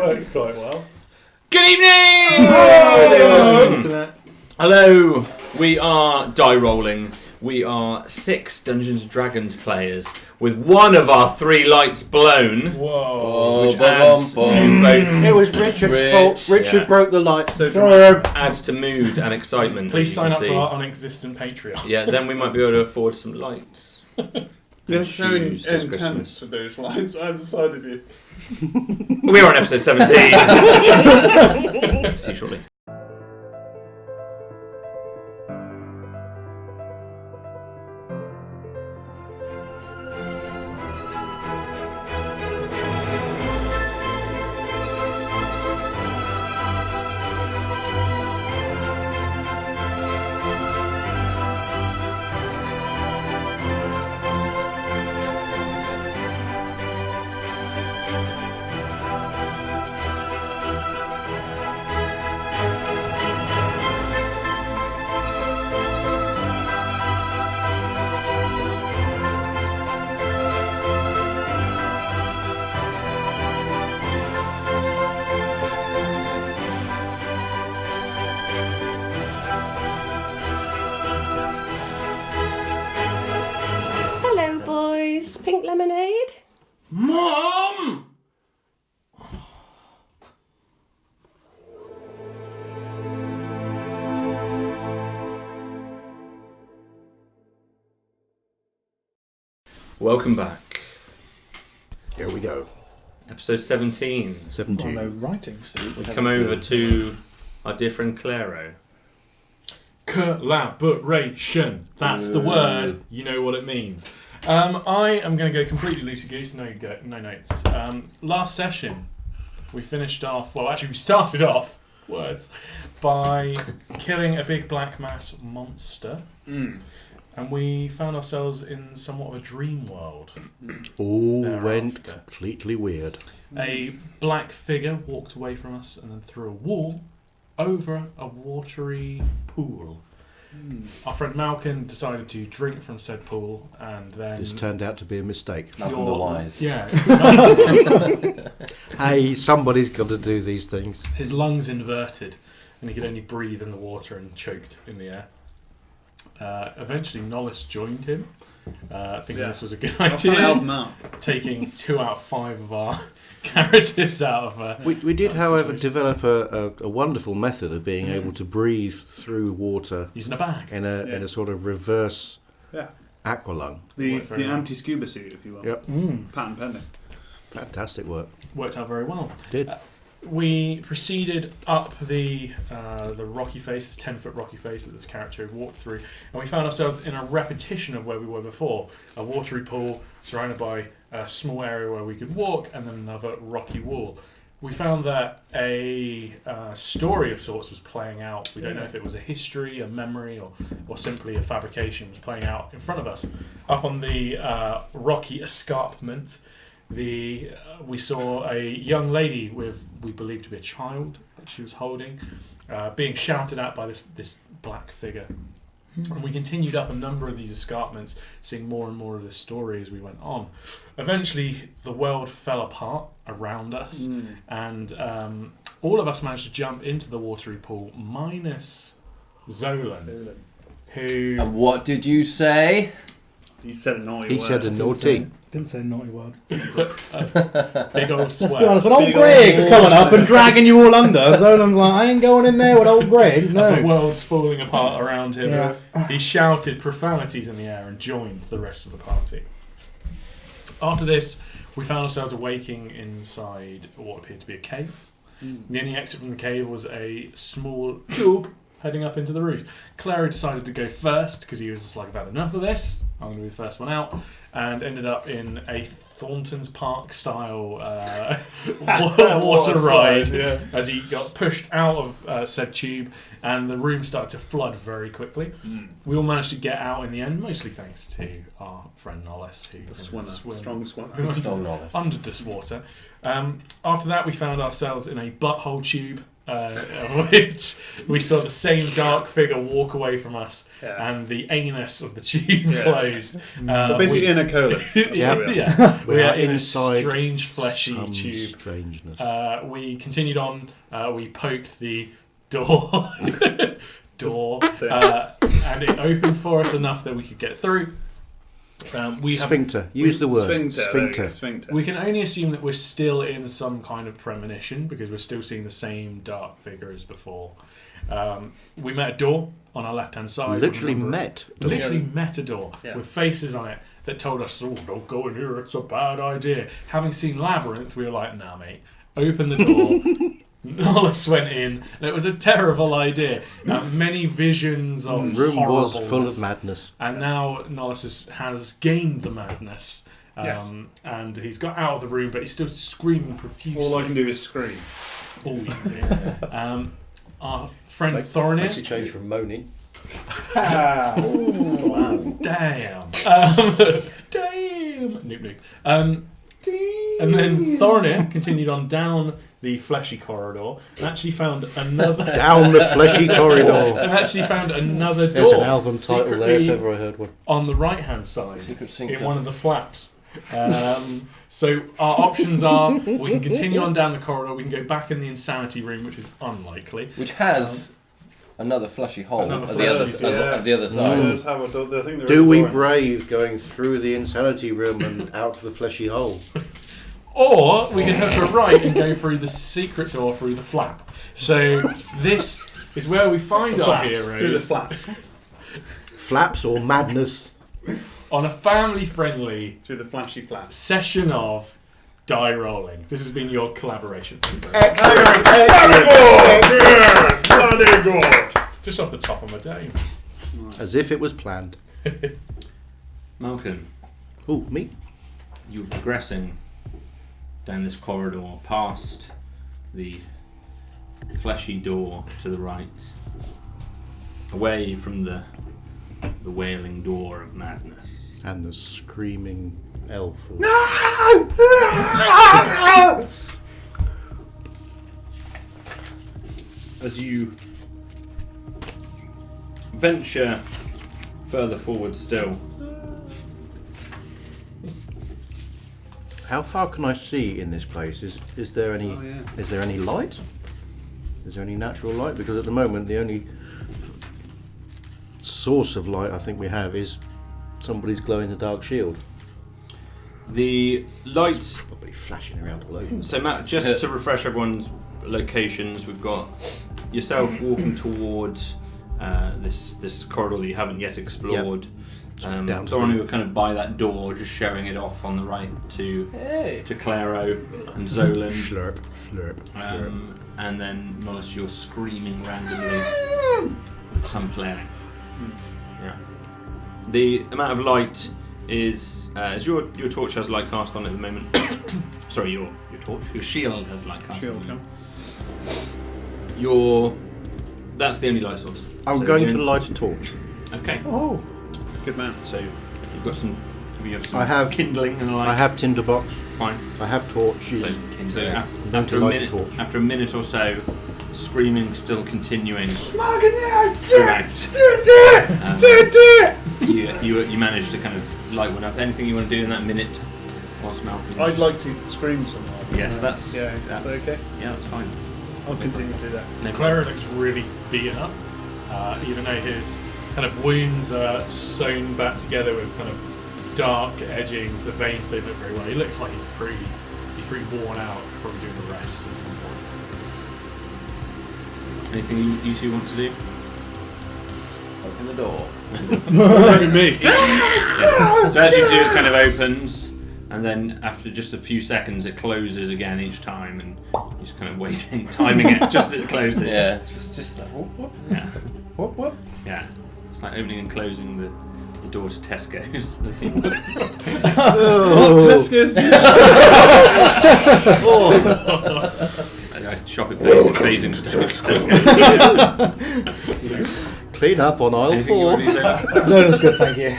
works quite well. Good evening! Hello, we are DieRolling. We are 6 Dungeons & Dragons players with one of our 3 lights blown. Whoa. Which adds to both... It was Richard's fault. Richard broke the lights. So dramatic. adds to mood and excitement. Please sign up to our unexistent Patreon. Yeah, then we might be able to afford some lights. You're showing shoes this intent Christmas. to those lines either side of you. We're on episode 17. See you shortly. Hello, boys. Pink lemonade? Mom! Welcome back. Here we go. Episode 17. 17. Oh, no writing suit. We come over to our dear friend Claro. Collaboration. That's the word. You know what it means. I am going to go completely loosey-goose. No notes. Last session, we finished off... Well, actually, we started off, words, by killing a big black mass monster. And we found ourselves in somewhat of a dream world. All Thereafter. went completely weird. A black figure walked away from us and then through a wall over a watery pool. Our friend Malkin decided to drink from said pool and then... This turned out to be a mistake. Malcolm the Wise. Yeah. Hey, somebody's got to do these things. His lungs inverted and he could only breathe in the water and choked in the air. Eventually Nollis joined him, thinking this was a good idea. Help him out. Taking 2 out of 5 of our characters out of We did, that however, situation. develop a wonderful method of being able to breathe through water Using a bag. in a sort of reverse aqualung. The Worked very well. anti-scuba suit, if you will. Yep. Patent pending. Fantastic work. Worked out very well. Did. We proceeded up the rocky face, this 10-foot rocky face that this character had walked through, and we found ourselves in a repetition of where we were before. A watery pool surrounded by a small area where we could walk, and then another rocky wall. We found that a story of sorts was playing out. We don't know if it was a history, a memory, or simply a fabrication was playing out in front of us. Up on the rocky escarpment, we saw a young lady with, we believe to be a child that she was holding, being shouted at by this black figure. And we continued up a number of these escarpments, seeing more and more of this story as we went on. Eventually, the world fell apart around us, and all of us managed to jump into the watery pool, minus Zolan, who... And what did you say? He said a naughty He word. said a naughty. Didn't say a naughty word. big old Let's swear. be honest, when old Big Greg's old coming up swear. and dragging you all under, Zolan's like, I ain't going in there with old Greg. As the No. world's falling apart around him, Yeah. he shouted profanities in the air and joined the rest of the party. After this, we found ourselves awaking inside what appeared to be a cave. The only exit from the cave was a small tube heading up into the roof. Clary decided to go first because he was just like, I've had enough of this. I'm going to be the first one out, and ended up in a Thornton's Park style water ride as he got pushed out of said tube, and the room started to flood very quickly. We all managed to get out in the end, mostly thanks to our friend Nollis, who The swimmer. swim Strong swimmer. Strong Nollis. under this water. After that, we found ourselves in a butthole tube which we saw the same dark figure walk away from us, Yeah. and the anus of the tube closed. Basically in a colon. That's Yeah, where we are. yeah. We We are are in a inside strange fleshy Some tube. strangeness. We continued on. We poked the door, and it opened for us enough that we could get through. We have. Sphincter. Use the word. Sphincter. Sphincter. Sphincter. We can only assume that we're still in some kind of premonition because we're still seeing the same dark figure as before. We met a door on our left-hand side. Literally met. Literally met a door Yeah. with faces on it that told us, "Oh, don't go in here. It's a bad idea." Having seen Labyrinth, we were like, "Nah, mate. Open the door." Nollis went in, and it was a terrible idea. Many visions of The room was horribleness. full of madness. And now Nollis has gained the madness. Yes. And he's got out of the room, but he's still screaming profusely. All I can do is scream. Oh, you dear. Our friend Thorinir. Makes you change from moaning. Damn. Damn. Noop, noop. And then Thorinir continued on down the fleshy corridor and actually found another Down the fleshy corridor. and actually found another door. There's an album title there if secretly ever I heard one. on the right hand side Secret in Sinker. one of the flaps. So our options are we can continue on down the corridor, we can go back in the insanity room, which is unlikely. Which has another fleshy hole Another at the other, fleshy, at the other side. Does have a door. I think there is Do a we door in- brave going through the insanity room and out to the fleshy hole? Or we can hook a right and go through the secret door through the flap. So this is where we find our Flaps, heroes through the flaps. Flaps or madness? on a family-friendly Through the flashy flaps. session of DieRolling. This has been your collaboration. Excellent. Bloody good! Just off the top of my dome. As if it was planned. Malcolm, Oh, me? you're progressing down this corridor past the fleshy door to the right, away from the wailing door of madness. And the screaming elf. As you venture further forward still, How far can I see in this place? Is there any Oh, yeah. is there any light? Is there any natural light? Because at the moment the only source of light I think we have is somebody's glow in the dark shield. the lights. Probably flashing around all over. So Matt, just to refresh everyone's locations, we've got yourself walking toward this corridor that you haven't yet explored. Down to Thorin, the- you're kind of by that door, just showing it off on the right to Hey. Claro and Zolan. Slurp, slurp, slurp. And then Mollis, you're screaming randomly with some flailing. Yeah. The amount of light is as your torch has light cast on it at the moment. Sorry, your torch, your shield has light cast Shield, on it. That's the only light source. I'm So going you're- to light a torch. Okay. Oh, Good man. So you've got some. You have some I have- kindling and the like. I have tinderbox. Fine. I have torches. So I'm going after to a light a minute, torch. after a minute or so, screaming still continuing throughout. You manage to kind of light one up. Anything you want to do in that minute, whilst Malcolm? I'd like to scream some more. Yes, that's Yeah, that's that's okay. Yeah, that's fine. I'll continue to do that. No Clara looks really beaten up, even though his kind of wounds are sewn back together with kind of dark edgings. The veins don't look very well. He looks like he's pretty worn out. Probably doing a rest at some point. Anything you two want to do? Open the door. me. So as you do, it kind of opens, and then after just a few seconds, it closes again each time, and you're just kind of waiting, timing it just as it closes. Yeah, just that. Whoop, whoop. Yeah. Whoop, whoop. Yeah. It's like opening and closing the door to Tesco's. Tesco's. I shop at Basingstoke. Clean up on aisle Anything you 4. want to do, Zolan? Zonan's good, thank you.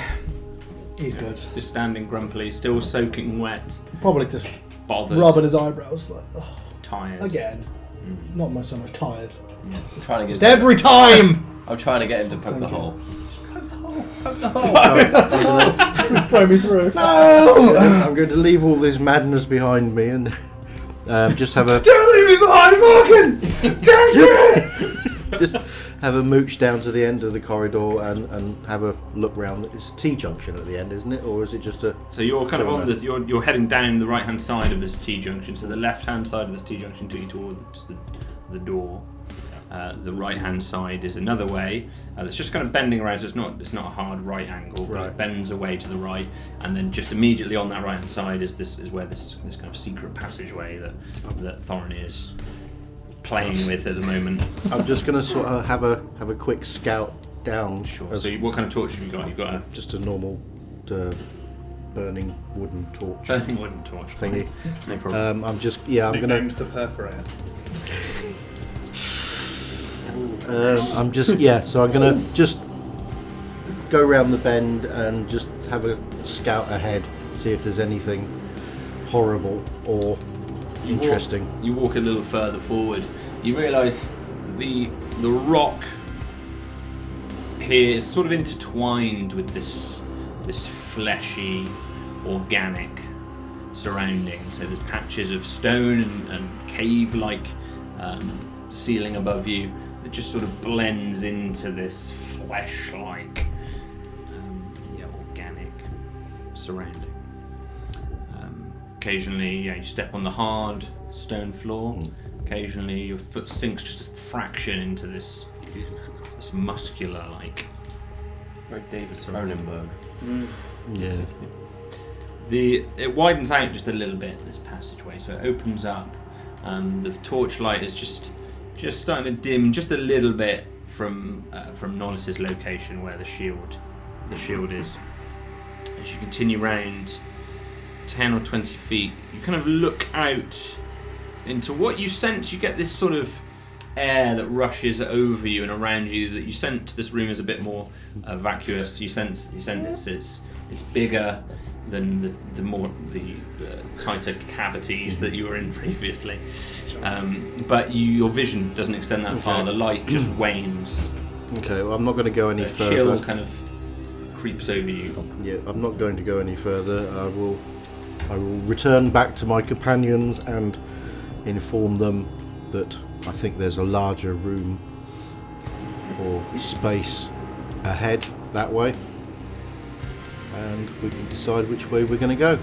He's good. Just standing grumpily, still soaking wet, Probably just bothered, rubbing his eyebrows like, oh, tired. again. Not so much tired. Trying to Just get every time! I'm trying to get him to poke the Thank you. hole. Throw me through. No! I'm going to leave all this madness behind me and just have a Don't leave me behind, Morgan! Thank you! just have a mooch down to the end of the corridor and have a look round. It's a T-junction at the end, isn't it, or is it just a? So you're kind of on the you're heading down the right hand side of this T junction. So the left hand side of this T junction took you towards the door. The right hand side is another way. It's just kind of bending around. So it's not a hard right angle, but it bends away to the right, and then just immediately on that right hand side is where this kind of secret passageway that Thorin is playing with at the moment. I'm just going to sort of have a quick scout down. Sure. So what kind of torch have you got? You've got just a normal burning wooden torch burning wooden torch thingy. No problem. I'm just I'm going Nicknamed the perforator. I'm just so I'm going to just go around the bend and just have a scout ahead, see if there's anything horrible or interesting. You walk a little further forward. You realise the rock here is sort of intertwined with this fleshy, organic surrounding. So there's patches of stone and cave-like ceiling above you that just sort of blends into this flesh-like, organic surrounding. Occasionally, you step on the hard stone floor. Occasionally, your foot sinks just a fraction into this muscular, like Very David Cronenberg. Yeah. It widens out just a little bit, this passageway, so it opens up. The torchlight is just starting to dim just a little bit from Nollis's location where the shield is. As you continue round 10 or 20 feet, you kind of look out into what you sense. You get this sort of air that rushes over you and around you, that you sense this room is a bit more vacuous. You sense it's bigger than the tighter cavities that you were in previously. But your vision doesn't extend that far. The light just wanes. Okay, well, I'm not going to go any A further. chill kind of creeps over you. Yeah, I'm not going to go any further. I will return back to my companions and inform them that I think there's a larger room or space ahead that way, and we can decide which way we're going to go.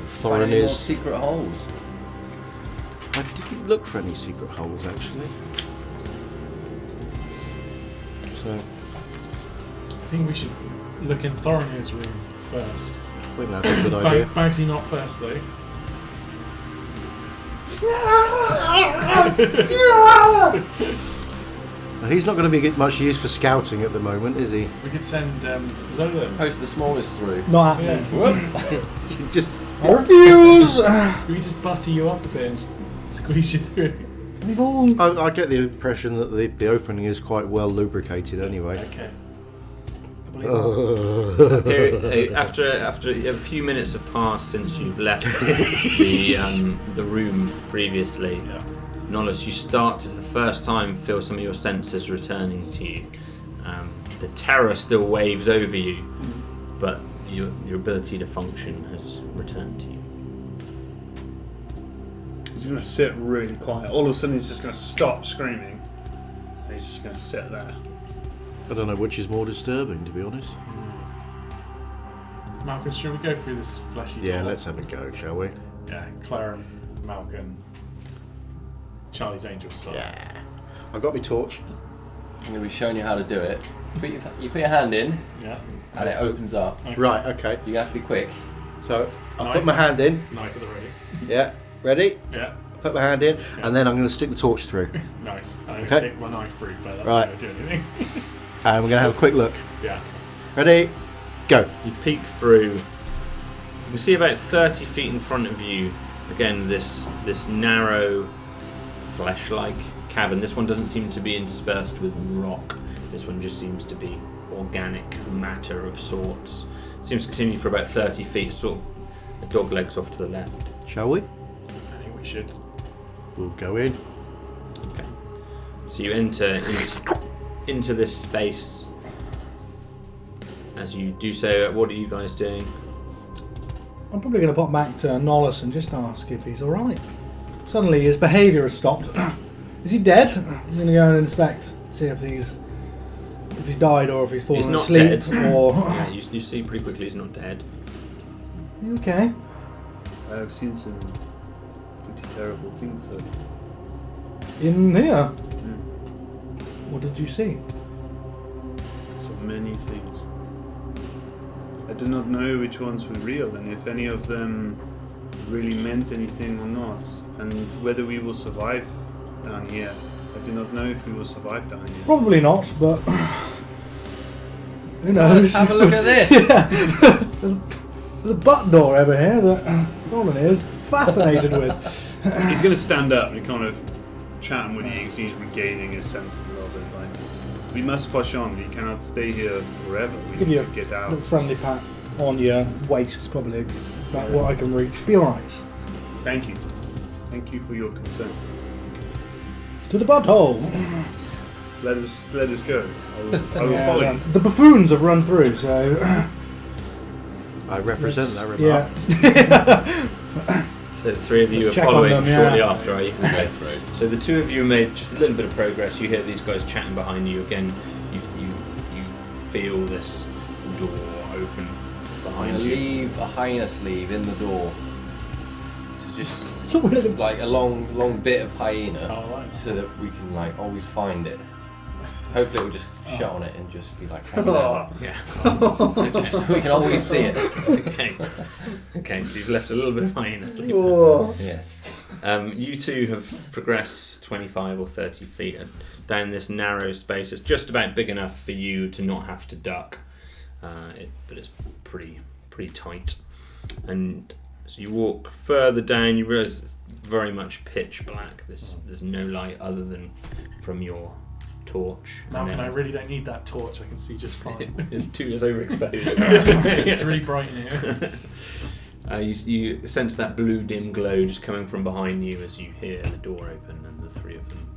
Find Thorin any more is. secret holes. I didn't look for any secret holes actually. So I think we should look in Thorin's room first. I think that's a good idea. Bagsy not first though. He's not going to be much use for scouting at the moment, is he? We could send Zola. Post the smallest through. Not Yeah. happening. Just I refuse! We could just butter you up a bit and just squeeze you through. We've all... I get the impression that the opening is quite well lubricated anyway. Okay. After a few minutes have passed since you've left the room previously, Nollis, you start to, for the first time, feel some of your senses returning to you. The terror still waves over you, but your ability to function has returned to you. He's going to sit really quiet. All of a sudden he's just going to stop screaming. And he's just going to sit there. I don't know which is more disturbing, to be honest. Malcolm, shall we go through this fleshy Yeah, door? let's have a go, shall we? Yeah, Claire and Malcolm. Charlie's Angel style. Yeah. I got my torch. I'm going to be showing you how to do it. You put your hand in, Yeah. and it opens up. Okay. Right, okay. You have to be quick. So I'll Knife. put my hand in. Knife at the ready. Yeah. Ready? Yeah. Put my hand in, and then I'm going to stick the torch through. Nice. I'm going Okay. to stick my knife through, but that's Right. not going to do anything. And we're going to have a quick look. Yeah. Ready? Go. You peek through. You can see about 30 feet in front of you. Again, this narrow, flesh-like cavern. This one doesn't seem to be interspersed with rock. This one just seems to be organic matter of sorts. Seems to continue for about 30 feet, sort of the dog legs off to the left. Shall we? I think we should. we'll go in. Okay. So you enter into this space. As you do so, what are you guys doing? I'm probably going to pop back to Nollis and just ask if he's alright. Suddenly his behaviour has stopped. Is he dead? I'm going to go and inspect, see if he's died or if he's fallen He's not asleep. dead. Or Yeah, you see pretty quickly he's not dead. You okay? I have seen some pretty terrible things, sir. In here? What did you see? So many things. I do not know which ones were real and if any of them really meant anything or not, and whether we will survive down here. I do not know if we will survive down here. Probably not, but who knows? Let's have a look at this. Yeah. There's a butt door over here that Nolan is fascinated with. He's going to stand up and kind of chat with you because he's regaining his senses a little bit. It's like, we must push on. We cannot stay here forever. We Give need you to a get out. little friendly pat on your waist, probably about what I can reach. Be alright. Thank you. Thank you for your concern. To the butthole. Let us go. I will Yeah, follow you. the buffoons have run through, so I represent that remark. yeah. So the three of you Let's are check on following them, shortly yeah. after, are you? Okay. So the two of you made just a little bit of progress. You hear these guys chatting behind you. Again, you feel this door open I'm behind gonna you. leave a highness sleeve in the door to just So we're gonna- like a long bit of hyena, Oh, right. so that we can like always find it. Hopefully, it will just shut on it and just be like hanging out. Yeah. Just so we can always see it. Okay. Okay. So you've left a little bit of fire asleep. Yes. You two have progressed 25 or 30 feet down this narrow space. It's just about big enough for you to not have to duck, but it's pretty tight. And as you walk further down, you realise it's very much pitch black. There's no light other than from your torch. Now And I then- really don't need that torch. I can see just fine. it's overexposed. It's really bright in here. You sense that blue dim glow just coming from behind you as you hear the door open and the three of them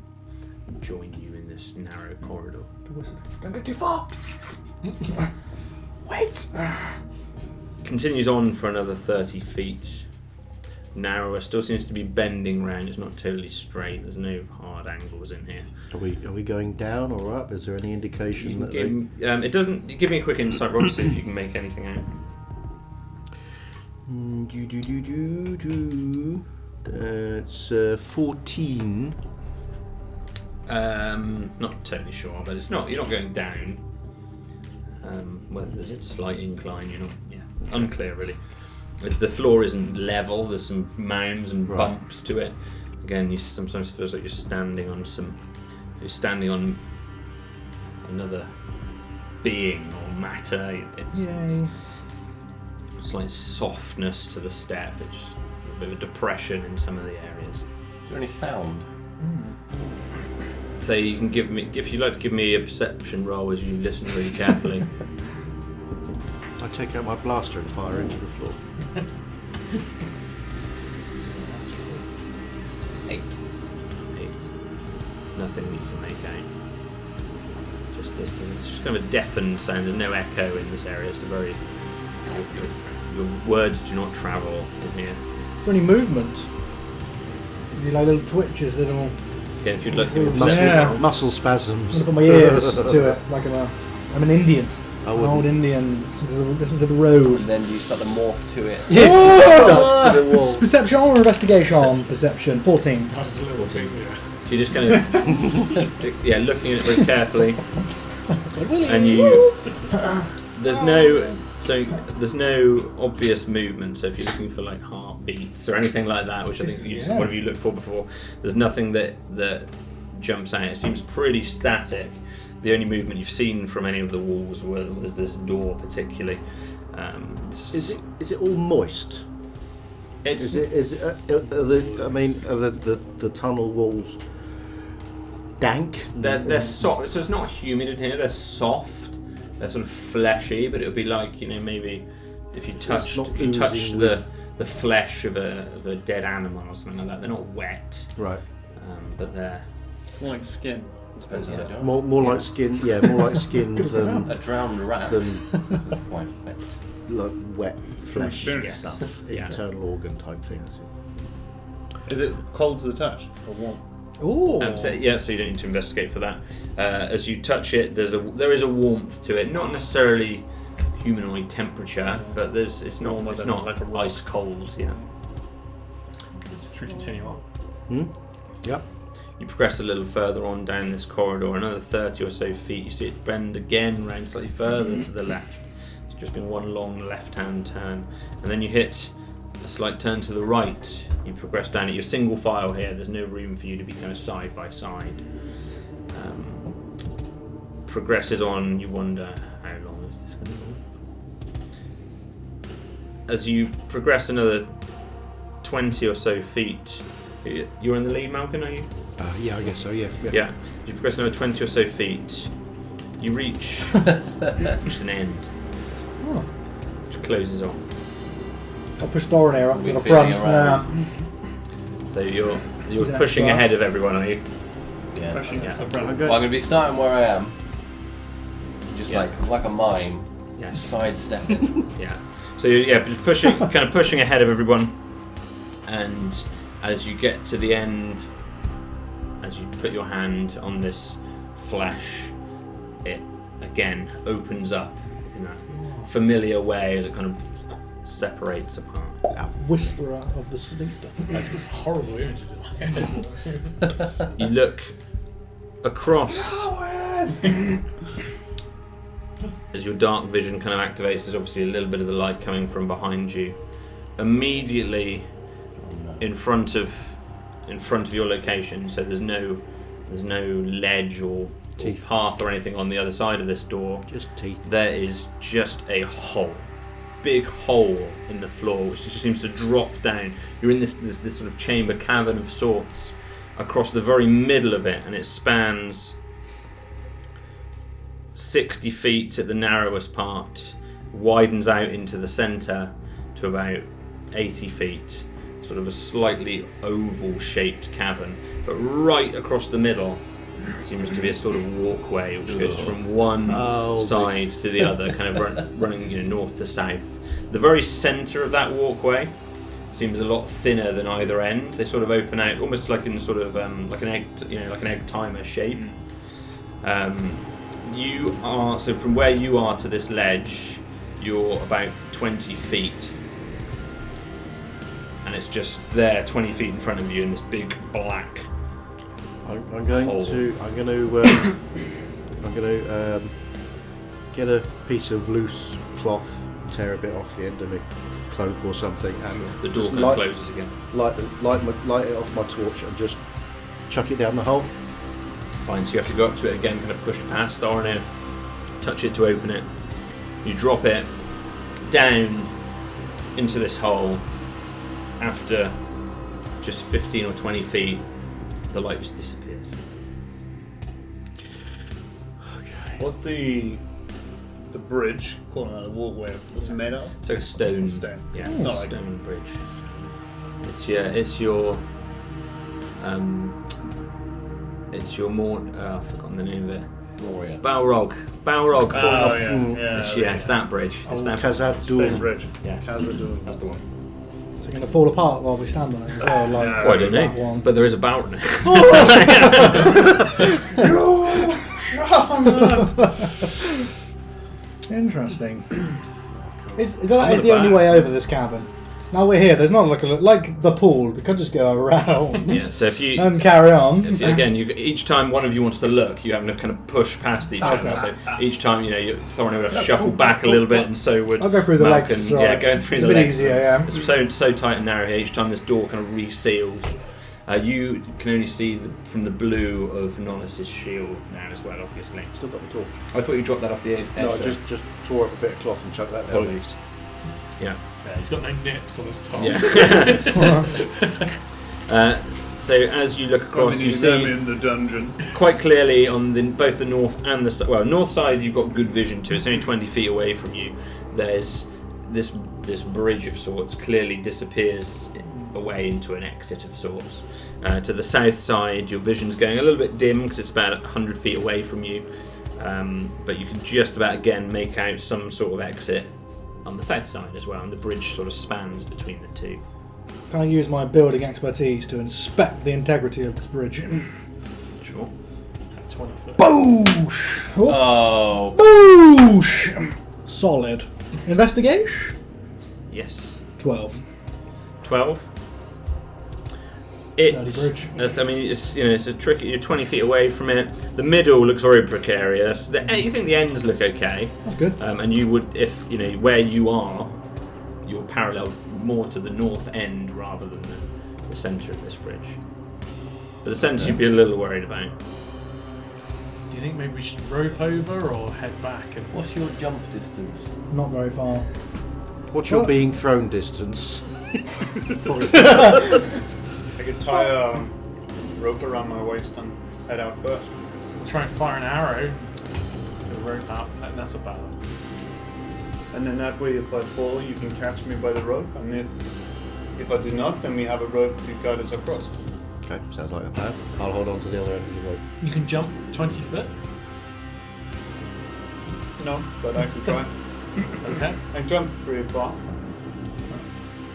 join you in this narrow corridor. Don't go too far. Wait. Continues on for another 30 feet. Narrower, still seems to be bending round. It's not totally straight. There's no hard angles in here. Are we going down or up? Is there any indication You that can give, it doesn't. Give me a quick insight roll to see if you can make anything out. That's 14. Not totally sure, but it's not. You're not going down. Whether there's a slight incline, you're not. Yeah, unclear really. The floor isn't level. There's some mounds and Right. bumps to it. Again, you sometimes feels like you're standing on another being or matter. It's Yay. slight softness to the step. It's just a bit of a depression in some of the areas. Is there any sound? So you can give me, if you'd like to give me a perception roll as you listen really carefully. I take out my blaster and fire into the floor. 8. 8. Nothing that you can make out. Just this is it's just kind of a deafened sound. There's no echo in this area. It's a very your words do not travel in here. Is there any movement? You like little twitches, little. Again, if you'd like to give me a Muscle- perception Yeah. roll. Muscle I'm spasms. gonna put my ears to it like I'm an Indian. I An wouldn't. old Indian. Listen to the road. And then do you start to morph to it? Oh! to the wall. Perception or investigation? Perception. 14. Just a little thing. So you're just kind of looking at it very carefully, and you there's no obvious movement. So if you're looking for like heartbeats or anything like that, which I think Yeah. one of you looked for before, there's nothing that jumps out. It seems pretty static. The only movement you've seen from any of the walls was this door, particularly. Is it all moist? It's Are the tunnel walls dank? they're soft, so it's not humid in here. They're soft. They're sort of fleshy, but it would be like maybe if you touched not oozing the flesh of a dead animal or something like that. They're not wet. Right. but they're It's more like skin. As opposed to More like skin. Yeah, more like skin than A drowned rat than is quite fit. like wet flesh Experience stuff, Yeah. internal organ type things. Is it cold to the touch or warm? Ooh. so you don't need to investigate for that. As you touch it, there is a warmth to it, not necessarily humanoid temperature, but it's not Warmer it's than not like a rock. ice cold. Yeah. Should we continue on? Yep. You progress a little further on down this corridor, another 30 or so feet. You see it bend again round slightly further to the left. It's just been one long left-hand turn, and then you hit a slight turn to the right. You progress down it. You're single file here. There's no room for you to be kind of side by side. Progresses on. You wonder how long is this going to go? As you progress another 20 or so feet, you're in the lead, Malcolm, are you? Yeah, I guess so. Yeah. Yeah. As you progress another 20 or so feet, you reach an end, Oh. which closes off. I'll push Doran here up to We're the front. feeling around. So you're Is that pushing right? ahead of everyone, are you? Yeah. Pushing Yeah. up the front. I'm Well, I'm going. gonna be starting where I am. Just Yeah. like a mime, Yes. sidestepping. Yeah. So you're just pushing, kind of pushing ahead of everyone, and as you get to the end, as you put your hand on this flesh, it again opens up in that familiar way as it kind of separates apart. Whisperer of the sphincter. That's just horrible images in my head. You look across as your dark vision kind of activates. There's obviously a little bit of the light coming from behind you. Immediately in front of your location, so there's no ledge or Teeth. path or anything on the other side of this door. Just teeth. There is just a hole, big hole in the floor, which just seems to drop down. You're in this sort of chamber cavern of sorts across the very middle of it, and it spans 60 feet at the narrowest part, widens out into the centre to about 80 feet, sort of a slightly oval shaped cavern, but right across the middle seems to be a sort of walkway which goes from one side to the other, kind of running north to south. The very centre of that walkway seems a lot thinner than either end. They sort of open out almost like in sort of like an egg timer shape. You are so from where you are to this ledge, you're about 20 feet, and it's just there, 20 feet in front of you, in this big black. I'm going hole. to get a piece of loose cloth, tear a bit off the end of a cloak or something, and The door just kind of closes again. light it off my torch and just chuck it down the hole. Fine, so you have to go up to it again, kind of push past the Ornate, touch it to open it. You drop it down into this hole. After just 15 or 20 feet, the light just disappears. What's the bridge, calling it a walkway, what's it made of? It's like a stone. Stone. Yeah, It's it's a not like- stone bridge. It's your more. I've forgotten the name of it. Warrior. Balrog falling Oh, off. yeah. It's that bridge. It's that Khazad Same Dul. bridge. Yes. Khazad-dûm. That's the one. So you're going to fall apart while we stand on it as well. Like, No. Well, I don't that know, one. but there is a Balrog. Interesting. Is I'm that at is the the only back. way over this cavern? Now we're here. There's not like the pool. We could just go around Yeah. So if you. and carry on. Each time one of you wants to look, you have to kind of push past each other. So each time, Thorin would have to shuffle back a little bit, and so would I'll go through the Malcolm. legs. It's all right. Going through It's the a bit legs. easier. Yeah. It's so tight and narrow here. Each time this door kind of resealed. You can only see from the blue of Nonus's shield now as well, obviously. Still got the torch. I thought you dropped that off the edge. No, I just tore off a bit of cloth and chucked that down. Apologies. Yeah. Yeah, he's got no nips on his top. Yeah. So as you look across, you see in the dungeon. quite clearly on both the north and the north side. You've got good vision to. It's only 20 feet away from you. There's this bridge of sorts clearly disappears away into an exit of sorts. To the south side, your vision's going a little bit dim because it's about 100 feet away from you, but you can just about again make out some sort of exit on the south side as well, and the bridge sort of spans between the two. Can I use my building expertise to inspect the integrity of this bridge? Sure. At 20 foot. Boosh! Oh. Boosh! Solid. Investigation? Yes. 12. 12. Sturdy bridge. I mean, it's a tricky. You're 20 feet away from it. The middle looks very precarious. You think the ends look okay, That's good. and you would, if where you are, you're parallel more to the north end rather than the centre of this bridge. But the centre you'd be a little worried about. Do you think maybe we should rope over or head back? And What's your jump distance? Not very far. What's your being thrown distance? I could tie a rope around my waist and head out first. try and fire an arrow, the rope out. That's about it. And then that way, if I fall, you can catch me by the rope, and if I do not, then we have a rope to guide us across. Okay, sounds like a plan. I'll hold on to the other end of the rope. You can jump 20 foot. No, but I can try. Okay, I jump pretty far.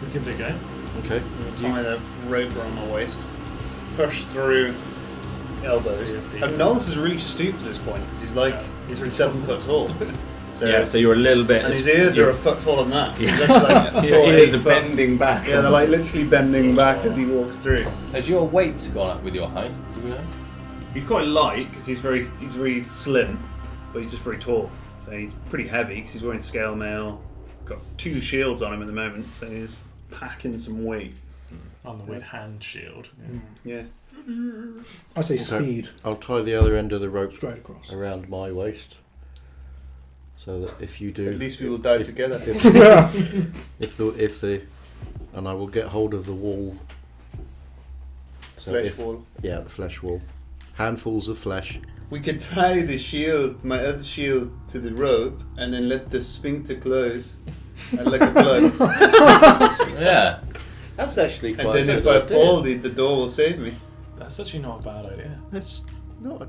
we give it a go. Okay. Tie the rope around my waist, push through elbows. See if the- And Knowles is really stooped at this point because he's like he's really 7 foot tall. So, Yeah, so you're a little bit. and his ears are a foot taller than that. So he's actually like Your 4, ears 8 are foot. bending back. Yeah, they're like literally bending back as he walks through. Has your weight gone up with your height? Do we know? He's quite light because he's very slim, but he's just very tall. So he's pretty heavy because he's wearing scale mail. Got 2 shields on him at the moment, so he's packing some weight. On the weird hand shield. Yeah. I say So- speed. I'll tie the other end of the rope Straight across. around my waist, so that if you do, At least we will die if- together. if the, and I will get hold of the wall. So Flesh if- wall. Yeah, the flesh wall. Handfuls of flesh. We could tie the shield, my other shield, to the rope, and then let the sphincter close, like a plug. Yeah. That's actually And quite then a if good I idea. fall, the door will save me. That's actually not a bad idea. That's not a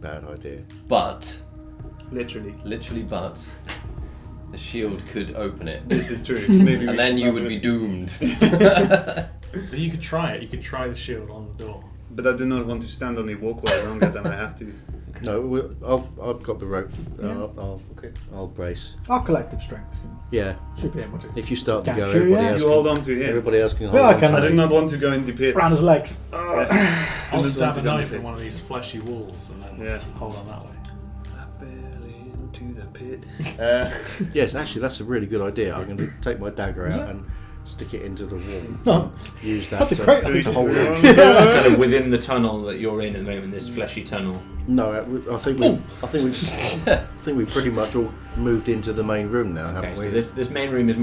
bad idea. But, Literally. but, the shield could open it. This is true. Maybe we And then should you have would be risked- doomed. But you could try it. You could try the shield on the door. But I do not want to stand on the walkway longer than I have to. No, I've got the rope. Yeah. I'll brace. Our collective strength Yeah, should be able to. if you start to go, Capture, everybody yeah. else You can, hold on to him. everybody else can hold Yeah, I on can. to I me. did not want to go in the pit. Around his legs. Yeah. I'll I didn't stab want a to go in knife the in pit. one of these fleshy walls and then Yeah. hold on that way. I fell into the pit. Yes, actually, that's a really good idea. I'm going to take my dagger out and stick it into the wall. No. Use that That's a to, great to idea. hold it. Kind of within the tunnel that you're in at the moment, this fleshy tunnel. No, I think we pretty much all moved into the main room now, Okay, haven't so we? this main room is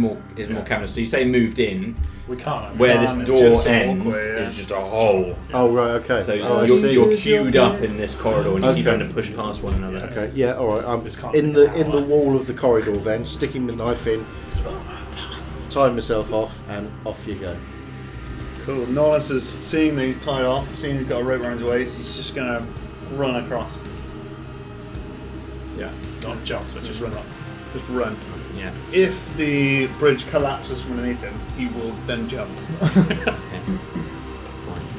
more cavernous. So you say moved in, We can't. where this It's door just a ends walkway, yeah. is just a hole. Oh right, okay. So I you're, see. you're queued up in this corridor and you keep Okay. having to push past one another. Okay, yeah, all right. I'm This can't in take the an in the hour. wall of the corridor, then sticking the knife in, tie myself off, and off you go. Cool. Norris is seeing that he's tied off, seeing he's got a rope around his waist, he's just going to run across. Yeah, not jump, so just run up. Just run. Yeah. If the bridge collapses from underneath him, he will then jump. Okay. Fine.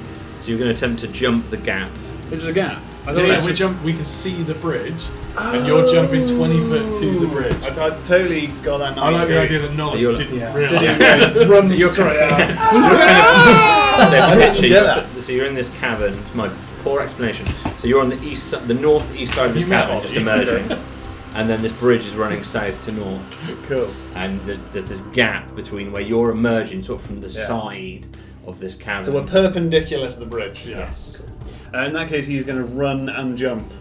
So you're going to attempt to jump the gap. Is there a gap? I Yeah, thought yeah, it was we can see the bridge, and you're jumping 20 foot to the bridge. I totally got that. I like the idea that Norris you're- didn't Yeah. realise. Run So you're straight out. So if you picture, get so you're in this cavern. My poor explanation. So you're on the the northeast side of this You met cavern, Ollie. just emerging, and then this bridge is running south to north, Cool. and there's this gap between where you're emerging, sort of from the Yeah. side of this cavern. So we're perpendicular to the bridge. Yeah. Yes. In that case, he's going to run and jump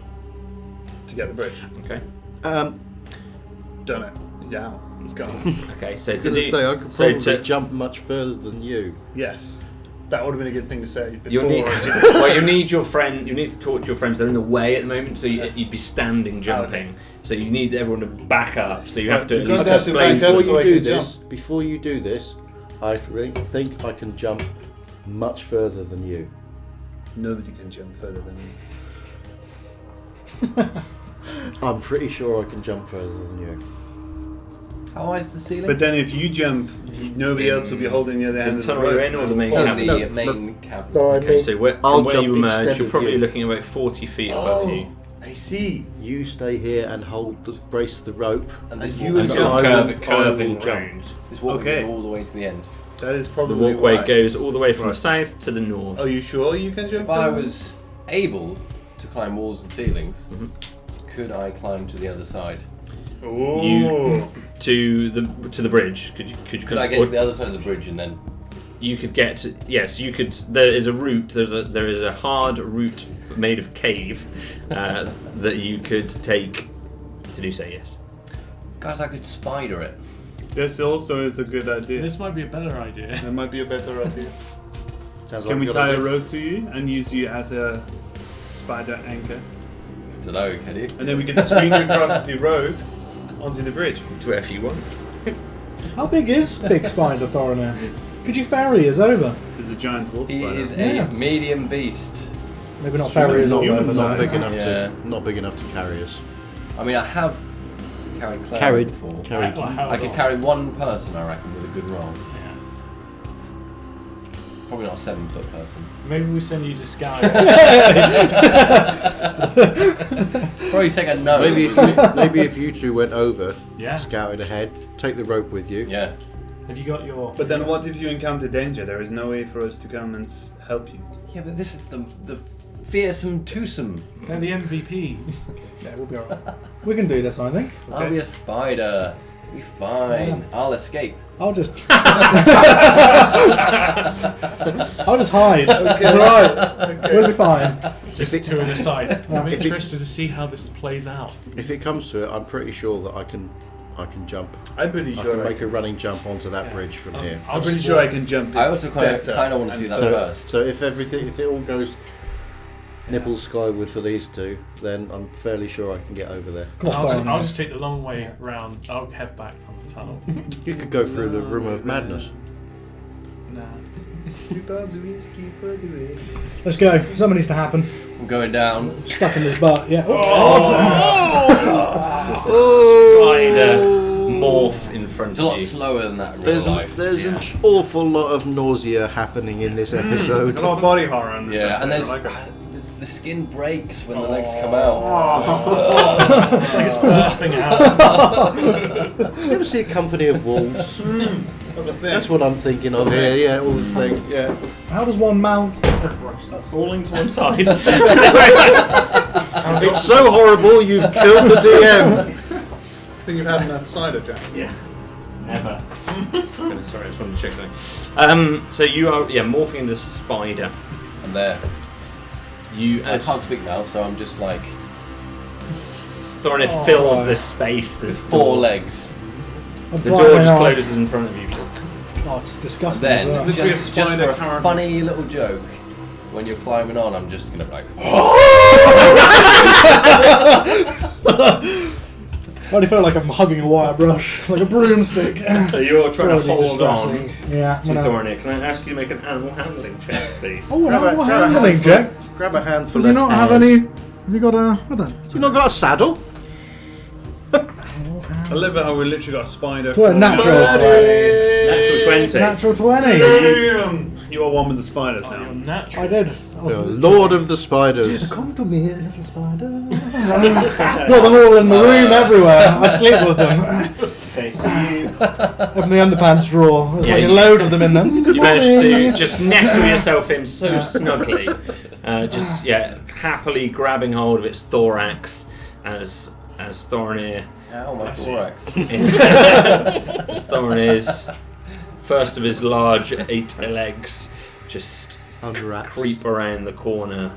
to get the bridge. Okay. Done it. Yeah, he's gone. Okay. So I was to going do, to say I could so probably to, jump much further than you. Yes, that would have been a good thing to say you before. need, I did it. well, you need your friend. You need to talk to your friends. They're in the way at the moment, so you'd be standing, jumping. So you need everyone to back up. So you have to at Right, least you've got to explain. back up Before so I you do can this, before you do this, I think I can jump much further than you. Nobody can jump further than me. I'm pretty sure I can jump further than you. How high is the ceiling? But then if you jump, nobody else will be holding the other end The of the tunnel you're in rope. or the main Or cavern? the main cavern. No, I Okay, mean, so where, I'll from where jump you emerge, extended you're probably view. looking about 40 feet above you. I see. You stay here and hold the brace the rope. And And this you walk- and Sort of I will- curving I will jump. round. this walk Okay. goes all the way to the end. That is The probably walkway why. goes all the way from the Right. south to the north. Are you sure you can jump? If I further? was able to climb walls and ceilings, Mhm. could I climb to the other side? Ooh. You- to the bridge. Could I get to the other side of the bridge and then? You could get to, yes. You could. There is a route. There is a hard route made of cave that you could take to do so. Yes. Guys, I could spider it. This also is a good idea. This might be a better idea. That might be a better idea. Sounds Can we a good tie a idea. rope to you and use you as a spider anchor? I don't know, can you? And then we can swing across the rope onto the bridge. To wherever you want. How big is Big Spider Thorinir? Could you ferry us over? There's a giant wolf He spider. is Yeah. a medium beast. Maybe not ferry us all over. Humans Not though. big enough Yeah. not big enough to carry us. I mean, I have carried clown Carried. before. Carried. Well, how I could long? carry one person, I reckon, with a good roll. Yeah. Probably not a 7-foot person. Maybe we send you to Sky. Probably take a no. Maybe if you two went over, Yeah. scouted ahead, take the rope with you. Yeah. Have you got your? But then what if you encounter danger? There is no way for us to come and help you. Yeah, but this is the fearsome twosome. They're the MVP. Yeah, we'll be alright. We can do this, I think. I'll be a spider. Be fine. Yeah. I'll escape. I'll just. I'll just hide. It's alright. We'll be fine. Just to an aside. I'm If it- interested to see how this plays out. If it comes to it, I'm pretty sure that I can jump. I'm pretty I sure can I make a running jump onto that Yeah. bridge from I'll- here. I'll I'm pretty just sure I walk- can jump. I also kind better of want to see and that So, first. so if it all goes nipples skyward for these two, then I'm fairly sure I can get over there. Come on, I'll Thorinir. just take the long way round. I'll head back from the tunnel. You could go through the room of madness. Nah. 2 pounds of whiskey for the way. Let's go. Something needs to happen. I'm going down. Stuck in this butt. Yeah. Spider morph in front It's a of lot you. slower than that in real There's life. an awful lot of nausea happening in this episode. A lot of body horror on this. Yeah, and episode. there's, I like it. the skin breaks when the legs come out. It's like it's burping out. You ever see a company of wolves? That's what I'm thinking of here. Yeah, all the thing. Yeah. How does one mount? Falling to one side. It's so horrible. You've killed the DM. I think you've had enough cider, Jack. Yeah. Never. Okay, sorry, I just wanted to check something. So you are, morphing into spider. I'm there. You, I as can't speak now, so I'm just like Thorinir fills this space, this with 4 door. legs. The door just closes in front of you. Oh, it's And disgusting. then, as well. Literally a just spider for a current. funny little joke, when you're climbing on, I'm just gonna be like, I only feel like I'm hugging a wire brush, like a broomstick. So you're trying to Really hold on distressing. Yeah. to Thorinir. Can I ask you to make an animal handling check, please? Oh, an Grab a- animal grab a handling handful- check. Grab a handful Does he of not have hairs. any? Have you got a? I don't. You not got a saddle? I love it how we literally got a spider. Well, natural Natural 20. Natural 20. Damn! You are one with the spiders Oh, you're now. natural. I did. You're Lord of the Spiders. Come to me, little spider. Got them all in the room everywhere. I sleep with them. Okay, so you Open the underpants drawer. There's Yeah, like a you- load of them in them. Good managed to morning. just nestle yourself in so snugly. Happily grabbing hold of its thorax as Thorinir ow, my thorax. as Thorinir's first of his large 8 legs just Unwrapped. creep around the corner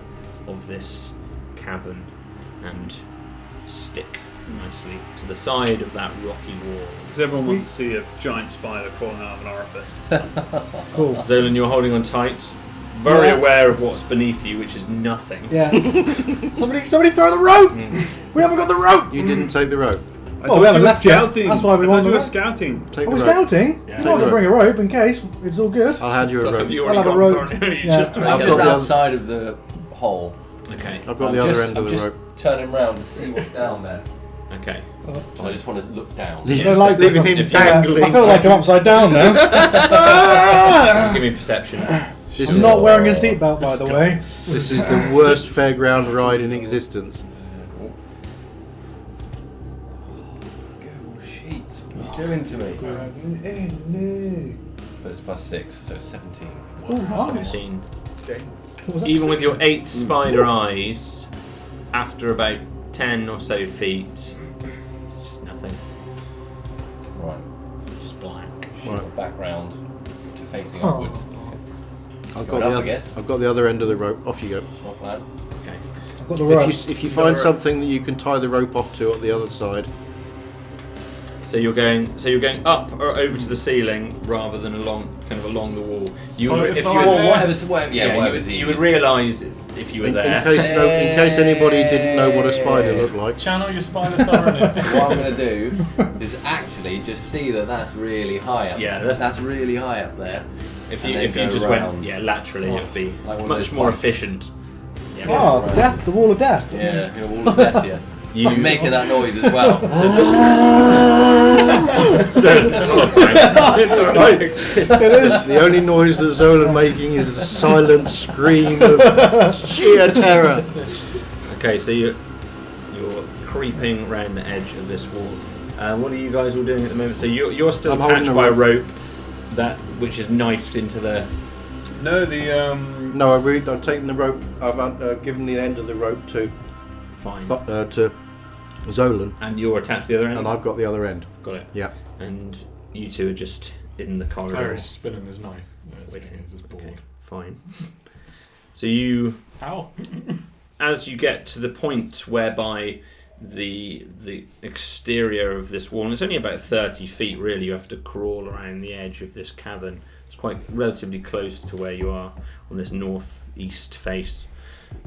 of this cavern and stick nicely to the side of that rocky wall. Because everyone wants to see a giant spider crawling out of an orifice. Cool. Zolan, you're holding on tight, very Yeah. aware of what's beneath you, which is nothing. Yeah. Somebody throw the rope. We haven't got the rope. You didn't take the rope. I Well, thought we haven't you were left yet. scouting. That's why we I want thought you the were rope. scouting. Take Are we the rope. scouting? Yeah. You might as well bring a rope in case. It's all good. I'll hand you a rope. Have you I'll already have a gone rope. for it? Yeah. Just to make I've it- got Just the other- outside of the hole. Okay. I've got the other end of the I'm just rope. turning round to see what's down there. Okay. So I just want to look down. I don't like Leaving this. him If you- dangling. I feel like I'm upside down now. Give me perception. This I'm is- not wearing a seatbelt, by the way. This is the worst fairground ride in existence. Go sheets. What are you doing to me? But it's +6, so 17. Oh, nice. 17. What was that? Even with your 8 spider eyes, after about 10 or so feet, it's just nothing. Right. Just black. Shield back round to facing Oh. upwards. I've Going got, up, I the guess. I've got the other end of the rope. Off you go. My plan. Okay. I've got the rope. If you find something that you can tie the rope off to at the other side, So you're going up or over to the ceiling rather than along the wall. You would, if you Well, would, Whatever. Yeah, whatever's you would easiest. realise if you were in there. case anybody didn't know what a spider looked like. Channel your spider thoroughly. What I'm going to do is actually just see that that's really high up. Yeah, there. that's- that's really high up there. If And you then go just round. went laterally, it would be Like one of much those more pipes. efficient. Oh, the wall of death. Yeah, you know, all of death here. You- I'm making that noise as well. It is. The only noise that Zolan making is a silent scream of sheer terror. Okay, so you're creeping around the edge of this wall. What are you guys all doing at the moment? So you're still I'm holding attached the by a rope. rope which is knifed into the. No, the No, I've taken the rope. I've given the end of the rope to Fine. to Zolan, And you're attached to the other end. and I've got the other end. Got it. Yeah. And you two are just in the corridor. Claire is spinning his knife. Waiting. He's just bored. Okay, fine. So you, Ow. as you get to the point whereby the exterior of this wall, and it's only about 30 feet really, you have to crawl around the edge of this cavern. It's quite relatively close to where you are on this northeast face.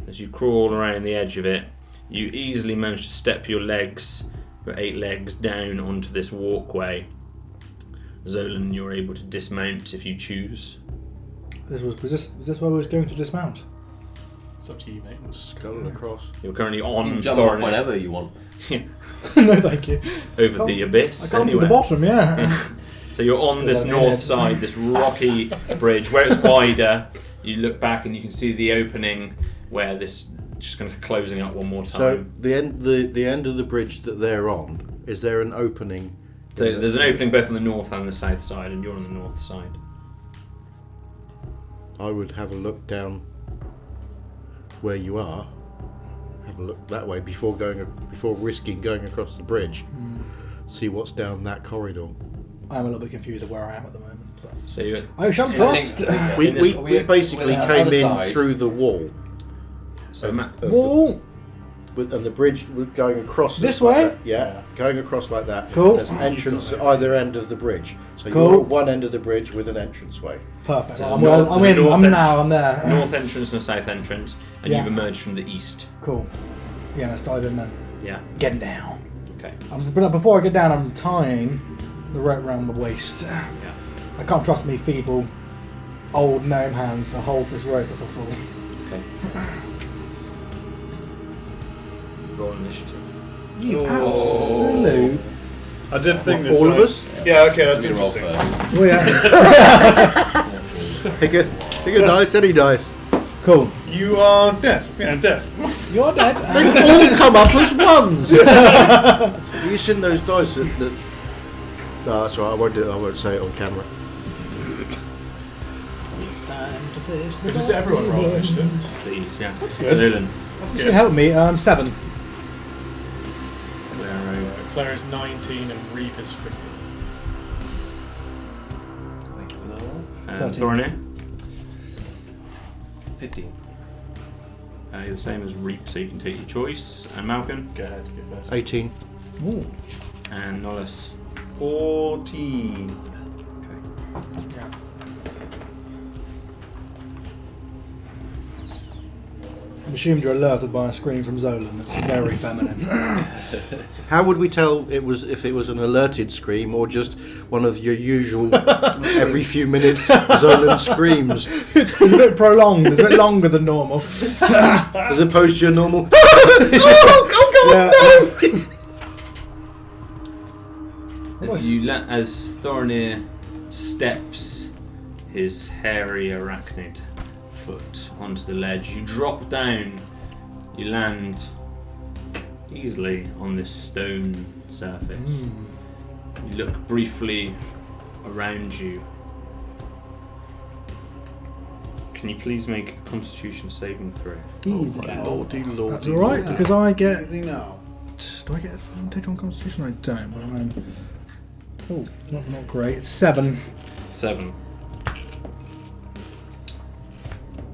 As you crawl around the edge of it, you easily manage to step your 8 legs down onto this walkway. Zolan, you're able to dismount if you choose. Was this where we was going to dismount? It's up to you, mate. Scuttling across. You're currently You on can jump off Thorny whenever you want. No, thank you. over Can't the see- abyss. I can't see anyway. the bottom, yeah. So you're on this north side, this rocky bridge. Where it's wider, you look back and you can see the opening where this just kind of closing up one more So time. the end of the bridge that they're on, is there an opening? So there's an opening both on the north and the south side, and you're on the north side. I would have a look down where you are. Have a look that way before risking going across the bridge. See what's down that corridor. I'm a little bit confused of where I am at the moment. But So you're I shall trust. We basically on the came other in side. through the wall. so Ma- of the- Wall. and the bridge going across This like way? that. Yeah, going across like that. Cool. There's an entrance at either end of the bridge. So Cool. you're at one end of the bridge with an entranceway. Perfect. So I'm, north- I'm there's a in. north I'm entrance. now. I'm there. north entrance and a south entrance, and Yeah. you've emerged from the east. Cool. Yeah, let's dive in then. Yeah. Getting down. Okay. But before I get down, I'm tying the rope around my waist. Yeah. I can't trust me feeble, old gnome hands to hold this rope if I fall. Okay. Roll initiative. You absolute. I did think this. All of right? us? Yeah. Okay, that's Let me roll interesting. first. Oh yeah. Pick a dice, any dice. Cool. You are dead. Yeah, dead. You're dead. All come up as ones. Have you seen those dice that no, that's right. I won't say it on camera. It's time to face the Does everyone roll initiative? Please, yeah. That's good. Zolan. That's You should help me. 7. Claro. Claire is 19 and Reap is 50. And 13. Thorny. 15. You're the same as Reap, so you can take your choice. And Malcolm. Go ahead to get first. 18. Ooh. And Nollis. 14. Okay. Yeah. I've assumed you're alerted by a scream from Zolan. It's very feminine. How would we tell if it was an alerted scream or just one of your usual every few minutes Zolan screams? It's a bit prolonged. It's a bit longer than normal. As opposed to your normal oh God, no! As Thorinir steps his hairy arachnid foot onto the ledge, you drop down. You land easily on this stone surface. You look briefly around you. Can you please make a Constitution saving throw? Easy. Lordy, lordy. That's alright, because I get... Easy now. Do I get advantage on Constitution? I don't, but I'm... Oh, not great. It's 7. 7.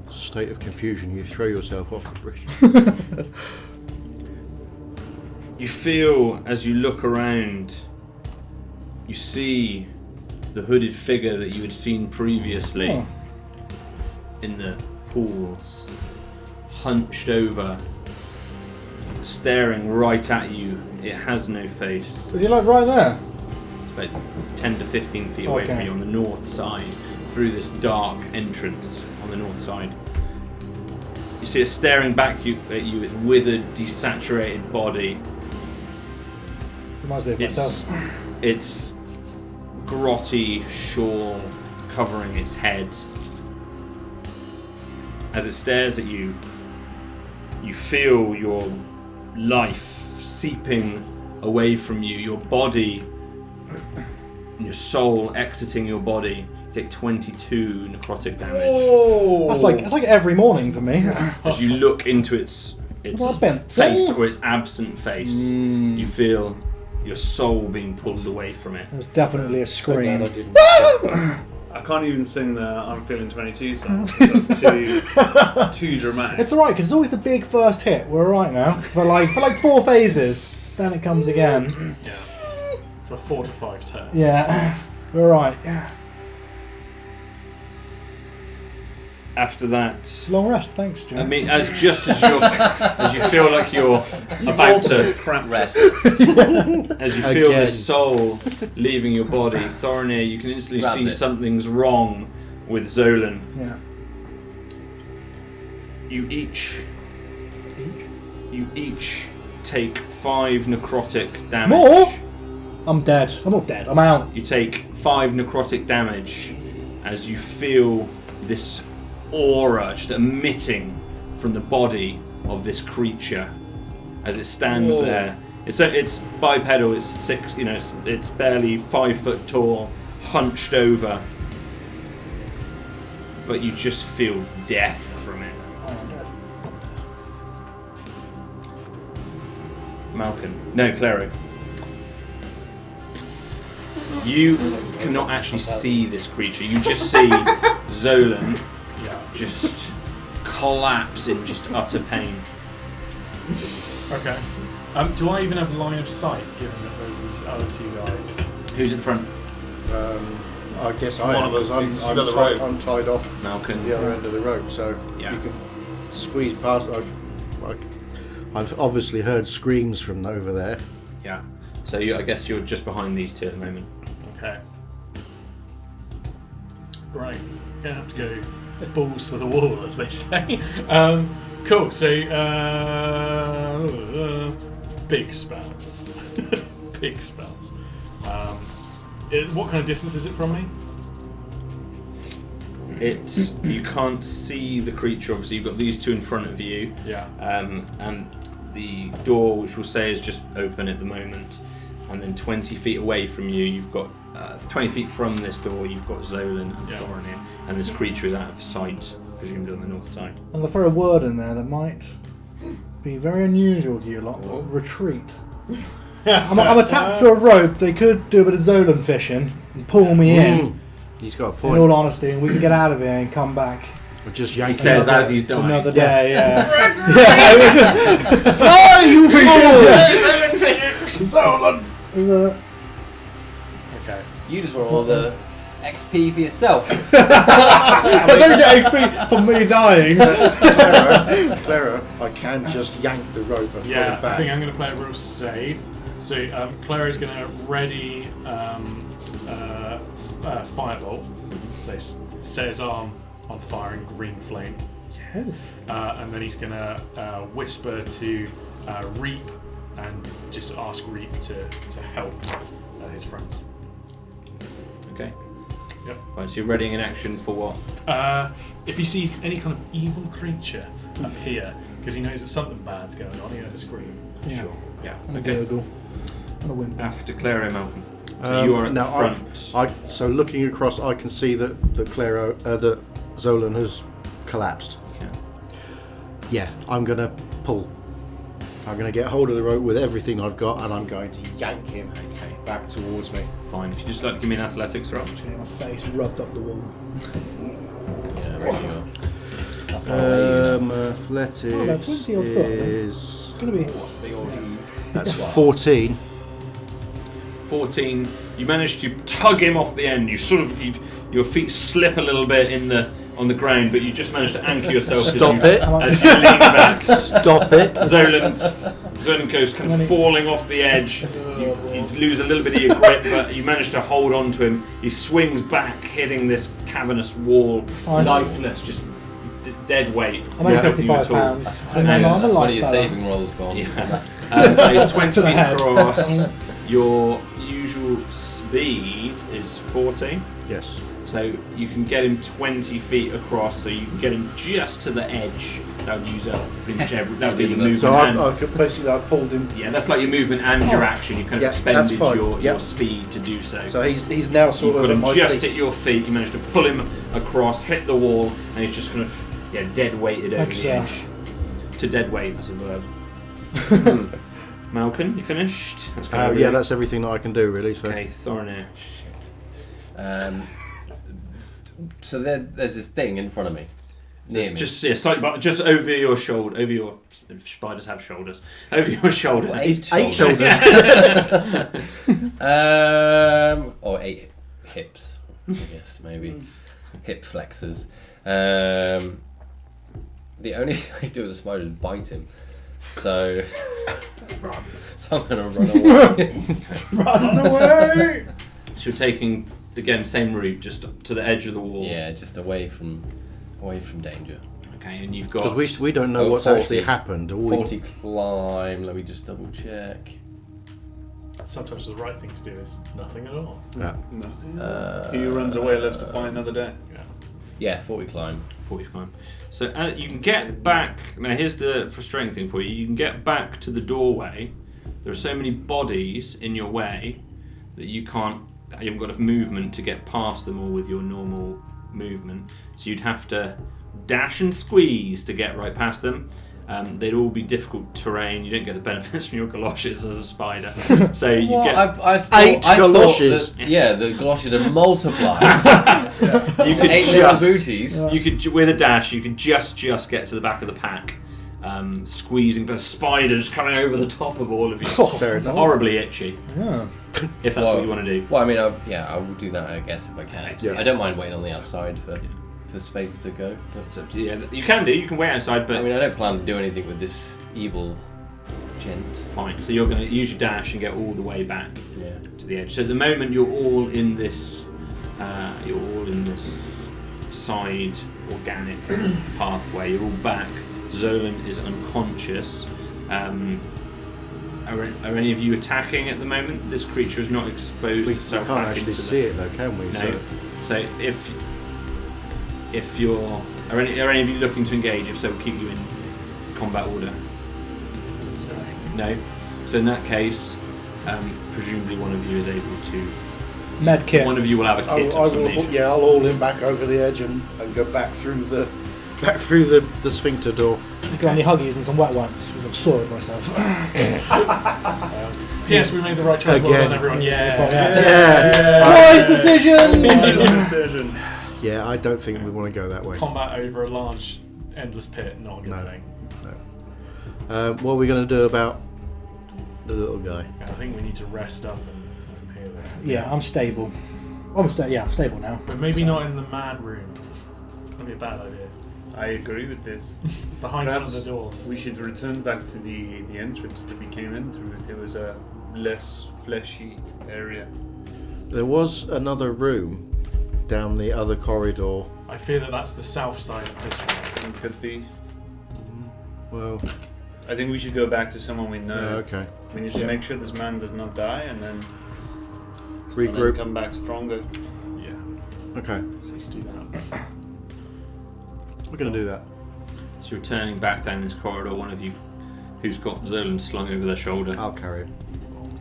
State of confusion, you throw yourself off the bridge. You feel, as you look around, you see the hooded figure that you had seen previously in the pools, hunched over, staring right at you. It has no face. Is he like right there? It's about 10 to 15 feet away from you on the north side, through this dark entrance on the north side. You see it staring back at you, its withered, desaturated body. Reminds me of myself. Its grotty shawl covering its head. As it stares at you, you feel your life seeping away from you, your body and your soul exiting your body. You take 22 necrotic damage. Oh! That's like every morning for me. As you look into its face or its absent face, you feel your soul being pulled away from it. There's definitely a scream. I can't even sing the I'm feeling 22 song because that's too dramatic. It's alright, because it's always the big first hit. We're alright now. For like 4 phases. Then it comes again. Yeah. For 4 to 5 turns. Yeah. We're alright. Yeah. After that, Long rest, thanks, Joe. I mean, as you feel like you're about to crap Rest. as you feel Again. this soul leaving your body, Thorinir, you can instantly Grabs see it. something's wrong with Zolan. Yeah. You each take 5 necrotic damage. More? I'm dead. I'm not dead. I'm out. You take 5 necrotic damage as you feel this aura just emitting from the body of this creature as it stands there. It's bipedal. It's 6. It's barely 5 foot tall, hunched over. But you just feel death from it. I'm dead. Malkin. No, Cleric. You cannot actually see this creature. You just see Zolan just collapse in just utter pain. Okay. Do I even have line of sight, given that there's these other 2 guys? Who's in front? I guess I One am, of us because takes the rope. I'm tied off Malkin. the other end of the rope, so Yeah. you can squeeze past. I've obviously heard screams from over there. Yeah. So I guess you're just behind these 2 at the moment. Okay. Right. Gonna have to go balls to the wall, as they say. Cool. So, big spells. Big spells. What kind of distance is it from me? You can't see the creature. Obviously, you've got these 2 in front of you. Yeah. And the door, which we'll say is just open at the moment. And then 20 feet away from you, you've got 20 feet from this door, you've got Zolan and Thorinir, and this creature is out of sight, presumably on the north side. I'm going to throw a word in there that might be very unusual to you lot. Retreat. I'm attached to a rope. They could do a bit of Zolan fishing and pull me in. He's got a In point. all honesty, and we can get out of here and come back Or just He yank says Another- as he's dying. another day. Yeah. Fly, you Zolan! Okay. You just want all the XP for yourself. I don't get XP from me dying. Clara, I can just yank the rope and pull Yeah, it back. I think I'm going to play a real safe. So Claire is going to ready firebolt. They set his arm on fire in green flame. And then he's going to whisper to Reap and just ask Reap to help his friends. Okay. Yep. Right, so you're readying an action for what? If he sees any kind of evil creature appear, because he knows that something bad's going on, he heard a scream. Yeah. Sure. Yeah. And a Okay. gurgle. And a whimper. After Claire, Malcolm. So you are at the now front. so looking across, I can see that that Zolan has collapsed. Okay. Yeah, I'm gonna pull. I'm gonna get hold of the rope with everything I've got, and I'm going to yank him back towards me. Fine. If you just like to give me an athletics roll. Just getting my face rubbed up the wall. Yeah, very sure. Athletics Oh, no, 20 or 30. is It's going to be... that's 14. 14. You manage to tug him off the end. You sort of your feet slip a little bit on the ground, but you just manage to anchor yourself. Stop it! As you lean back. Stop it! Zolan goes kind of falling off the edge. You lose a little bit of your grip, but you manage to hold on to him. He swings back, hitting this cavernous wall, lifeless, just dead weight. I'm only Helping you 55 at all. pounds. And I'm a one of light your fella. saving rolls gone. Yeah. It's 20 To the feet head. across. Your usual speed is 40. Yes. So you can get him 20 feet across, so you can get him just to the edge. That would use up pretty much every. That would be your movement. So and, I've basically pulled him. yeah, that's like your movement and your action. You've kind of Yeah, that's expended fine. your Yep. speed to do so. So he's now sort You've of got at him my just feet. at your feet. You managed to pull him across, hit the wall, and he's just kind of dead weighted over Thanks, the edge. To dead weight, that's a verb. Malcolm, you finished? That's kind of Yeah, that's everything that I can do really. So. okay. Thornair. So there's this thing in front of me. Near It's me. just slightly, but just over your shoulder, over your spiders have shoulders, over your shoulder. Well, Eight eight shoulders. Or 8 hips, I guess, maybe. Hip flexors. The only thing I do with a spider is bite him. So I'm going to run away. Run away! So you're taking again same route, just to the edge of the wall. Yeah, just away from danger. Okay, and you've got Because we don't know Oh, what's 40. actually happened. All we- 40 climb. Let me just double check. Sometimes the right thing to do is nothing at all. Yeah. Nothing. Uh, He who runs away lives to fight another day. Yeah, 40 climb. 45. So you can get back. Now here's the frustrating thing for you. You can get back to the doorway. There are so many bodies in your way that you haven't got enough movement to get past them all with your normal movement. So you'd have to dash and squeeze to get right past them. They'd all be difficult terrain. You don't get the benefits from your galoshes as a spider. So you Well, get. I thought, 8 I thought galoshes. that, yeah, the galoshes had multiplied. You could 8 little just. booties. You could, with a dash, you could just get to the back of the pack, squeezing, but spiders coming over the top of all of you. Fair It's enough. horribly itchy, Yeah. if that's what you want to do. Well, I mean, I will do that, I guess, if I can. Okay, I don't mind waiting on the outside for space to go. But, So, yeah, you can do. You can wait outside, but I mean, I don't plan to do anything with this evil gent. fine. So you're going to use your dash and get all the way back Yeah. to the edge. So at the moment, you're all in this. Side organic pathway. You're all back. Zolan is unconscious. Are any of you attacking at the moment? This creature is not exposed We itself can't back actually into see it though, can we? No. So if you're are any of you looking to engage? If so, we'll keep you in combat order. No. So in that case, presumably one of you is able to. Med kit. One of you will have a kit of some nature. Yeah, I'll haul him back over the edge and go back through the sphincter door. I've got any huggies and some wet wipes because I've soiled myself. Yes, we made the right choice. Well Again. done, everyone. Yeah. Wise decisions! Decision. Yeah, I don't think we want to go that way. Combat over a large, endless pit, not a good No. thing. What are we going to do about the little guy? And I think we need to rest up and heal him. Yeah, I'm stable. I'm stable now. But maybe So- not in the mad room. That'd be a bad idea. I agree with this. Behind one of Perhaps the doors. we should return back to the entrance that we came in through. There was a less fleshy area. There was another room down the other corridor. I fear that that's the south side of this one. It could be. Well, I think we should go back to someone we know. okay. We need to make sure this man does not die, and then Regroup. come back stronger. Yeah. Okay, So let's do that. we're going to do that. So you're turning back down this corridor. One of you, who's got Zolan slung over their shoulder. I'll carry it.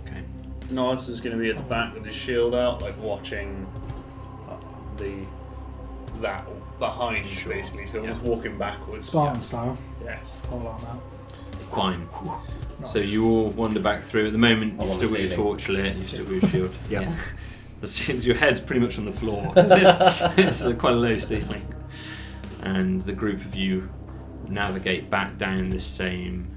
Okay. Norris is going to be at the back with his shield out, like watching that behind, Sure. basically. So Yeah. almost walking backwards. Spartan style. Yeah. All like that. Fine. Nice. So you all wander back through. At the moment, I'm you've on still the got your ceiling. torch lit. You've still got your shield. Yeah. Your head's pretty much on the floor. It's quite a low ceiling. And the group of you navigate back down this same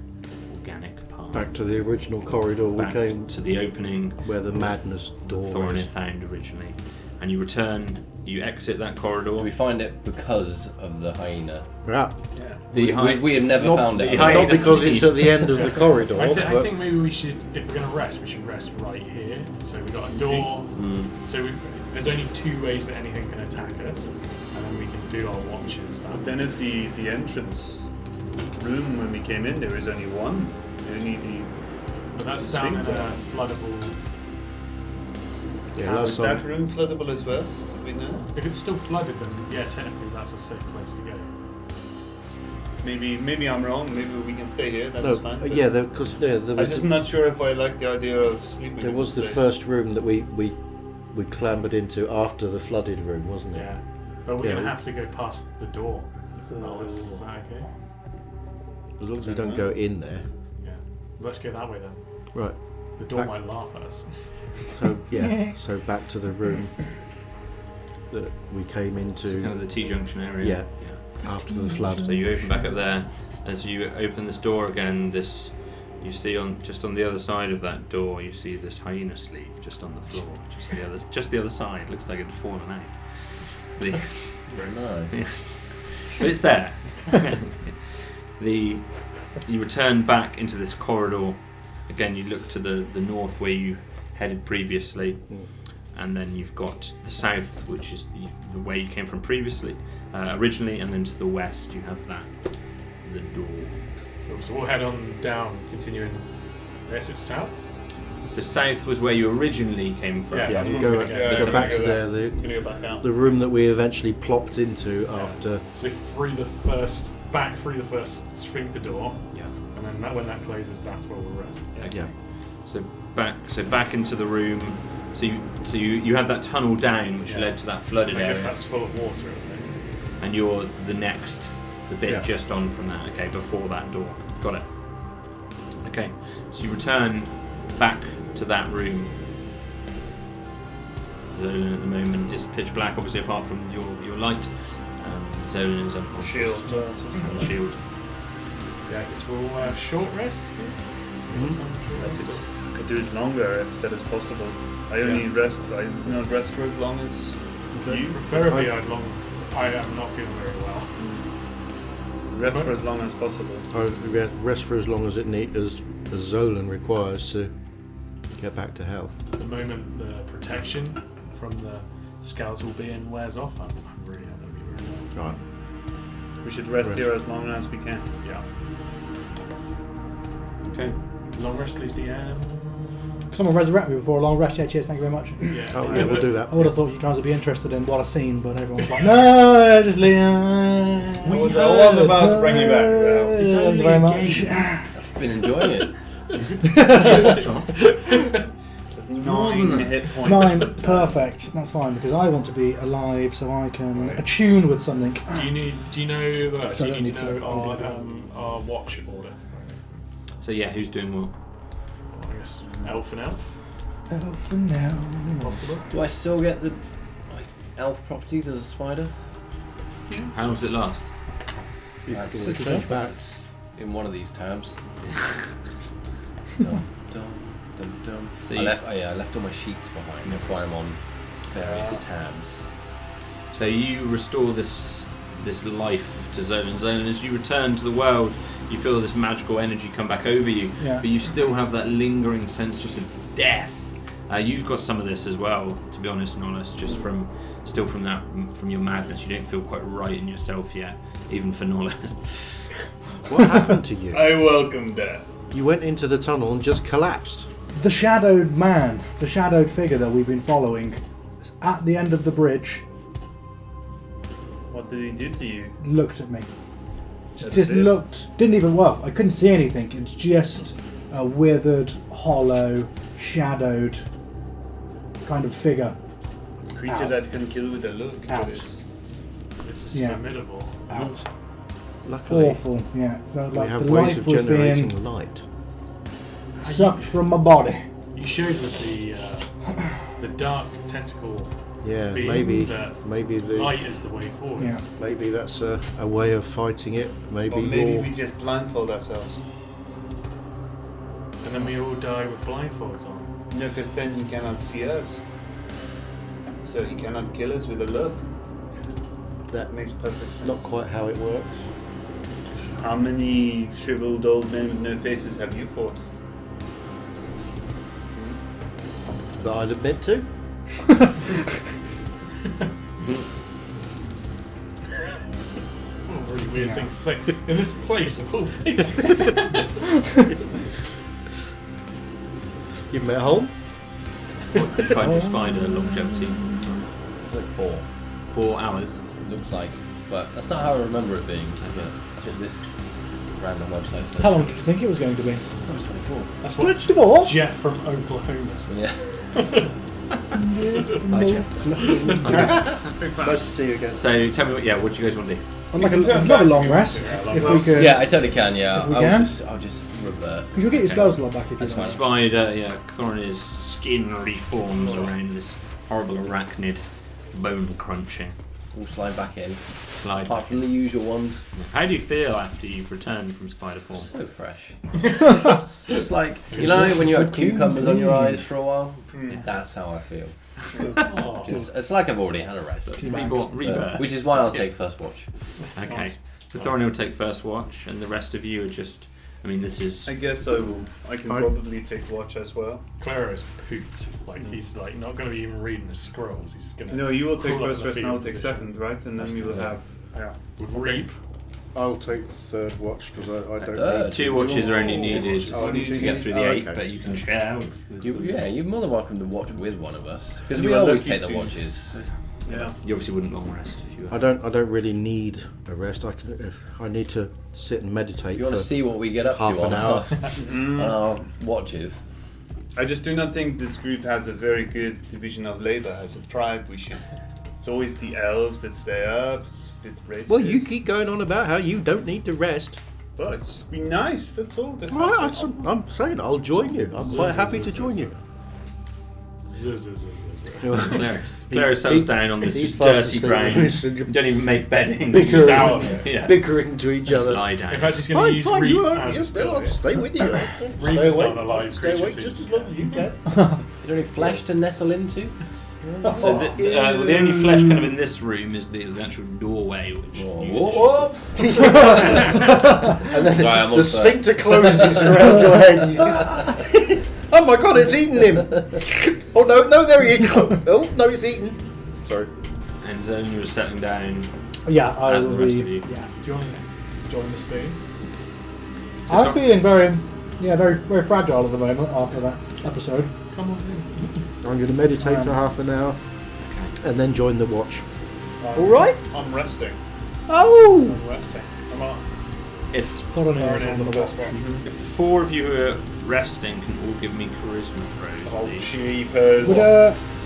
organic path. Back to the original corridor we Back came, to the opening where the madness door Thorin is. had found originally. And you return, you exit that corridor. Do we find it because of the hyena? Yeah. Yeah. We have never Not- found it. the Not hyena- because it's at the end of the corridor. I but think maybe we should, if we're going to rest, we should rest right here. So we've got a door. So there's only two ways that anything can attack us. And then we can do our watches that But then at the entrance room when we came in, there was only one. Only the. But that's down in a Sphincter. floodable. yeah, last Is that time, room floodable as well? Do we know? If it's still flooded, then yeah, technically that's a safe place to go. Maybe I'm wrong. Maybe we can stay here. That's fine. but yeah, because there I'm was just not sure if I like the idea of sleeping. there in was the this place. first room that we clambered into after the flooded room, wasn't it? Yeah. But we're Yeah, going we- to have to go past the door. Alice, is that okay? As long as we don't go in there. Yeah. Let's go that way then. Right. The door Back- might laugh at us. So yeah. So back to the room that we came into So kind of the T-junction area. Yeah. after the flood. So you open back up there. As you open this door again, you see just on the other side of that door, you see this hyena sleeve just on the floor, just the other side. Looks like it's fallen out. No. But it's there. You return back into this corridor. Again, you look to the north where you headed previously, and then you've got the south, which is the way you came from previously, originally, and then to the west you have the door. So we'll head on down, continuing. I guess it's south? So south was where you originally came from. Yeah, Yeah, that's we what go, we're gonna get. go Yeah, back we're to gonna there. I'm gonna go back out. The room that we eventually plopped into Yeah. after. So back through the first sphincter door, Yeah. and then when that closes, that's where we'll rest. Okay. Yeah. So back into the room. So you had that tunnel down, which Yeah. led to that flooded I guess area, that's full of water, isn't it? and you're the bit Yeah. just on from that. Okay, before that door. Got it. Okay, so you return back to that room. Zolan at the moment is pitch black, obviously apart from your light. Zolan is unconscious. Shield. And shield. Yeah, I guess we'll short rest here. I could do it longer if that is possible. I only rest. I do not rest for as long as Okay. you. Preferably, I am not feeling very well. Rest for as long as possible. I rest for as long as as Zolan requires to get back to health. At the moment, the protection from the scouts will be in wears off. I'm really not going to be very well. Right. We should rest Rest. here as long as we can. Yeah. Okay. Long rest, please, DM. Someone resurrect me before a long rest. Yeah, cheers. Thank you very much. Yeah. Oh yeah, we'll do that. I would have thought you guys would be interested in what I've seen, but everyone's like, no, just leave. I was about to bring you back. Well, It's Thank only you very a much. game. I've been enjoying it. Is it? 9 hit points. 9, perfect. That's fine because I want to be alive so I can Right. attune with something. Do you need So I don't need to our watch order? So yeah, who's doing what? I guess elf and elf. For now. Possible. Do I still get the elf properties as a spider? How long does it last? That's in one of these tabs. Dum, dum, dum, dum. So I you- left all my sheets behind. That's why I'm on various tabs. So you restore this life to Zolan. Zolan, as you return to the world, you feel this magical energy come back over you, but you still have that lingering sense just of death. You've got some of this as well, to be honest, Nollis, just from your madness. You don't feel quite right in yourself yet, even for Nollis. What happened to you? I welcome death. You went into the tunnel and just collapsed. The shadowed man, the shadowed figure that we've been following, at the end of the bridge, What did he do to you? looked at me. That's Just it? looked, didn't even, well, I couldn't see anything. It's just a withered, hollow, shadowed kind of figure. Creature Ow. that can kill with a look. Ouch. This. This is Yeah. formidable. Out. Luckily, Awful, yeah. So we like have the ways life of was generating being light. sucked from my body. You showed that the dark tentacle Yeah, being maybe that the light is the way forward. Yeah. maybe that's a way of fighting it. Maybe, Or maybe you're- we just blindfold ourselves. And then we all die with blindfolds on. No, because then he cannot see us. So he cannot kill us with a look. that Makes perfect sense. not quite how it works. How many shriveled old men with no faces have you fought? That I'd admit to. Oh, really weird thing to say. In this place of all places. You've met home. What did you find your spider longevity? It's like 4. 4 hours. Looks like, but that's not how I remember it being. That's what this random website says. How long did you think it was going to be? I thought it was 24. That's what 24? Jeff from Oklahoma said. Yeah. Hi, Jeff. Nice to see you again. So tell me what you guys want to do? I'd like can turn another back long if you rest, want to, if we could. Yeah, I totally can. Yeah, If we can? I'll just revert. Because you'll get your spells a lot back if you That's want. fine. Spider, Thorin's skin reforms around this horrible arachnid, bone crunching. We'll slide back in. Slide. Apart from the usual ones. How do you feel after you've returned from spider form? So fresh. It's just like, you know when you had cucumbers on your eyes for a while? That's how I feel. Oh, It's like I've already had a rest. Rebirth. Which is why I'll take first watch. Okay. So Thorin will take first watch, and the rest of you are just. I mean, this is. I guess I will. I can probably take watch as well. Claro's pooped. Like he's like not going to be even reading the scrolls. He's going to. No, you will take crawl up first the rest and I'll field take position. second, right? And then we will have. Yeah. With Reap. I'll take the third watch because I don't. Third. need 2 watches are only Two needed watches. Oh, I need to to get use- through the oh, 8, okay. but you can share with. You're more than welcome to watch with one of us. Because You we are always lucky take the to- watches. Yeah. You obviously wouldn't long rest if you. I don't really need a rest. I need to sit and meditate If you want for to see what we get up half to an on hour. on our watches. I just do not think this group has a very good division of labor. As a tribe, we should. It's always the elves that stay up. It's a bit racist. Well, you keep going on about how you don't need to rest. But just be nice. That's all. That Right, I'm saying I'll join you. I'm quite happy to join you. Claire settles down on this he's just fast dirty asleep. ground. You don't even make bedding. Bickering. Just out. Yeah. Bickering to each Just other. lie down. In fact, he's going to Fine, use fine, Reap you won't. as Yes, a Bill, I'll pillow. stay with you. Reap Stay is awake. not a live Stay creature, awake so just you as long as you can. Is there any flesh to nestle into? So the only flesh kind of in this room is the actual doorway, which. Whoa. And then Sorry, I'm the on sphincter closes around your head. Oh my god, it's eaten him! Oh no, there he is! Oh no, it's eaten. Sorry. And then you're settling down. Yeah, I As will the rest be. of you. Yeah. Do you want to join the spoon? So I'm feeling very, very fragile at the moment after that episode. Come on in. I'm going to meditate for half an hour and then join the watch. All right. I'm resting. Oh! I'm resting. I'm on. If Thorin Thorin is is on the the first watch. one. if the 4 of you are resting, can all give me charisma throws. Oh, please. cheapers.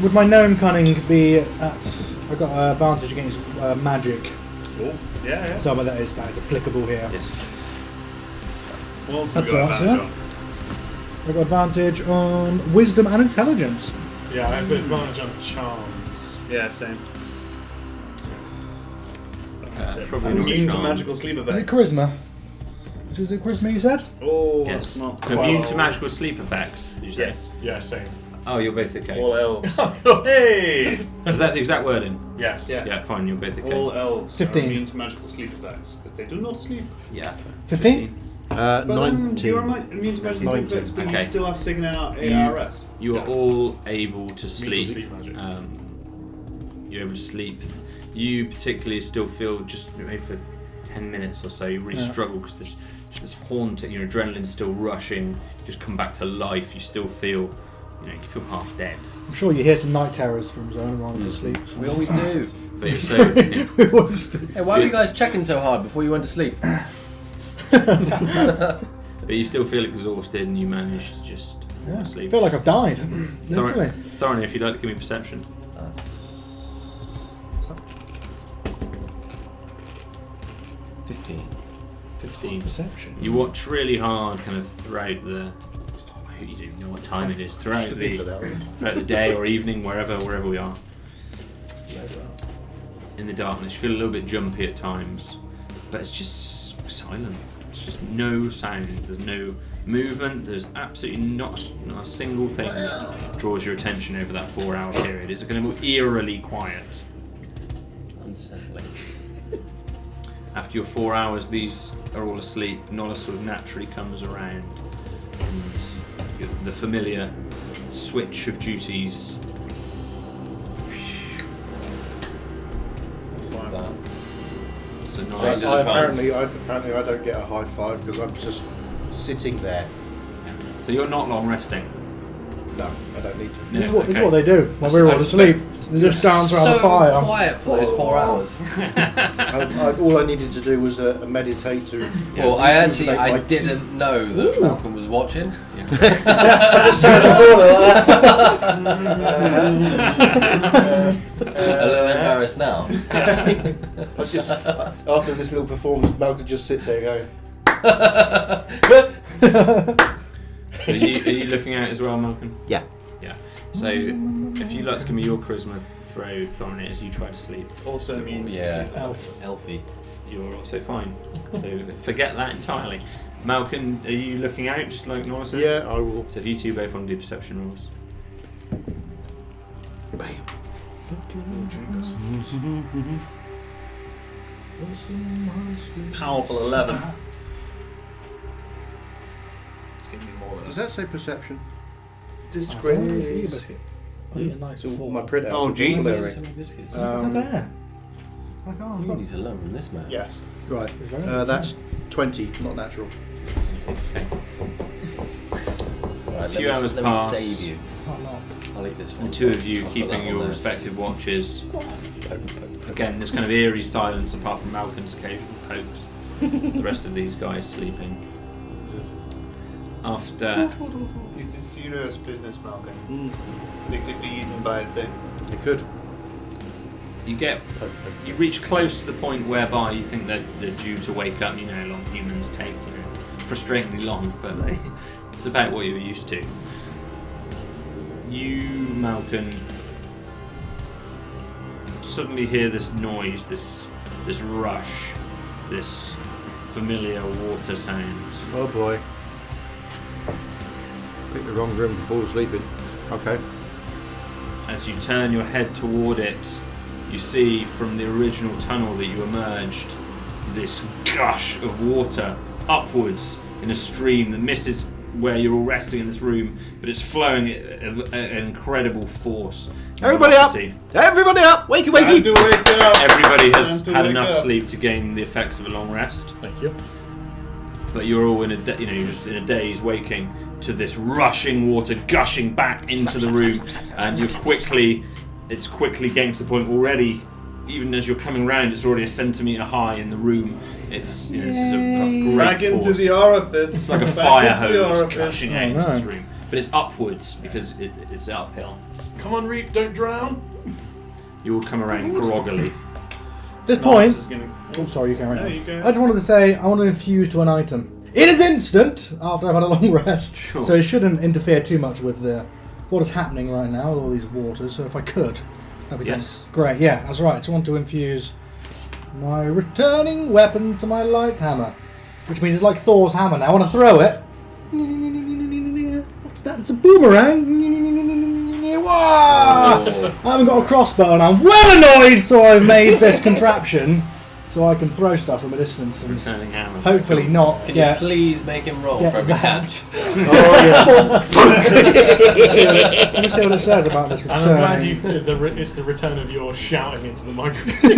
Would my gnome cunning be at? I got an advantage against magic. Oh, yeah. Some of that is applicable here. Yes. What else we That's got all right, sir. back I got advantage on wisdom and intelligence. Yeah, I have the advantage on charms. on? Yeah, same. Probably I'm not immune to charm. magical sleep Is it effects. charisma? Is it charisma you said? Oh, Yes. that's not Immune to 12. magical sleep effects. Did you say? Yes. Yeah, same. Oh, you're both okay. All elves. Hey! Is that the exact wording? Yes. Yeah. Yeah, fine. You're both okay. All elves 15. are immune to magical sleep effects because they do not sleep. Yeah. 15? But then 19. you're immune to magical sleep 19. effects, but Okay. you still have to take an ARS. You are all able to sleep. Sleep magic. You're able to sleep. You particularly still feel just maybe for 10 minutes or so. You really Yeah. struggle because this haunting. Your adrenaline's still rushing. You just come back to life. You still feel, you feel half dead. I'm sure you hear some night terrors from Zone while he's asleep. We always do. But you're so. We always do. Hey, why were you guys checking so hard before you went to sleep? But you still feel exhausted, and you manage to just fall Yeah. I asleep. feel like I've died. Literally. Thorin, if you'd like to give me perception. That's 15. 15. Perception. You watch really hard, kind of throughout the. You don't even know what time it is. Throughout the day or evening, wherever we are. In the darkness, you feel a little bit jumpy at times, but it's just silent. It's just no sound. There's no movement. There's absolutely not a single thing that draws your attention over that 4-hour period. It's kind of eerily quiet. Unsettling. After your 4 hours, these are all asleep. Nala sort of naturally comes around, and the familiar switch of duties. That. So Nala I, does a chance. apparently I don't get a high five because I'm just sitting there. So you're not long resting. No, I don't need to. No, This is what okay. they do when we're all asleep. They just dance around the So fire. quiet for those 4 hours. All I needed to do was meditate to. Well, I didn't know that Ooh. Malcolm was watching. I just sat in the corner like A little embarrassed now. that. After this little performance, Malcolm just sits there going. So are you looking out as well, Malcolm? Yeah. Yeah. So if you'd like to give me your charisma throw, Thorin, as you try to sleep, Also immune to Yeah. sleep. Elf. Elfie. you're also fine. So forget that entirely. Malcolm, are you looking out just like Nora says? Yeah, I will. So if you two both want to do perception rolls. Powerful 11. It's giving me more than Does that say perception? Biscuit. I need a nice full. My printouts. Oh, are gee. blurry. So many biscuits. Look at there. I can't. You need to learn from this man. Yes. Right. It's very That's 20, not natural. Okay. Right, few hours let pass. me save you. Can't not. I'll eat this one. The two of you I'll put keeping that on your there. respective watches. Again, this kind of eerie silence apart from Malcolm's occasional pokes. The rest of these guys sleeping. After This is serious business, Malcolm. They could be eaten by a thing. It could. you reach close to the point whereby you think that they're due to wake up. You know how long humans take, frustratingly long, but it's about what you're used to. You, Malcolm, suddenly hear this noise, this rush, this familiar water sound. Oh boy. Picked the wrong room to fall asleep in. Okay. As you turn your head toward it, you see from the original tunnel that you emerged this gush of water upwards in a stream that misses where you're all resting in this room, but it's flowing at an incredible force. and Everybody up! velocity. Everybody up! Wakey, Time wakey! to wake up! Everybody has Time to had wake enough up. sleep to gain the effects of a long rest, Thank you. but you're all in you're just in a daze, waking to this rushing water gushing back into the room, and it's quickly getting to the point already. Even as you're coming round, it's already a centimetre high in the room. It's this is a great Back into force. the orifice. It's like a Back fire into the hose orifice. gushing Oh, out into this no. room, but it's upwards because it's uphill. Come on, Reap, don't drown. You all come around groggily. At this Nice point, is gonna- oh sorry, you carry No, on. you go. I just wanted to say I want to infuse to an item. It is instant after I've had a long rest, Sure. so it shouldn't interfere too much with what is happening right now with all these waters. So if I could, that'd be Yes. great. Yeah, that's right. So I want to infuse my returning weapon to my light hammer, which means it's like Thor's hammer. Now I want to throw it. What's that? It's a boomerang. Wah! I haven't got a crossbow and I'm well annoyed, so I've made this contraption so I can throw stuff from a distance and Returning hammer. hopefully not Can get... you please make him roll get for every zapped. catch? Let me see what it says about this And I'm glad returning. it's the return of your shouting into the microphone.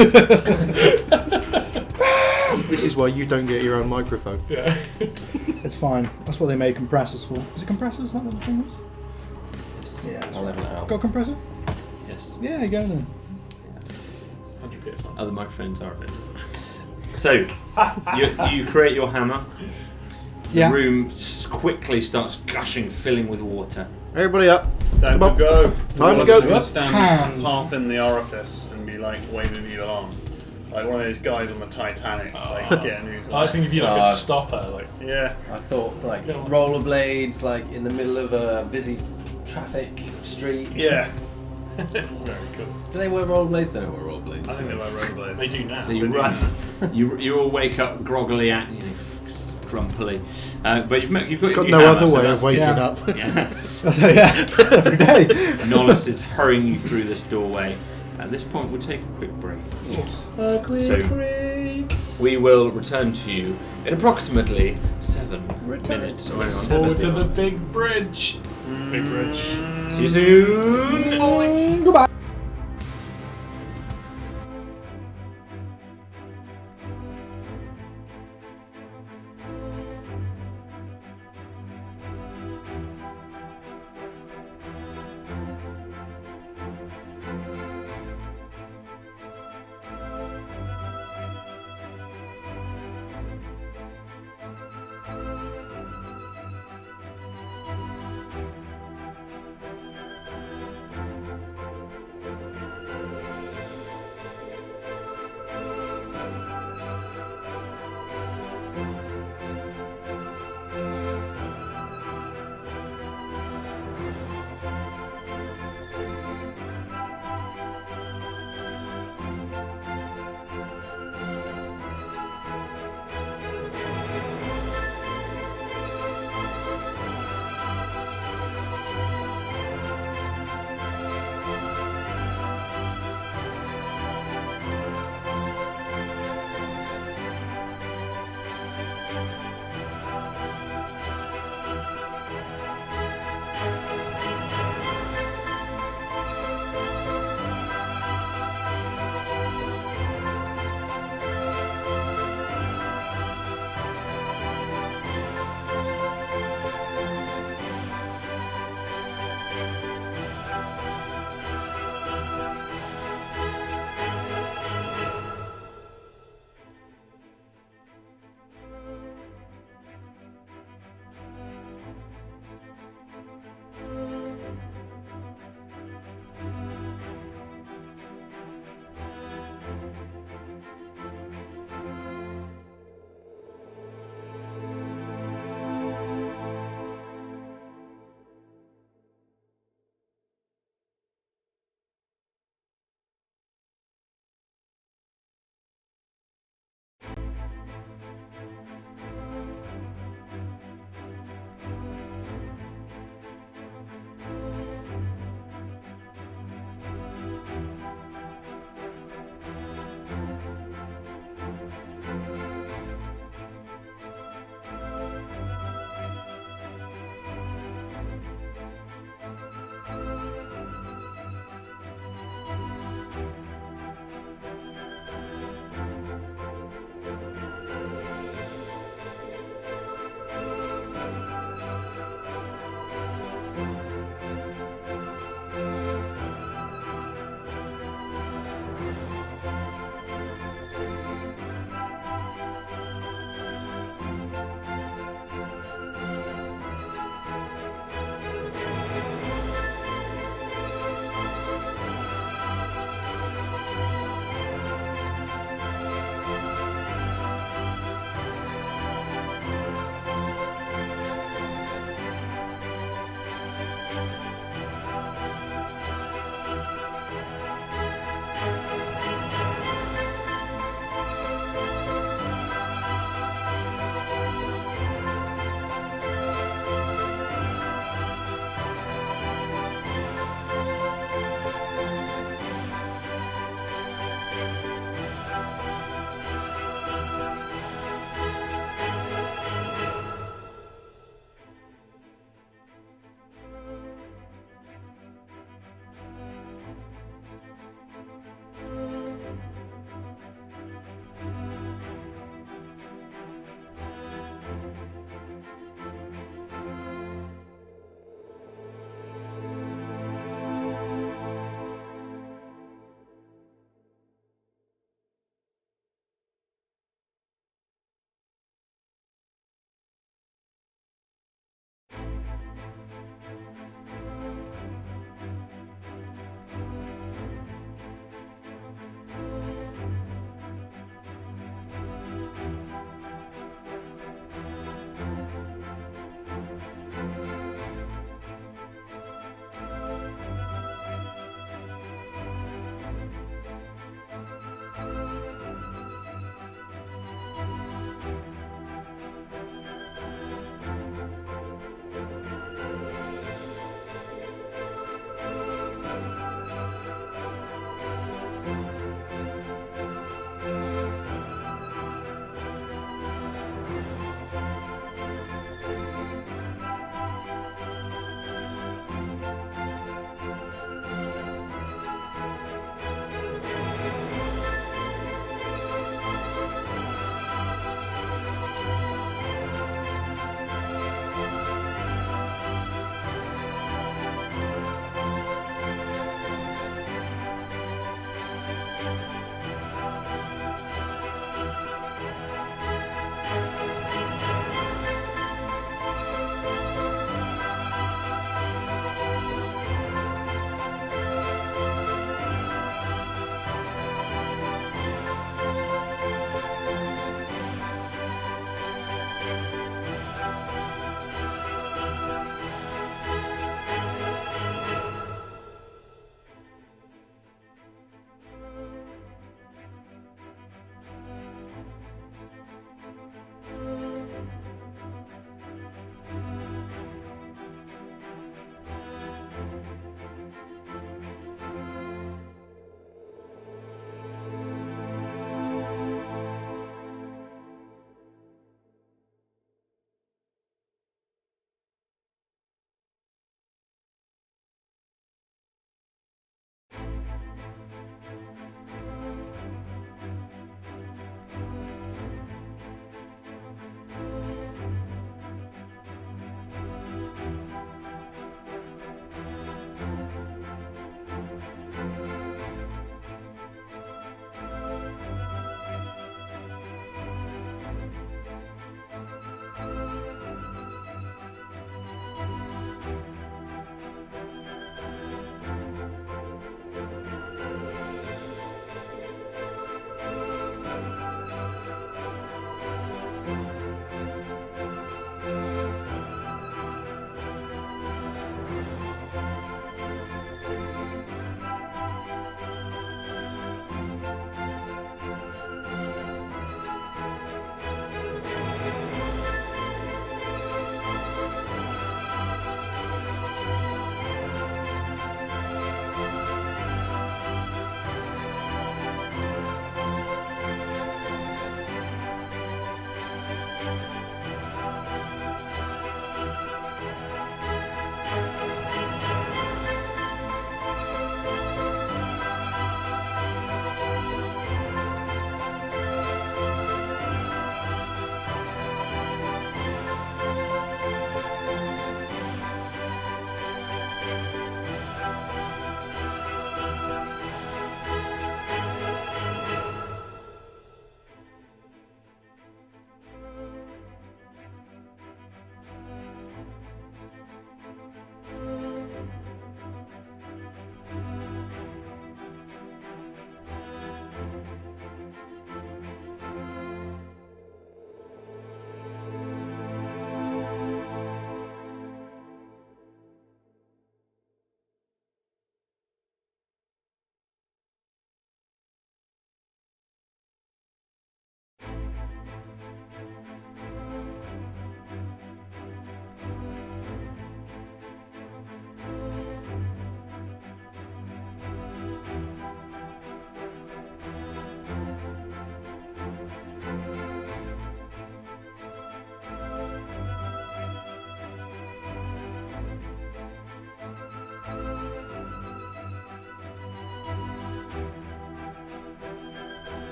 This is why you don't get your own microphone. Yeah. It's fine. That's what they made compressors for. Is it compressors? Is that what the thing was? Yeah, that's I'll right. level it out. Got a compressor? Yes. Yeah, you go then. 100 PSI. Other microphones are a bit. So, you create your hammer. The Yeah. room quickly starts gushing, filling with water. Everybody up. Time Come to on. go. Time to go. I'm gonna stand Hand. half in the orifice and be like waving you along. Like one of those guys on the Titanic, like getting you. I think if you like a stopper, like Yeah. I thought like Go on. rollerblades, like in the middle of a busy traffic street. Yeah. very cool. Do they wear rollerblades? They don't wear rollerblades. I think they like rollerblades. They do now. So you They run. do. You all wake up groggily, grumpily. But you've got Got your no hammer, other so way that's- of waking yeah. up. Yeah. Yeah, every day. Nollis is hurrying you through this doorway. At this point, we'll take a quick break. A quick So- break. We will return to you in approximately 7 minutes. Or Forward to the big bridge. Big bridge. See you soon. Goodbye.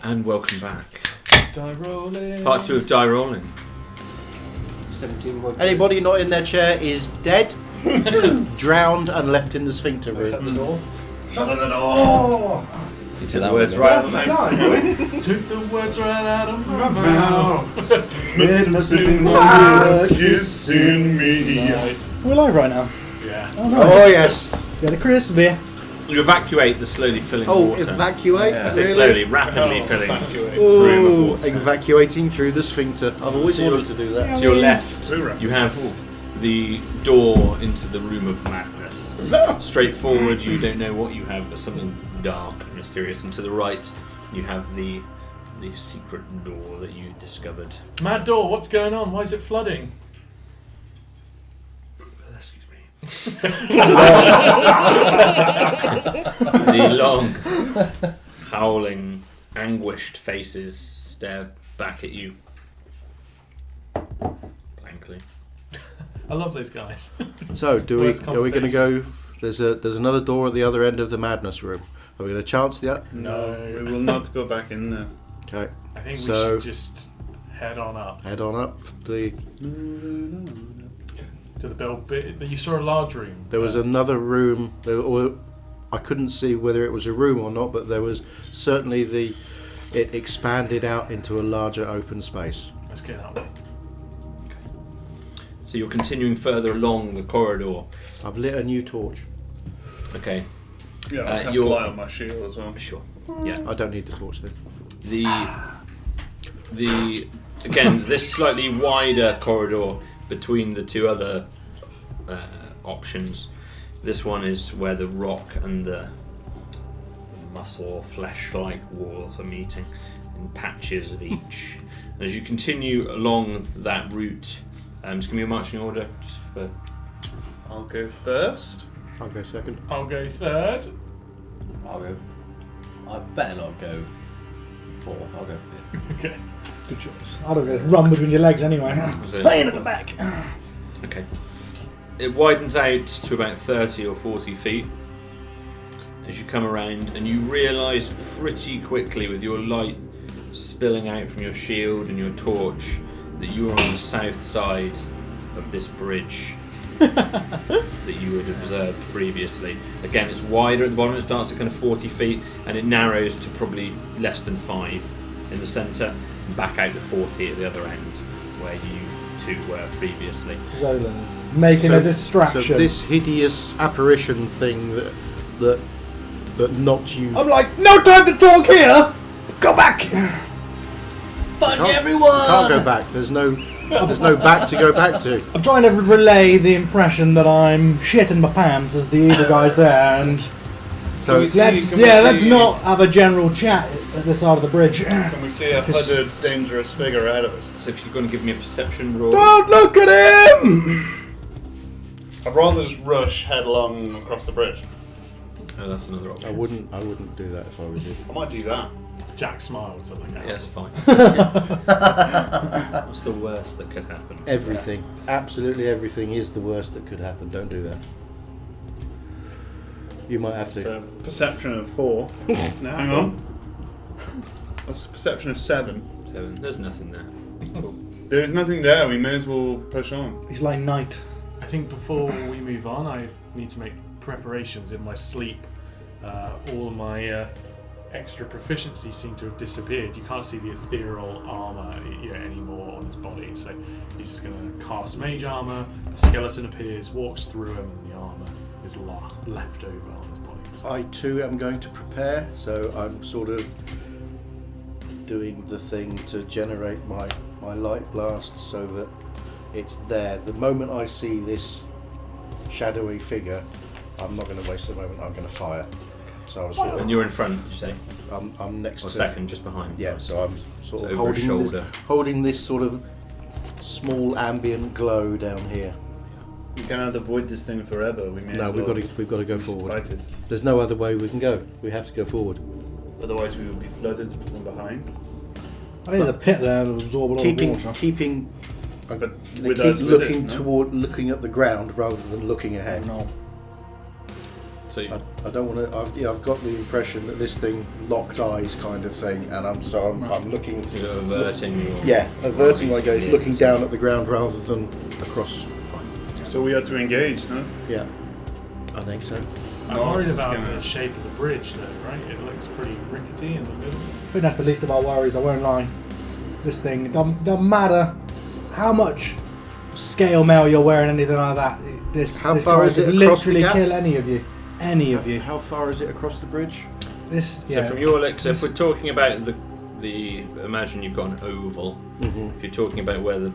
And welcome back. DieRolling. Part 2 of DieRolling. 17 more. Anybody not in their chair is dead, drowned, and left in the sphincter room. Shut the door. Shut the door! You So took that the words was right out of my mouth. Took the words right out of my mouth. It must have been Kissing me. Nice. We're live right now. Yeah. Oh, nice. Oh yes. Let's get a crisp beer. You evacuate the slowly filling Oh, water. evacuate. Yeah. I say Really? slowly, rapidly Oh, filling evacuate. room of Ooh, water. evacuating through the sphincter. I've always So wanted to do that. To your left, Too rapid. you have the door into the room of madness. Straightforward, you don't know what you have, but something dark and mysterious. And to the right, you have the secret door that you discovered. Mad door, what's going on? Why is it flooding? Excuse me. The long, howling, anguished faces stare back at you blankly. I love those guys. So, Worst are we going to go? There's another door at the other end of the madness room. Are we going to chance that? No. We will not go back in there. Okay. I think So- we should just head on up Head on up. to the build bit. You saw a large room. There was another room. I couldn't see whether it was a room or not, but there was certainly it expanded out into a larger open space. Let's get that way. So you're continuing further along the corridor. I've lit a new torch. Okay, Yeah, I'll cast you're- light on my shield as well. sure. Yeah. I don't need the torch then. The again, this slightly wider corridor between the two other options. This one is where the rock and the muscle, flesh-like walls are meeting in patches of each. As you continue along that route, just give me a marching order, just for. I'll go first. I'll go second. I'll go third. I'll go. I better not go fourth. I'll go fifth. Okay. Good choice. I'd have just run between your legs anyway. So- Laying at the back. Okay. It widens out to about 30 or 40 feet as you come around, and you realise pretty quickly, with your light spilling out from your shield and your torch, that you are on the south side of this bridge that you had observed previously. Again, it's wider at the bottom, it starts at kind of 40 feet, and it narrows to probably less than 5 in the centre, and back out to 40 at the other end, where you two were previously. Zolan is making a distraction. So this hideous apparition thing that knocked you. I'm like, no time to talk here! Let's go back! Fuck Can't- everyone! You can't go back. There's no back to go back to. I'm trying to relay the impression that I'm shitting my pants as the evil guy's there, and So let's not have a general chat at this side of the bridge. Can we see a hooded, dangerous figure ahead of us? So if you're going to give me a perception roll. Don't look at him! I'd rather just rush headlong across the bridge. Oh, that's another I option. wouldn't do that if I was you. I might do that. Jack smiled, so like that. Yes, fine. What's the worst that could happen? Everything, absolutely everything, is the worst that could happen. Don't do that. You might have to. So, perception of 4. No, hang on. That's a perception of 7. 7. There's nothing there. Cool. There's nothing there, we may as well push on. He's like night. I think before we move on, I need to make preparations in my sleep. All my extra proficiencies seem to have disappeared. You can't see the ethereal armor anymore on his body, so he's just going to cast mage armor. A skeleton appears, walks through him, and the armor is left over on his body. So I too am going to prepare, so I'm sort of doing the thing to generate my light blast so that it's there. The moment I see this shadowy figure, I'm not going to waste a moment. I'm going to fire. So I was sort And of, you're in front, did you say? I'm next Or to. second, just behind? Yeah, so I'm sort So of over his holding this shoulder. sort of small ambient glow down here. We cannot avoid this thing forever. We may No, as we've well got to go forward. fight it. There's no other way we can go. We have to go forward. Otherwise, we will be flooded from behind. Oh, there's a pit there to absorb a lot of water. Keeping. But They with keep us with it, looking no? looking at the ground rather than looking ahead. No. So you, I don't want to. I've got the impression that this thing locked eyes kind of thing, and I'm looking. you're averting your... Yeah, averting my gaze, Yeah. looking down at the ground rather than across. So we are to engage, no? Yeah, I think so. I'm No, worried it's about gonna- the shape of the bridge, though, right? It looks pretty rickety in the middle. I think that's the least of our worries, I won't lie. This thing, doesn't matter how much scale mail you're wearing, anything like that. This How this far guy is it could across the literally gap? kill any of you. Any of you. How far is it across the bridge? This, So yeah. from your look, so if we're talking about the imagine you've got an oval. Mm-hmm. If you're talking about where the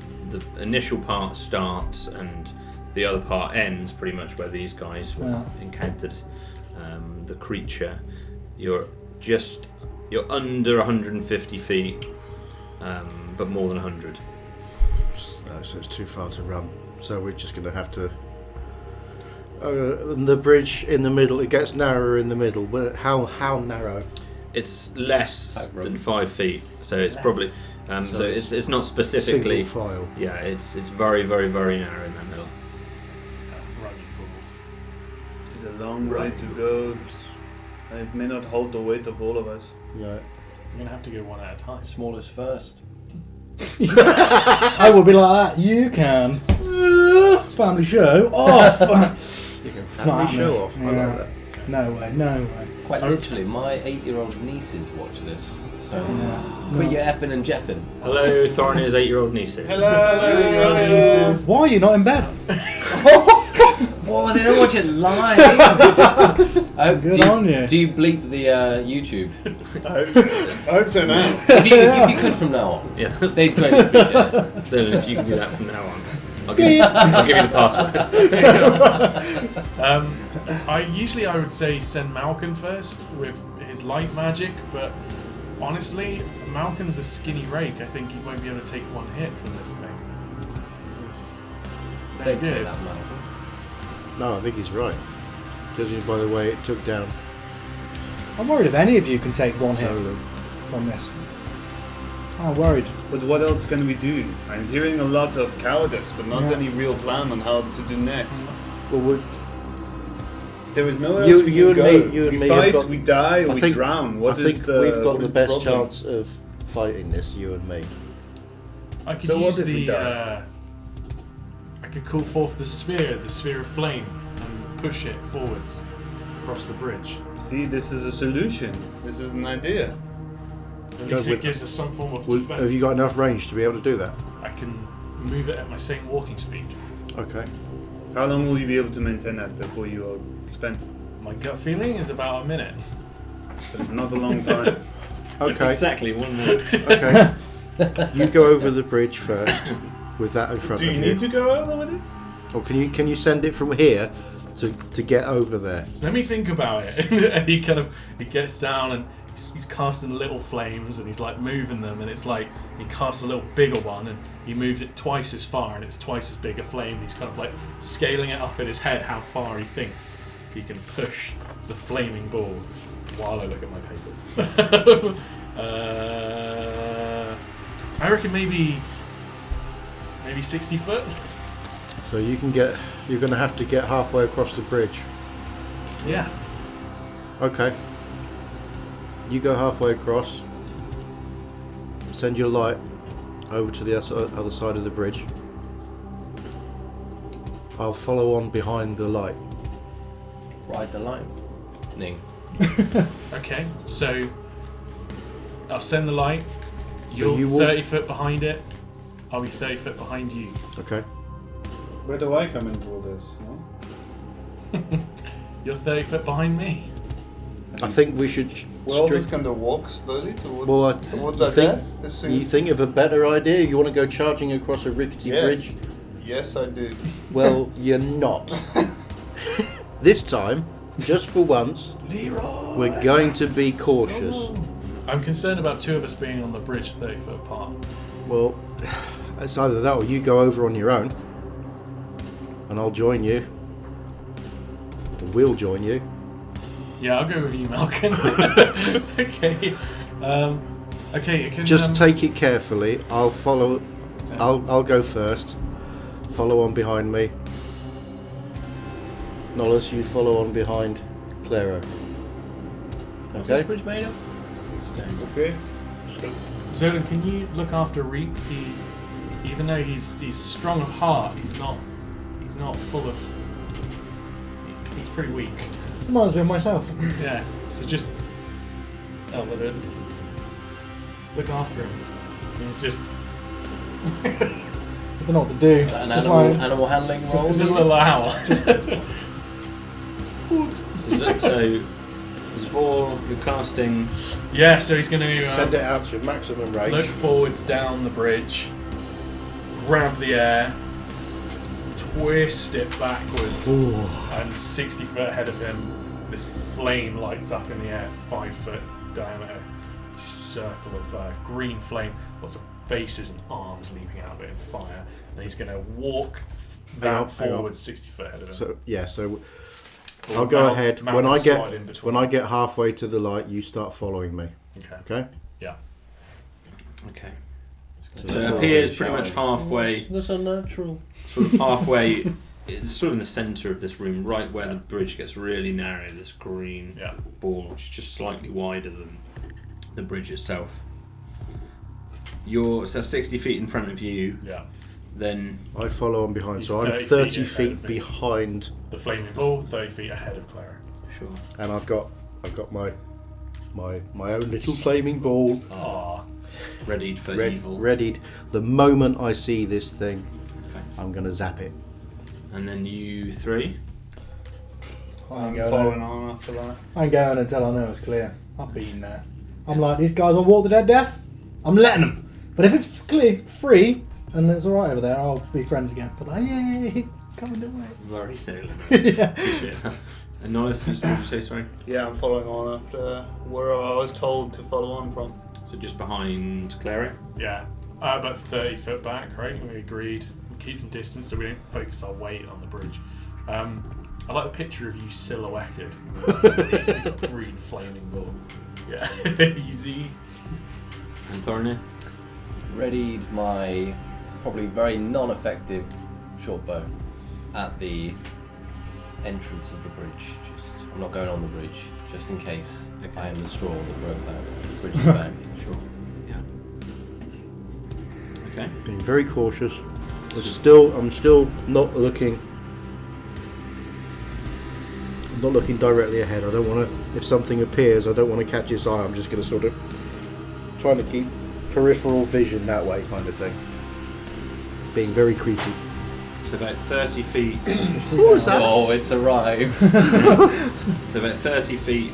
initial part starts and the other part ends, pretty much where these guys encountered the creature, you're under 150 feet, but more than 100. So it's too far to run. So we're just going to have to. The bridge in the middle, it gets narrower in the middle. But how narrow? It's less Like than rugby. 5 feet, so it's probably so it's not specifically. Single file. Yeah, it's very very very narrow in that middle. Run, you fools. It's a long way to go. And it may not hold the weight of all of us. Yeah. You're gonna have to go one at a time. Smallest first. I will be like that. You can. Family show off. You can Not family happening. show off. I Yeah. like that. No way, no way. Quite literally, my 8-year-old nieces watch this. So Yeah. quit your effing and jeffing. Hello, Thorny's 8-year-old nieces. Why are you not in bed? Whoa, they don't watch it live. Good on you. Do you bleep the YouTube? I hope so now. If you could from now on, Yeah, they'd greatly appreciate it. so if you can do that from now on, I'll give you the password. I would say send Malkin first with his light magic, but honestly, Malkin's a skinny rake. I think he won't be able to take one hit from this thing. This is no Don't good. take that, man. No, I think he's right. Judging by the way it took down I'm worried if any of you can take one hit Nolan. from this. I'm worried. But what else can we do? I'm hearing a lot of cowardice, but not Yeah. any real plan on how to do next. Well, There is nowhere You- else we you can and go. me- you and we me have fight, got- we die, or I we think- drown. What I think is the we've got what the is best problem? chance of fighting this, you and me. I could So what use if we the. die? I could call forth the sphere of flame, and push it forwards across the bridge. See, this is a solution. This is an idea. At Go least with- it gives us some form of Well, defense. have you got enough range to be able to do that? I can move it at my same walking speed. Okay. How long will you be able to maintain that before you are spent? My gut feeling is about a minute. That is not a long time. Okay. Exactly 1 minute. Okay. You go over the bridge first with that in front Do of you you. need to go over with it? Or can you send it from here to get over there? Let me think about it. And he gets down and he's casting little flames and he's like moving them, and it's like he casts a little bigger one and he moves it twice as far and it's twice as big a flame. He's kind of like scaling it up in his head how far he thinks he can push the flaming ball while I look at my papers. I reckon maybe 60 foot. So you're going to have to get halfway across the bridge. Yeah. Okay. You go halfway across. Send your light over to the other side of the bridge. I'll follow on behind the light. Ride the line. Ning. Okay, so I'll send the light. You're you will- 30 foot behind it. I'll be 30 foot behind you. Okay. Where do I come into all this? No? You're 30 foot behind me. I think we should. We're all just going to walk slowly towards, Well, I towards our think- death. This You is- think of a better idea? You want to go charging across a rickety Yes. bridge? Yes, I do. Well, you're not. This time, just for once, we're going to be cautious. I'm concerned about two of us being on the bridge 30 foot apart. Well, it's either that or you go over on your own, and I'll join you. Or we'll join you. Yeah, I'll go with you, Malcolm. Okay. Okay, it can, Just take it carefully. I'll follow. I'll go first. Follow on behind me. Nollis, you follow on behind Claro. What's this Okay. bridge made of? Okay. Zolan, can you look after Reap? Even though he's strong of heart, he's not full of. He's pretty weak. Reminds me of myself. Yeah. So just. Oh, well, then look after him. It's just. I don't know what to do. An Just animal, like, animal handling Just role? it's a little owl. So this ball you're casting. Yeah. So he's going to Send it out to maximum range. look forwards down the bridge, grab the air, twist it backwards, Ooh. and 60 foot ahead of him, this flame lights up in the air, 5 foot diameter circle of green flame, lots of faces and arms leaping out of it in fire, and he's going to walk Hang on, that hang on. forward 60 foot ahead of him. So yeah, so Or I'll go Mal- ahead. Mal When can I slide in get between. when I get halfway to the light, you start following me. Okay. Okay. Yeah. Okay. So So it appears pretty much halfway, That's unnatural. sort of halfway. It's sort of in the centre of this room, right where the bridge gets really narrow. This green Yeah. ball, which is just slightly wider than the bridge itself. So that's 60 feet in front of you. Yeah. Then I follow on behind, He's so I'm 30 30 feet feet ahead of me. behind, The flaming ball, 30 feet ahead of Clara. sure. and I've got my own little flaming ball Ah. Readied for red, evil. readied. The moment I see this thing, Okay. I'm gonna zap it. And then you three. I I'm ain't going following on after that. I ain't going until I know it's clear. I've been there. I'm like, these guys will walk to their death. I'm letting them. But if it's clear, free, and it's alright over there, I'll be friends again. But like, yay, come and do it. Very sailor. Yeah. Appreciate that. And Niles, what did you say, sorry? Yeah, I'm following on after where I was told to follow on from. So just behind Clary. Yeah. About 30 foot back, right? We agreed. We keep some distance so we don't focus our weight on the bridge. I like the picture of you silhouetted with the green flaming ball. Yeah. Easy. And Thorny. Readied my probably very non-effective short bow at the entrance of the bridge. I'm not going on the bridge, just in case I am the straw that broke that bridge's back. Sure. Yeah. Okay. Being very cautious. I'm still not looking. I'm not looking directly ahead. I don't want to. If something appears, I don't want to catch its eye. I'm just going to sort of trying to keep peripheral vision that way, kind of thing. Being very creepy. So about 30 feet. What was that? Oh, it's arrived. So about 30 feet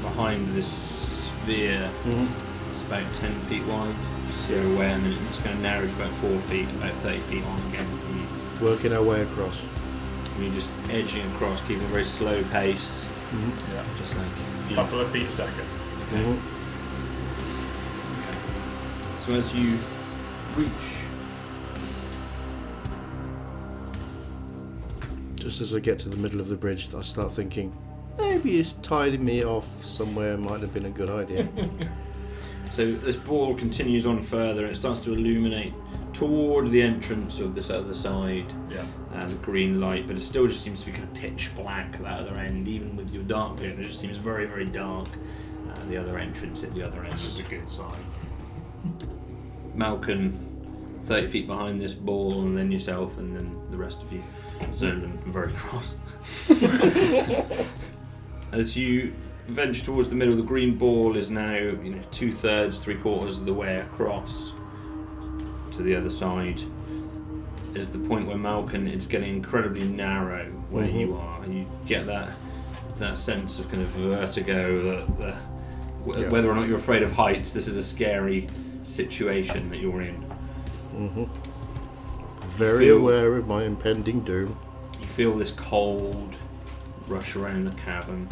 behind this sphere. Mm-hmm. It's about 10 feet wide. So you're aware, and then it's going to narrow to about 4 feet, about 30 feet on again from you. Working our way across. And you're just edging across, keeping a very slow pace. Mm-hmm. Yeah. Just like you. Couple of feet a second. Okay. Okay. So as you reach, Just as I get to the middle of the bridge, I start thinking, maybe it's tidying me off somewhere might have been a good idea. so this ball continues on further, and it starts to illuminate toward the entrance of this other side. Yeah. The green light, but it still just seems to be kind of pitch black at that other end, even with your dark vision. It just seems very, very dark. The other entrance at the other end. This is a good sign. Malcolm, 30 feet behind this ball, and then yourself, and then the rest of you. Zolan, very cross. As you venture towards the middle, the green ball is now, 2/3, 3/4 of the way across to the other side. Is the point where Malcolm, it's getting incredibly narrow where you are, and you get that sense of kind of vertigo. Whether or not you're afraid of heights, this is a scary situation that you're in. Mm-hmm. Very aware of my impending doom. You feel this cold rush around the cavern.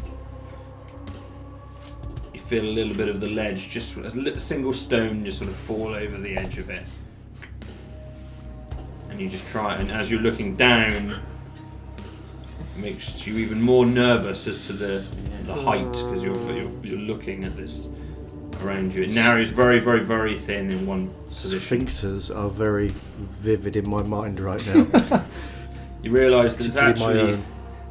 You feel a little bit of the ledge, just a single stone just sort of fall over the edge of it. And you just try, and as you're looking down, it makes you even more nervous as to the height, because you're looking at this around you. It narrows very, very, very thin in one position. Sphincters are very vivid in my mind right now. You realise that it's Particularly my actually own.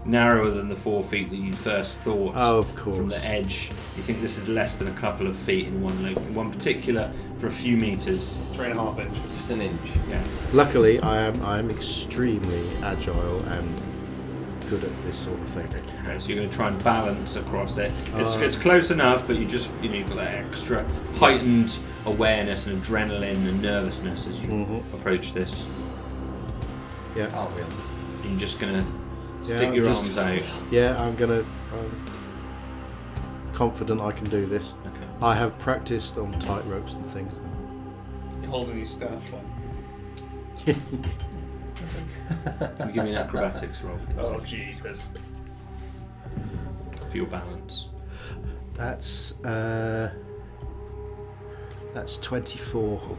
narrower than the 4 feet that you first thought. Oh, of course. From the edge, you think this is less than a couple of feet in one particular for a few meters. 3.5 inches. Just an inch. Yeah. Luckily, I am extremely agile and good at this sort of thing. Okay, so you're going to try and balance across it. It's close enough, but you've got that extra heightened awareness and adrenaline and nervousness as you approach this. Yeah. Oh, really? You're just going to Yeah, stick your arms out. Yeah, I'm confident I can do this. Okay. I have practiced on tight ropes and things. You're holding his staff like. Can you give me an acrobatics roll, please? Oh, jeepers. For your balance. That's 24.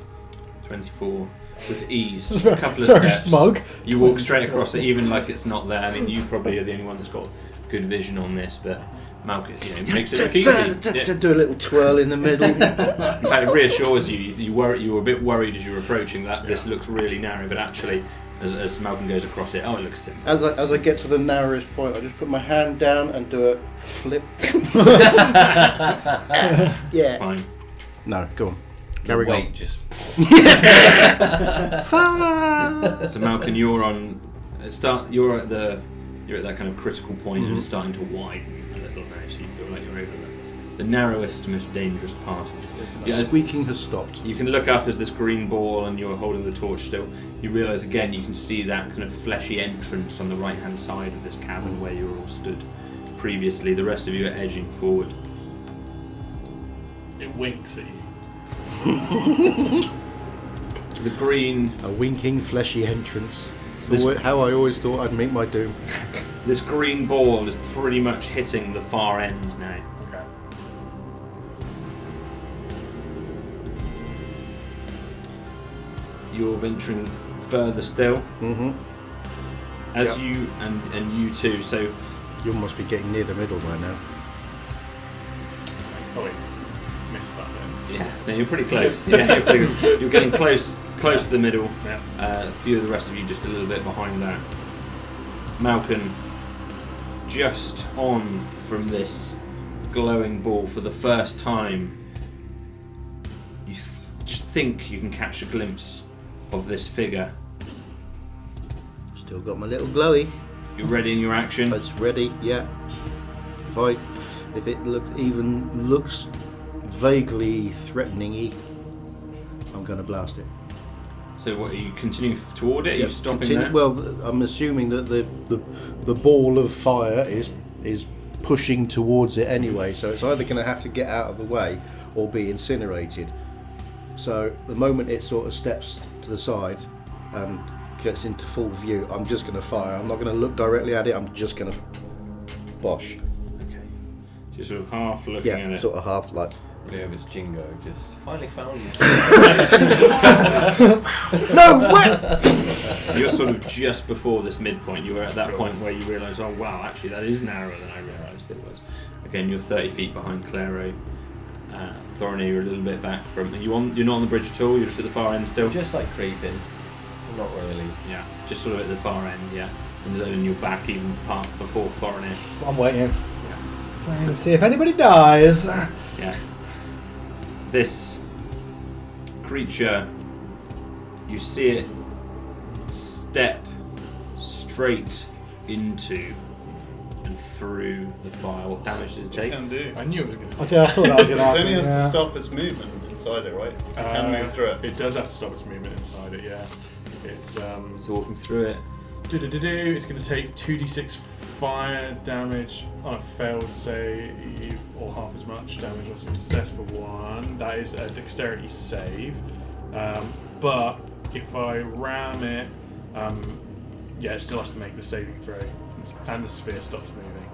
24. With ease, just a couple of Very steps. smug. You walk straight across it, even like it's not there. I mean, you probably are the only one that's got good vision on this, but Malcolm, makes it look easy. Yeah. Do a little twirl in the middle. In fact, it reassures you. You were a bit worried as you were approaching that this looks really narrow, but actually, as Malcolm goes across it, it looks simple. As I get to the narrowest point, I just put my hand down and do a flip. Yeah. Fine. No, go on. Carry Wait, on. just. So Malcolm, you're on. You're at that kind of critical point, and it's starting to widen a little now. So you feel like you're over the narrowest, most dangerous part of this. Yeah, Squeaking has stopped. you can look up as this green ball, and you're holding the torch still. You realise again, you can see that kind of fleshy entrance on the right-hand side of this cavern where you were all stood previously. The rest of you are edging forward. It winks at you. The green. A winking, fleshy entrance. This- So how I always thought I'd meet my doom. This green ball is pretty much hitting the far end now. Okay. You're venturing further still. Mm-hmm. As you and you too. So You must be getting near the middle by now. I thought we missed that bit. yeah, no, you're pretty close. Yeah, you're getting close to the middle. Yeah. A few of the rest of you just a little bit behind that. Malcolm, just on from this glowing ball for the first time, you just think you can catch a glimpse of this figure. Still got my little glowy. You're ready in your action. It's ready, yeah. If it looks vaguely threatening-y, I'm going to blast it. So what, are you continuing toward it? Are you stopping there? Well, I'm assuming that the ball of fire is pushing towards it anyway, so it's either going to have to get out of the way or be incinerated. So the moment it sort of steps to the side and gets into full view, I'm just going to fire. I'm not going to look directly at it. I'm just going to bosh. Okay. So you're sort of half looking Yeah, at it. sort of half like. Leo's Jingo just finally found you. No, what? You're sort of just before this midpoint. You were at that point where you realise, oh wow, actually that is narrower than I realised it was. Again, you're 30 feet behind Claro. Thorny, you're a little bit back from. You're not on the bridge at all. You're just at the far end still. Just like creeping. Not really. Yeah, just sort of at the far end. Yeah, and then you're back even part before Thorny. I'm waiting. Yeah. Waiting to see if anybody dies. Yeah. This creature, you see it step straight into and through the fire. What damage does it take? Can do. I knew it was going to. I thought that was going to It happen. only has yeah. to stop its movement inside it, right? It can move through it. It does have to stop its movement inside it. Yeah. It's So walking through it. It's going to take 2d6 fire damage on a failed save, or half as much damage on a successful one. That is a dexterity save. But if I ram it, it still has to make the saving throw, and the sphere stops moving.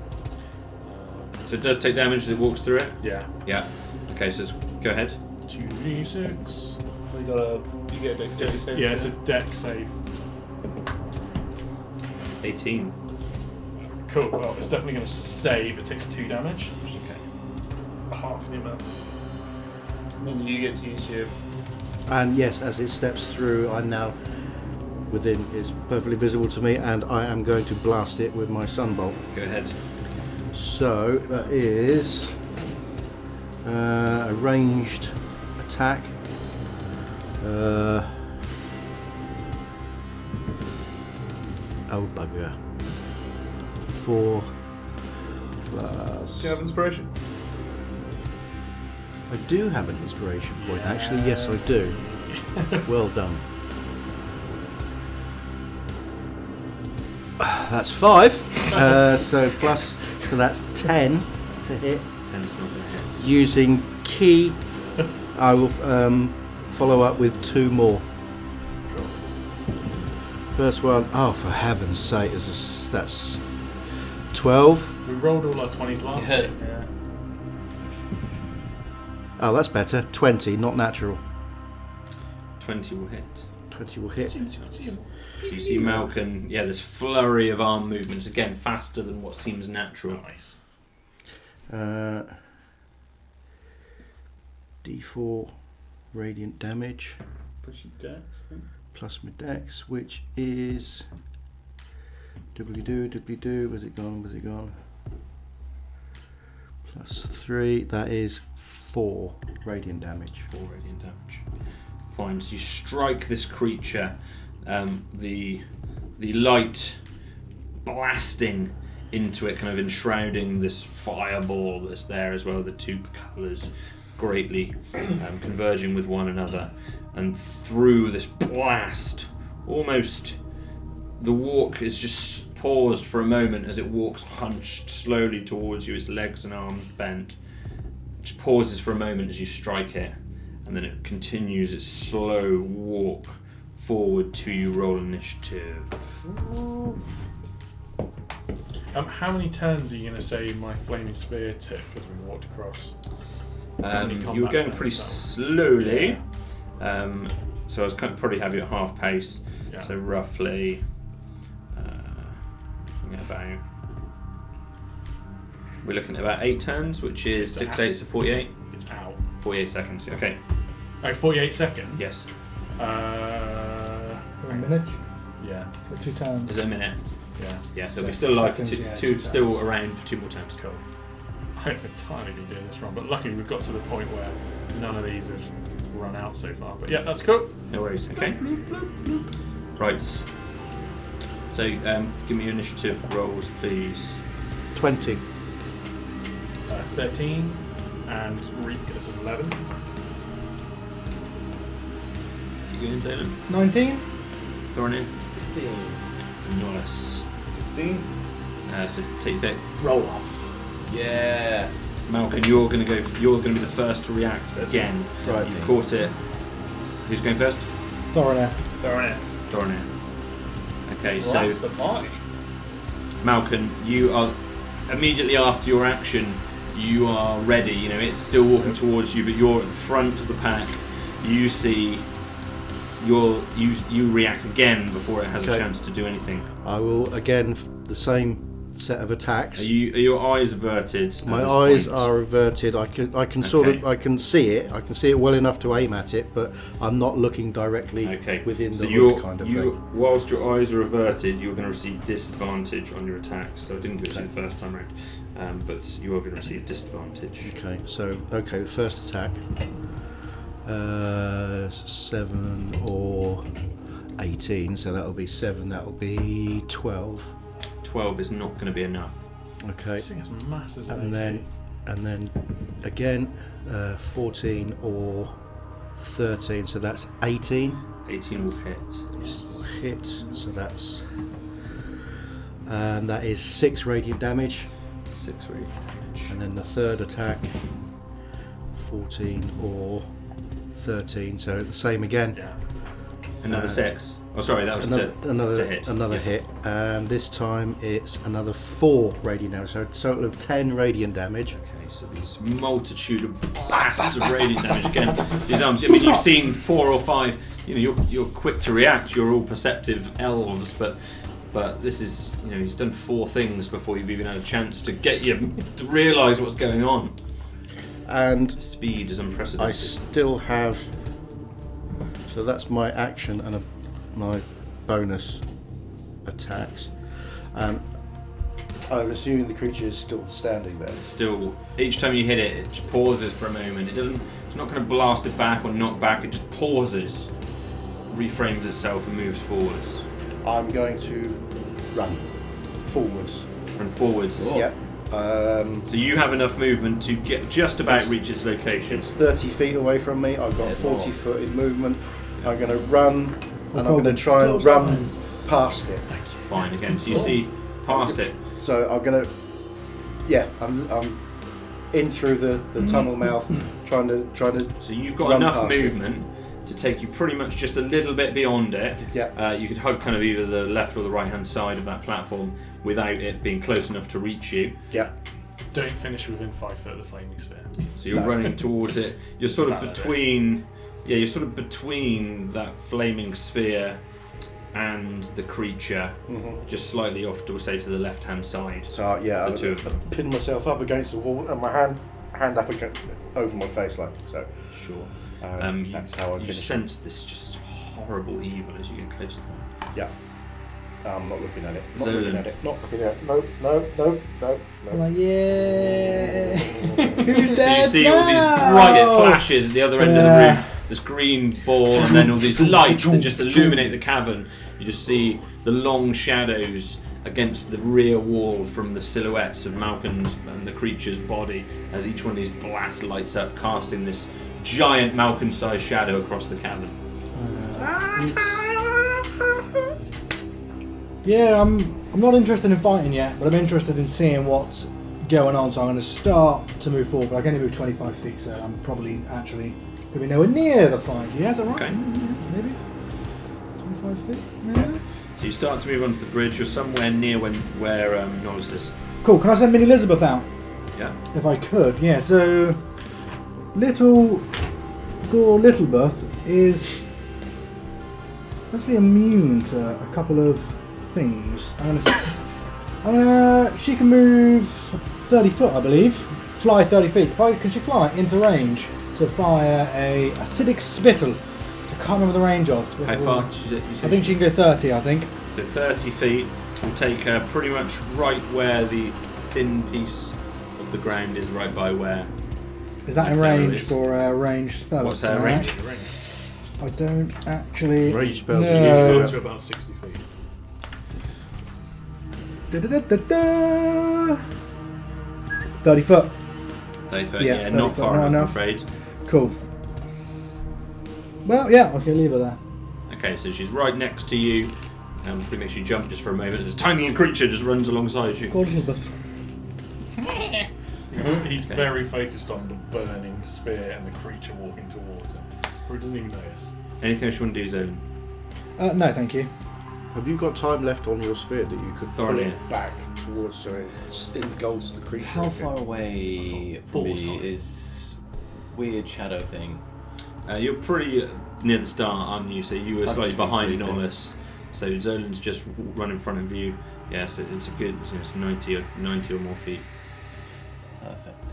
So it does take damage as it walks through it? Yeah. Yeah. Okay, so go ahead. 2d6. So you get a dexterity save. It's a dex save. 18. Cool. Well, it's definitely going to save. It takes 2 damage, which is half the amount. Then you get to use your. And yes, as it steps through, I now within is perfectly visible to me, and I am going to blast it with my sunbolt. Go ahead. So that is a ranged attack. Oh bugger. 4 plus. Do you have inspiration? I do have an inspiration point. Actually, yes, I do. Well done. That's 5. So that's 10 to hit. 10's not going to hit. Using key, I will follow up with 2 more. First one, oh for heaven's sake, that's 12. We rolled all our 20s last Yeah. week. Yeah. Oh, that's better. 20, not natural. 20 will hit. 20 will hit. So you see Malkin, this flurry of arm movements, again, faster than what seems natural. Nice. D4 radiant damage Push your dex then. plus my dex, which is doobly-doo, where's it gone? Plus 3, that is 4 radiant damage. 4 radiant damage. Fine, so you strike this creature, the light blasting into it, kind of enshrouding this fireball that's there as well, the 2 colours greatly converging with one another, and through this blast, almost the walk is just paused for a moment as it walks hunched slowly towards you, its legs and arms bent. It just pauses for a moment as you strike it, and then it continues its slow walk forward to you. Roll initiative. How many turns are you going to say my flaming spear took as we walked across? How many You were combat going turns pretty is that? slowly, so I was probably have you at half pace. Yeah. So roughly, we're looking at about 8 turns, which is 6 8 so 48. It's out. 48 seconds. Okay. Oh, 48 seconds? Yes. A minute Yeah. for 2 turns. Is it a minute? Yeah. Yeah. So So we're still alive for seconds, two, yeah, two 2 still turns. around for 2 more turns. Cool. I hope entirely been doing this wrong, but luckily we've got to the point where none of these have run out so far. But yeah, that's cool. No worries. Okay. Right. So give me your initiative rolls, please. 20. 13 and Reek is 11. Keep going, Taylor. 19? Thorny. 16. Nice. 16. So take your pick. Roll off. Yeah. Malcolm, you're gonna go. You're gonna be the first to react again. Right. You've caught it. Who's going first? Thorin. Throwing it. Thorny. Okay, Well, so that's the party. Malcolm, you are immediately after your action. You are ready. You know it's still walking towards you, but you're at the front of the pack. You see. You react again before it has a Okay. chance to do anything. I will again the same set of attacks. Are your eyes averted? at My this eyes point? are averted. I can sort Okay. of I can see it. I can see it well enough to aim at it, but I'm not looking directly Okay. within so the you're, hood kind of you, thing. whilst your eyes are averted, you're going to receive disadvantage on your attacks. So I didn't give it to you the first time round, but you are going to receive disadvantage. Okay, so the first attack, 7 or 18. So that'll be 7. That'll be 12. 12 is not going to be enough. Okay, This thing has masses of and AC. then again, 14 or 13. So that's 18. 18 will hit. Hit. So that's and that is 6 radiant damage. 6 radiant damage. And then the third attack, 14 or 13, so the same again. Yeah. Another 6. Oh, sorry, that was to hit. Another Yeah. hit, and this time it's another 4 radiant damage, so a total of 10 radiant damage. Okay, so these multitude of blasts of radiant damage again. These arms. I mean, you've seen 4 or 5. You know, you're quick to react. You're all perceptive elves, but this is, you know, he's done 4 things before you've even had a chance to get you to realise what's going on. And Speed is I unprecedented. still have, so that's my action and my bonus attacks. I'm assuming the creature is still standing there. Still, each time you hit it, it just pauses for a moment. It's not kind of blasted back or knocked back. It just pauses, reframes itself, and moves forwards. I'm going to run forwards. Run forwards. Yep. So you have enough movement to get just about reach its location. It's 30 feet away from me. I've got 40 foot in movement. I'm going to run, and I'm going to try and run past it. Fine again. So you see past it. So I'm going to, I'm in through the tunnel mouth, trying to. So you've got run enough past it. movement to take you pretty much just a little bit beyond it. Yeah. You could hug kind of either the left or the right hand side of that platform without it being close enough to reach you. Yeah. Don't finish within 5 foot of the flaming sphere. So you're running towards it. You're sort of About between. Yeah, you're sort of between that flaming sphere and the creature, just slightly off to say to the left hand side. So The two of them. pin myself up against the wall and my hand up over my face like so. Sure. That's how I You finish. sense this just horrible evil as you get close to them. Yeah. I'm not looking at it. Not Zolan. looking at it. Not looking at it. No. I'm like, yeah. Who's So you dead see all these now? bright flashes at the other end of the room. This green ball, and then all these lights that just illuminate the cavern. You just see the long shadows against the rear wall from the silhouettes of Malcolm's and the creature's body as each one of these blasts lights up, casting this giant Malcolm-sized shadow across the cavern. Yeah, I'm not interested in fighting yet, but I'm interested in seeing what's going on. So I'm going to start to move forward. But I can only move 25 feet, so I'm probably actually going to be nowhere near the fight. Yeah, is that right? Okay. Maybe 25 feet. Maybe. So you start to move onto the bridge. You're somewhere near where Nollis is. Cool. Can I send Minnie Elizabeth out? Yeah. If I could, yeah. So little Littlebirth is actually immune to a couple of things. She can move 30 foot, I believe. Fly 30 feet. Can she fly into range to fire a acidic spittle? I can't remember the range of. How far? You say I think she can go 30. I think. So 30 feet will take her pretty much right where the thin piece of the ground is, right by where. Is that in There it range is. for a range spell? What's her range? I don't actually. Range spells are know. usually To about 60 feet. Da-da-da-da-da. 30 foot. 30 foot, Yeah, yeah, 30 not foot, far not enough, I'm enough. afraid. Cool. Well, yeah, okay, leave her there. Okay, so she's right next to you. Pretty makes you jump just for a moment. This tiny little creature just runs alongside you. Gorgeous Elizabeth. He's very focused on the burning sphere and the creature walking towards him. Or he doesn't even notice. Anything else you want to do, Zolan? No, thank you. Have you got time left on your sphere that you could pull Thoroughly. it back towards so it engulfs the creature? How far away from Full me stop. is weird shadow thing? You're pretty near the start, aren't you? So you were I'm slightly just behind briefing. Nollis. So Zolan's just run in front of you. Yes, it's a good. It's 90 or more feet. Perfect.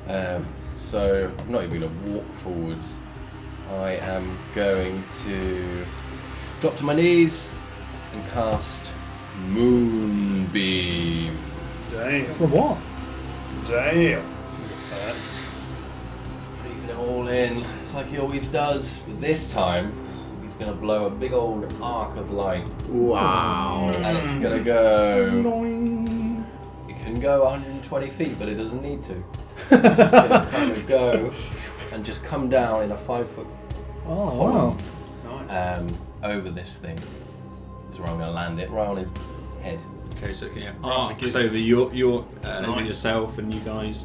Okay. So I'm not even going to walk forwards. I am going to drop to my knees and cast Moonbeam. Damn. For what? Damn. This is a first. Breathing it all in like he always does. But this time, he's going to blow a big old arc of light. Wow. And it's going to go... Annoying. It can go 120 feet, but it doesn't need to. It's just going to kind of go and just come down in a 5 foot Oh, wow. Nice. over this thing. Is where I'm going to land it, right on his head. Okay, so yeah, Right, arc over your Nice. yourself and you guys.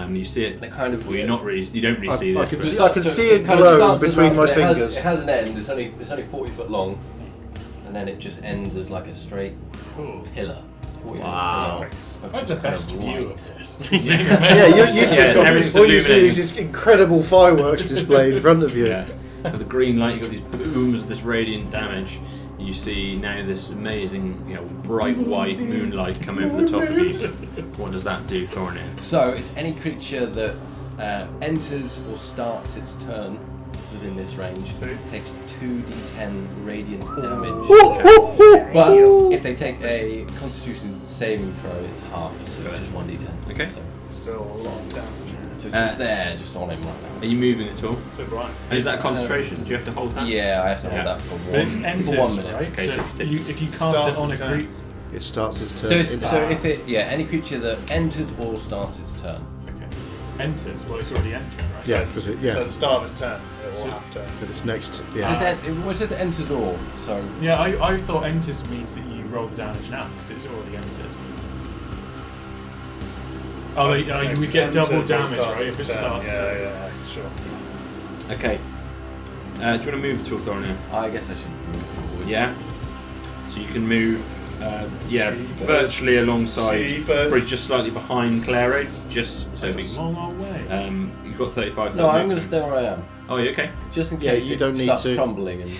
You see it. And it kind of... Well, you don't really see I this. can but- see- I can see it kind of grow starts as between well, my but fingers. It has an end. It's only 40 foot long, and then it just ends as like a straight Cool. pillar. 40 foot Wow. pillar of I have the just kind best of view light. of this. Yeah, you just Yeah, got, everything's all you see illuminating. is this incredible fireworks display in front of you. Yeah. With the green light, you've got these booms of this radiant damage. You see now this amazing, bright white moonlight come over the top of you. What does that do, Thorin? So it's any creature that enters or starts its turn within this range Two. takes 2d10 radiant damage. But if they take a Constitution saving throw, it's half, so it's just 1d10. Okay. So, Still a lot of damage. so it's just there, just on him right now. Are you moving at all? So bright. And is that concentration? Do you have to hold that? Yeah, I have to hold Yeah. that for But it's 1 Entis, minute. right? Okay, so so if you cast Starts it on a its turn. creature. It starts its turn. So, it's, in- so if it, any creature that enters or starts its turn. Okay. Enters. Well, it's already entered, right? yeah, because So at the start of its turn, it will So- have to. but it's next. It Yeah, says, it says enters or, so Yeah, I thought enters means that you roll the damage now because it's already entered. Oh, you would get double Enters or damage, starts right? If it its turn. starts. Yeah, sure. Okay. Do you want to move at all, Thorny? I guess I should move forward. Yeah. So you can move, Jeepers. virtually alongside, Jeepers. probably just slightly behind Claro, just so That's a long old way. you've got 35 foot No, I'm going movement. to stay where I am. Oh, you okay? Just in Yeah, case you it don't need starts to- crumbling. And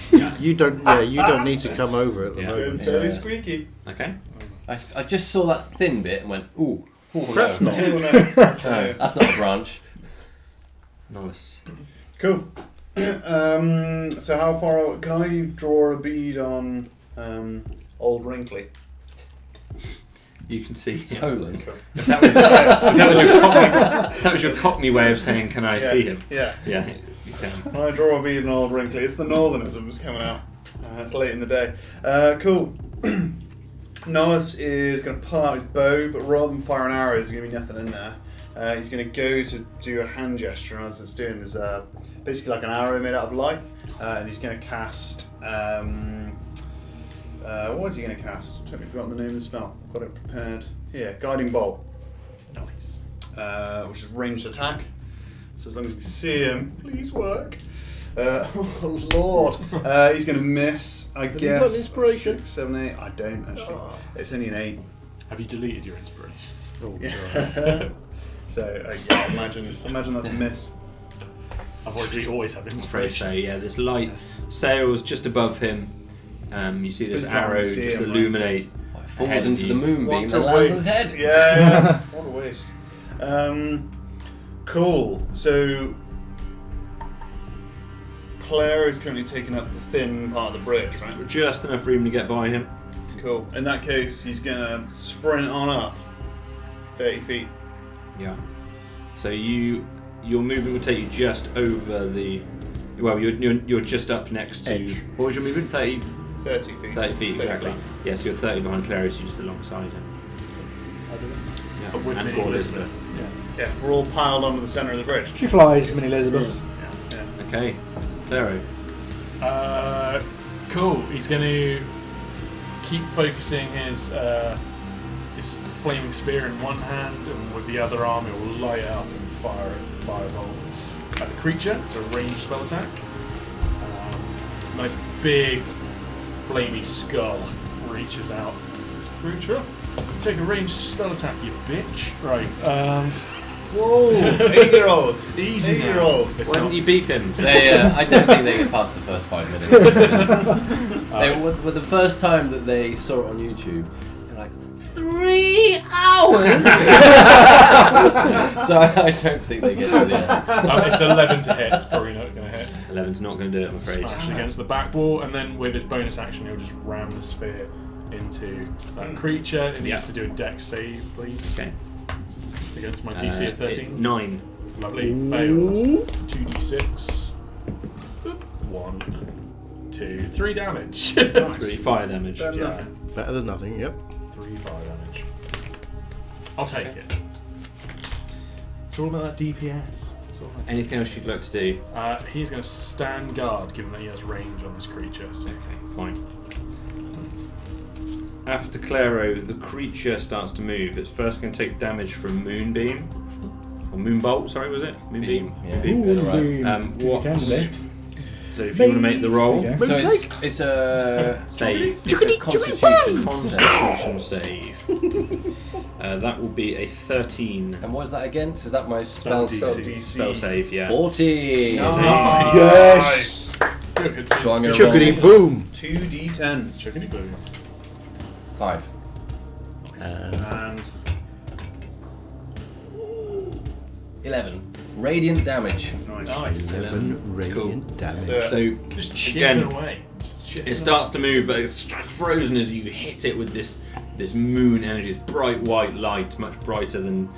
you don't. Yeah, you don't need to come over at the Yeah. moment. Fairly squeaky. Okay. I just saw that thin bit and went, ooh. Perhaps no. not. Oh, no. So, that's not a branch. Nice. Cool. So how far can I draw a bead on old Wrinkly? You can see. Colon. If that was your Cockney way of saying, "Can I see him?" Yeah. Yeah, you can. When I draw a bead on old Wrinkly, it's the Northernisms coming out. It's late in the day. Cool. Noah's is going to pull out his bow, but rather than fire an arrow, there's going to be nothing in there. He's going to go to do a hand gesture, and as it's doing, there's basically like an arrow made out of light, and he's going to cast. What is he going to cast? I've totally forgotten the name of the spell. Got it prepared. Here, Guiding Bolt. Nice. Which is ranged attack. So as long as you can see him, please work. Oh Lord, he's going to miss. I you got guess an inspiration? 6, 7, 8. I don't actually. It's only an 8. Have you deleted your inspiration? Oh, Yeah. So yeah, imagine that's a miss. Otherwise, we always have I'm afraid inspiration. so. Yeah, there's light sails just above him. You see this Just can't arrow see just him, right? illuminate. It falls ahead of into you. the moonbeam What and a lands on waste. his head. Yeah. What a waste. Cool. So Claire is currently taking up the thin part of the bridge, right? Just enough room to get by him. Cool. In that case, he's gonna sprint on up 30 feet. Yeah. So your movement would take you just over the. Well, you're just up next to. Edge. What was your movement? 30 30 feet. 30 feet, 30 exactly. feet. Yeah, so you're 30 behind Clarice, you're just alongside him. Yeah. But with And me, Gore Elizabeth. Elizabeth. Yeah, we're all piled onto the centre of the bridge. She flies, Mini Elizabeth. Yeah. Okay. Claro. Cool. He's going to keep focusing his flaming spear in one hand, and with the other arm, it will light it up and fire fireballs at the creature. It's a ranged spell attack. Nice big, flamey skull reaches out. This creature, take a ranged spell attack, you bitch. Right. Whoa! 8-year-olds. Easy now. 8-year-olds. It's Why not- didn't you beep him? I don't think they get past the first 5 minutes. Were the first time that they saw it on YouTube, they're like, 3 hours? So I don't think they get to the end. It's 11 to hit. It's probably not going to hit. 11's not going to do it, I'm afraid. Smash against the back wall, and then with his bonus action, he'll just ram the sphere into that creature. It needs to do a dex save, please. Okay. Against my DC of 13. 9. Lovely. Fails. 2d6. Boop. 1, 2, 3 damage. 3 fire damage. Better than Yeah. nothing. better than nothing. Yep. 3 fire damage. I'll take it. It's all about that DPS. It's all about- Anything else you'd like to do? He's going to stand guard, given that he has range on this creature. So. Okay, fine. After Claro, the creature starts to move. It's first going to take damage from Moonbeam. Or Moonbolt, sorry, was it? Moonbeam. Yeah. Moonbeam. Alright. What? 2d10 today. So if you want to make the roll, There you So it's a save. it's a constitution. Constitution save. That will be a 13 And what is that against? Is that my spell? Spell DC. spell save, yeah. 40. Yes. Good. So I'm going to Chuckity roll boom. 2d10s. Chickeny boom. 5. And 11. Radiant damage. Nice. 11 radiant damage. Yeah. So Just chipping again, away. Just chipping it starts to move, but it's frozen as you hit it with this moon energy, this bright white light, much brighter than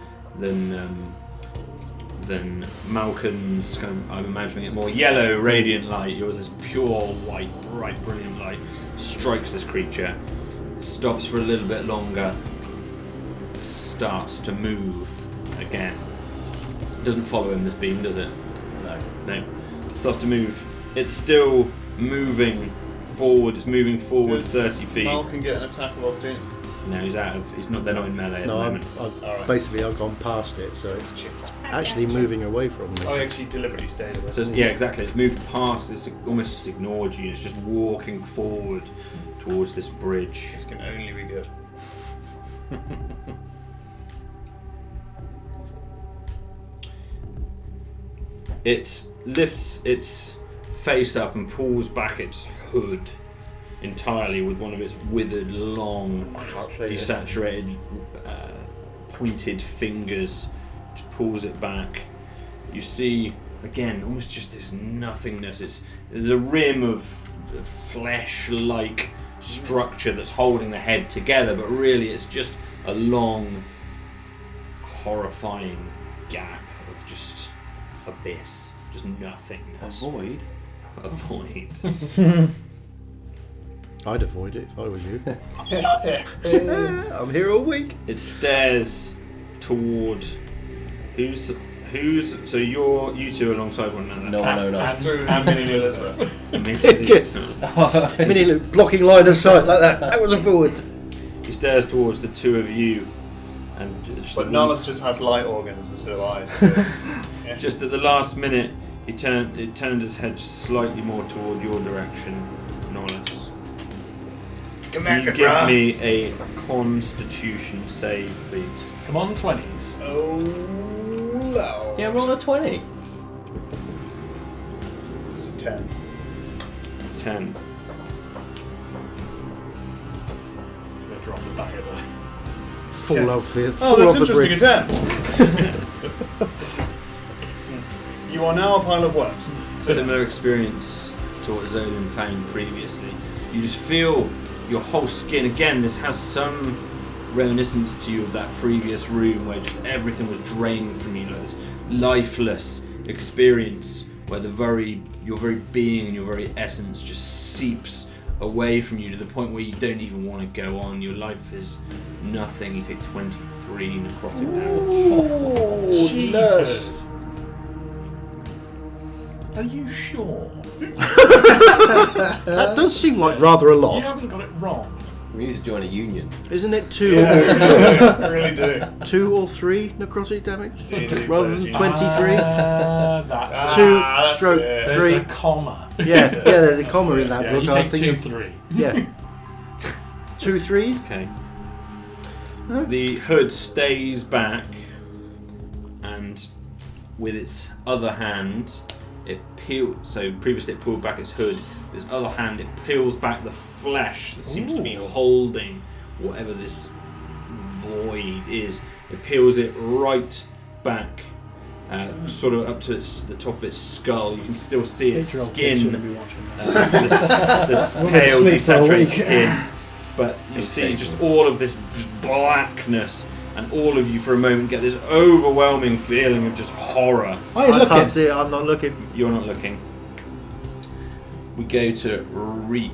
Malcolm's kind of, I'm imagining it more yellow, radiant light. Yours is pure white, bright, brilliant light. Strikes this creature, stops for a little bit longer, starts to move again. Doesn't follow him, this beam, does it? No. Starts to move. It's still moving forward. It's moving forward Does 30 feet. Malcolm get an attack locked in? No, he's out of. He's not. They're not in melee at the No, moment. Alright. basically I've gone past it, so it's actually moving away from me. I actually deliberately stayed away. So yeah, exactly. It's moved past. It's almost just ignored you. It's just walking forward towards this bridge. This can only be good. It lifts its face up and pulls back its hood entirely with one of its withered, long, desaturated, pointed fingers. Just pulls it back. You see, again, almost just this nothingness. There's a rim of flesh-like structure that's holding the head together, but really it's just a long, horrifying gap of just abyss, just nothingness. A void. A void. I'd avoid it if I was you. I'm here all week. It stares toward who's so you two alongside one another. No one knows. And Minnie Elizabeth. Mini blocking line of sight like that. That was a forward. He stares towards the two of you, and just But at Nollis just has light organs instead of eyes. So, yeah. just at the last minute, it turns its head slightly more toward your direction, Nollis. Can you give me a Constitution save, please? Come on, 20s. Oh, no. Yeah, roll a 20. It's a 10. 10. I'm going to drop the back of the... Fall off the Oh, fall off that's the interesting. bridge. A 10. You are now a pile of worms. Similar experience to what Zolan found previously. You just feel your whole skin again. This has some reminiscence to you of that previous room where just everything was draining from you, like this lifeless experience where your very being and your very essence just seeps away from you to the point where you don't even want to go on. Your life is nothing. You take 23 necrotic damage. Jeepers. Are you sure? That does seem like rather a You lot. haven't got it wrong. We need to join a union. Isn't it 2 Yeah, I really do. 2 or 3 necrotic damage? D&D Rather players than union. 23? That's Two that's stroke it. There's 3. a comma. Yeah, there's a That's comma it. in that Yeah, book. you I take think 2, of- 3. Yeah. 2 3s? Okay. The hood stays back, and with its other hand, it peels. So previously it pulled back its hood. With its other hand, it peels back the flesh that seems to be holding whatever this void is. It peels it right back, sort of up to the top of its skull. You can still see its skin. This pale, sleep for a desaturated week. skin. But you see just all of this just blackness, and all of you for a moment get this overwhelming feeling of just horror. I ain't I looking. can't see it, I'm not looking. You're not looking. We go to Reap.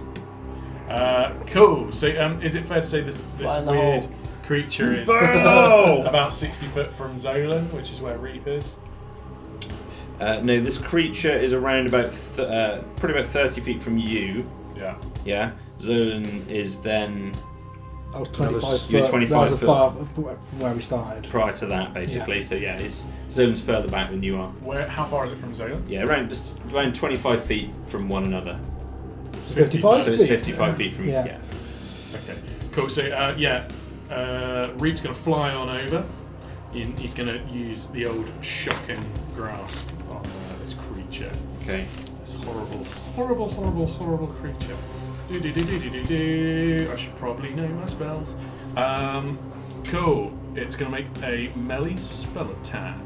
Cool. So, is it fair to say this Fly in the weird hole. creature is No! about 60 foot from Zolan, which is where Reap is? No, this creature is around about probably about 30 feet from you. Yeah. Yeah. Zolan is then I was 25 foot. You're 25 that was foot. as far from where we started. prior to that, basically. So yeah, Zolan's further back than you are. Where? How far is it from Zolan? Yeah, around 25 feet from one another. So 55 So it's feet. 55 feet from Yeah. yeah. Okay. Cool. So Reap's going to fly on over. He's going to use the old shocking grasp on this creature. Okay. This horrible creature. Do. I should probably know my spells. Cool. It's going to make a melee spell attack.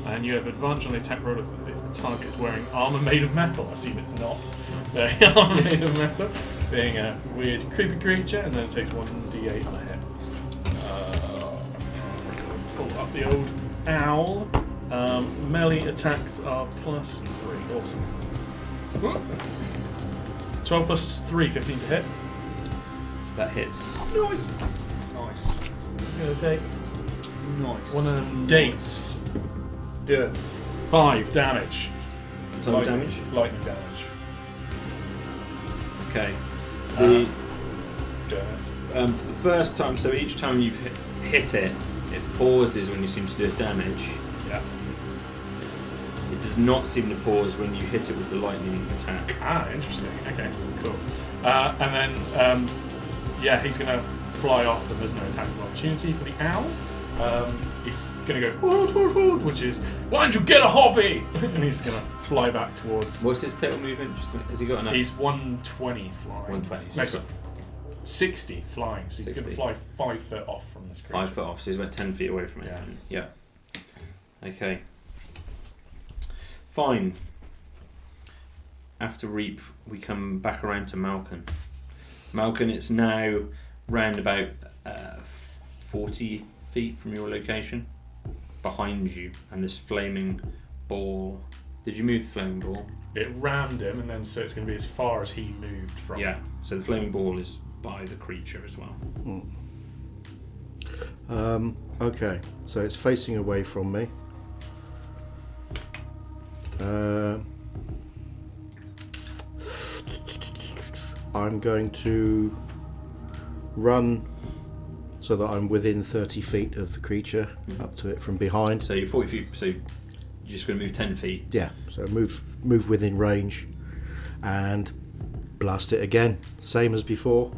And you have advantage on the attack roll if the target is wearing armor made of metal. I assume it's not. Armor made of metal, being a weird, creepy creature, and then it takes 1d8 on a hit. Pull up the old owl. Melee attacks are +3. Awesome. 12 plus 3, 15 to hit. That hits. Nice. Nice. I'm gonna take Nice. one of them dates. Do it. 5 damage. Total damage. Lightning damage. Okay. Go The ahead. for the first time, so each time you've hit it, it pauses when you seem to do damage. Yeah. It does not seem to pause when you hit it with the lightning attack. Interesting. Okay, cool. And then, he's going to fly off, and there's no attack of opportunity for the owl. He's going to go, "Hoot, hoot, hoot," which is, "Why don't you get a hobby?" And he's going to fly back towards... What's his total movement? Has he got enough? He's 120 flying. 120. So Next he's one. 60 flying, so he's going to 60. fly 5 foot off from this creature. 5 foot off, so he's about 10 feet away from it. Yeah. Yeah. Okay. Fine. After Reap, we come back around to Malkin. Malkin, it's now round about 40 feet from your location, behind you, and this flaming ball. Did you move the flaming ball? It rammed him, and then so it's going to be as far as he moved from. Yeah. So the flaming ball is by the creature as well. Okay, so it's facing away from me. I'm going to run so that I'm within 30 feet of the creature, up to it from behind. So you're 40 feet, so you're just going to move 10 feet. Yeah, so move within range and blast it again, same as before.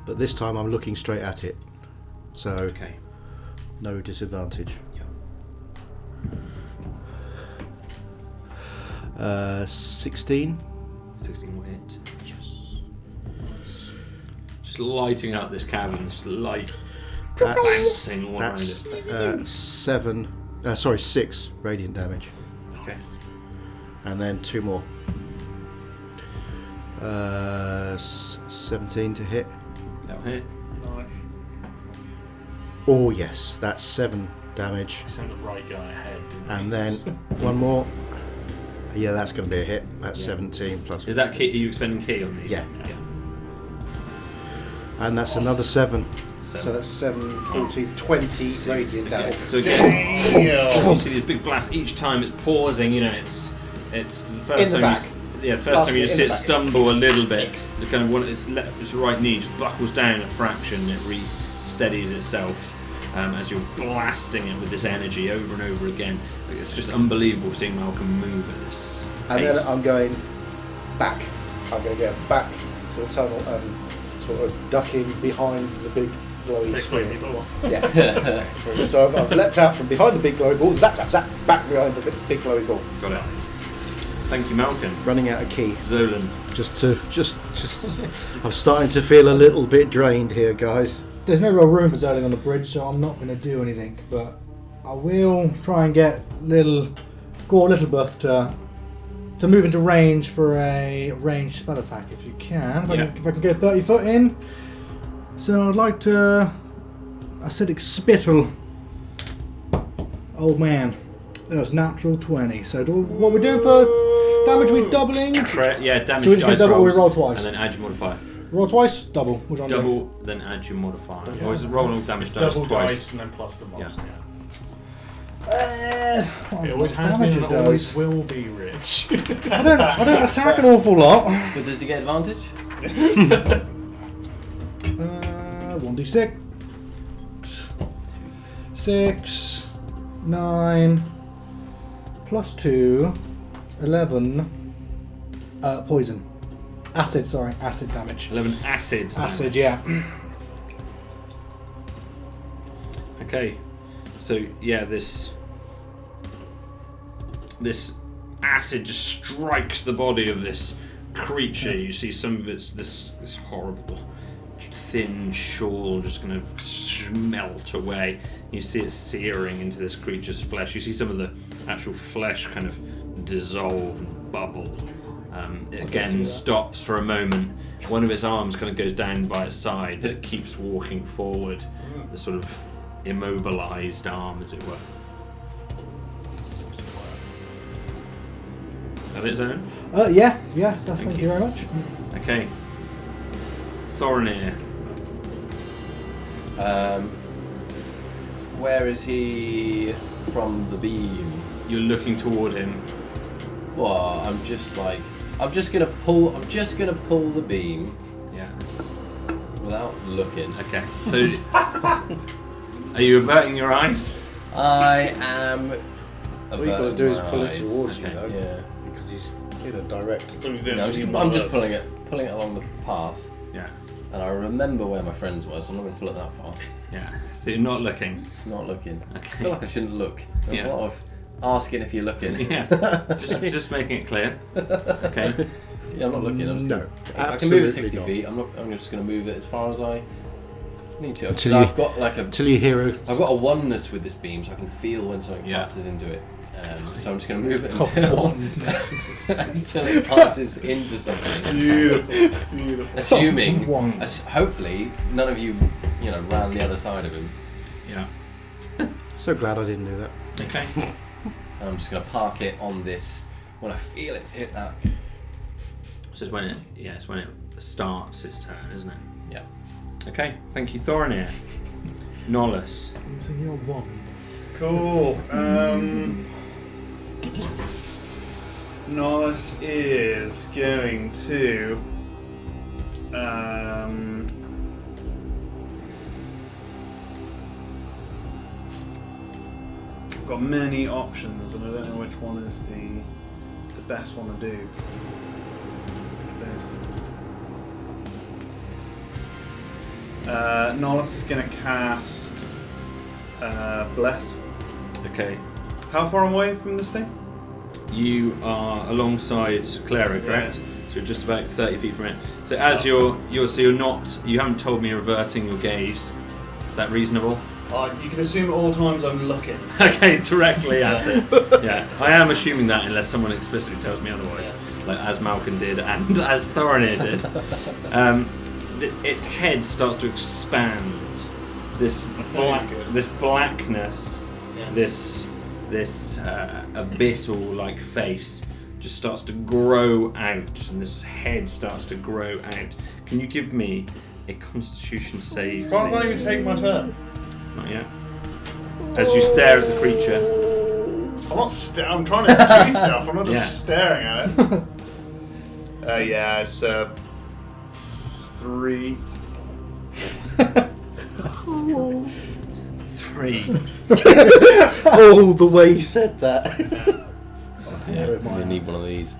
But this time I'm looking straight at it, so Okay. no disadvantage. Yeah. 16. 16 will hit. Yes. Just lighting up this cavern, just light bouncing all around That's it. 6 radiant damage, Okay. and then 2 more. 17 to hit. That'll hit. Nice. Oh yes, that's 7 damage, You sent the right guy ahead, didn't you? and then 1 more. Yeah, that's going to be a hit. That's Yeah. 17 plus. Is that key? Are you expending key on these? Yeah. And that's another 7. So Seven. that's 7, 40, 20 radiant Okay. damage. So again, you see these big blasts each time. It's pausing. You know, it's the first In the time back. First time you in just the see it back. stumble a little bit. The kind of its right knee just buckles down a fraction. It re-steadies itself as you're blasting it with this energy over and over again. It's just unbelievable seeing Malcolm move at this And pace. then I'm going back. I'm going to go back to the tunnel and sort of ducking behind the big glowy Big sphere. flamey ball. Yeah. So I've leapt out from behind the big glowy ball, zap, zap, zap, back behind the big glowy ball. Got it. Nice. Thank you, Malcolm. Running out of key. Zolan. Just I'm starting to feel a little bit drained here, guys. There's no real room for Zerling on the bridge, so I'm not going to do anything. But I will try and get Gore Littlebirth to move into range for a ranged spell attack if you can. If I can get 30 foot in. So I'd like to acidic spittle. Old man. That was natural 20. So what we're doing for damage, we doubling. Yeah, damage So we're just gonna dice double or we rolls, roll twice? and then add your modifier. Roll twice, double. Which one do? Double, then add your modifier. Double. Or is it roll all damage dice Double twice? dice and then plus the mod. Yeah. Yeah. It always has damage been it and always does. will be, Rich. I don't attack an awful lot. But does he get advantage? 1d6. 6, 9, plus 2, 11. Poison. Acid damage. 11 acid. Acid, damage. yeah. Okay, so yeah, this acid just strikes the body of this creature. You see some of its this horrible, thin shawl just kind of melt away. You see it searing into this creature's flesh. You see some of the actual flesh kind of dissolve and bubble. It again stops for a moment. One of its arms kind of goes down by its side. It keeps walking forward. The sort of immobilized arm, as it were. That its own? Yeah, thank you very much. Okay. Thorinir. Where is he from the beam? You're looking toward him. Well, I'm just gonna pull the beam Yeah. without looking. Okay. So, are you averting your eyes? I am. All you got to do is averting pull my it eyes. towards you, Okay. though, Yeah. because he's in a direct. No, I'm just pulling it along the path, Yeah. and I remember where my friends were, so I'm not gonna pull it that far. Yeah. So you're not looking. Not looking. I Okay. feel like I shouldn't look. There's Yeah. a lot of asking if you're looking. Yeah. Just making it clear. Okay. Yeah, I'm not looking. I'm No, I can move it absolutely 60 not. feet. I'm just going to move it as far as I need to. Till So you- I've got like a Till you hear a I've got a oneness with this beam, so I can feel when something Yeah. passes into it. So I'm just going to move it until it passes into something. Beautiful. Assuming, One. hopefully, none of you, ran the other side of him. Yeah. So glad I didn't do that. Okay. And I'm just going to park it on this. When I feel it's hit that. So it's when it starts its turn, isn't it? Yeah. Okay. Thank you, Thorinir. Nolus. So you're one. Cool. Nolus is going to I've got many options and I don't know which one is the best one to do. Nolus is going to cast Bless. Okay. How far away from this thing? You are alongside Clara, correct? Yeah. So you're just about 30 feet from it. So as you haven't told me you're averting your gaze. Is that reasonable? You can assume at all times I'm looking. Okay, directly at it. Yeah, I am assuming that unless someone explicitly tells me otherwise, like as Malcolm did and as Thorinir did. Its head starts to expand. This blackness, this abyssal-like face just starts to grow out, and this head starts to grow out. Can you give me a Constitution save? Can't please? even take my turn. Not yet. As you stare at the creature. I'm not. I'm trying to do stuff. I'm not just Yeah. staring at it. Yeah, it's 3. 3. Oh, the way you said that. Yeah, we need one of these.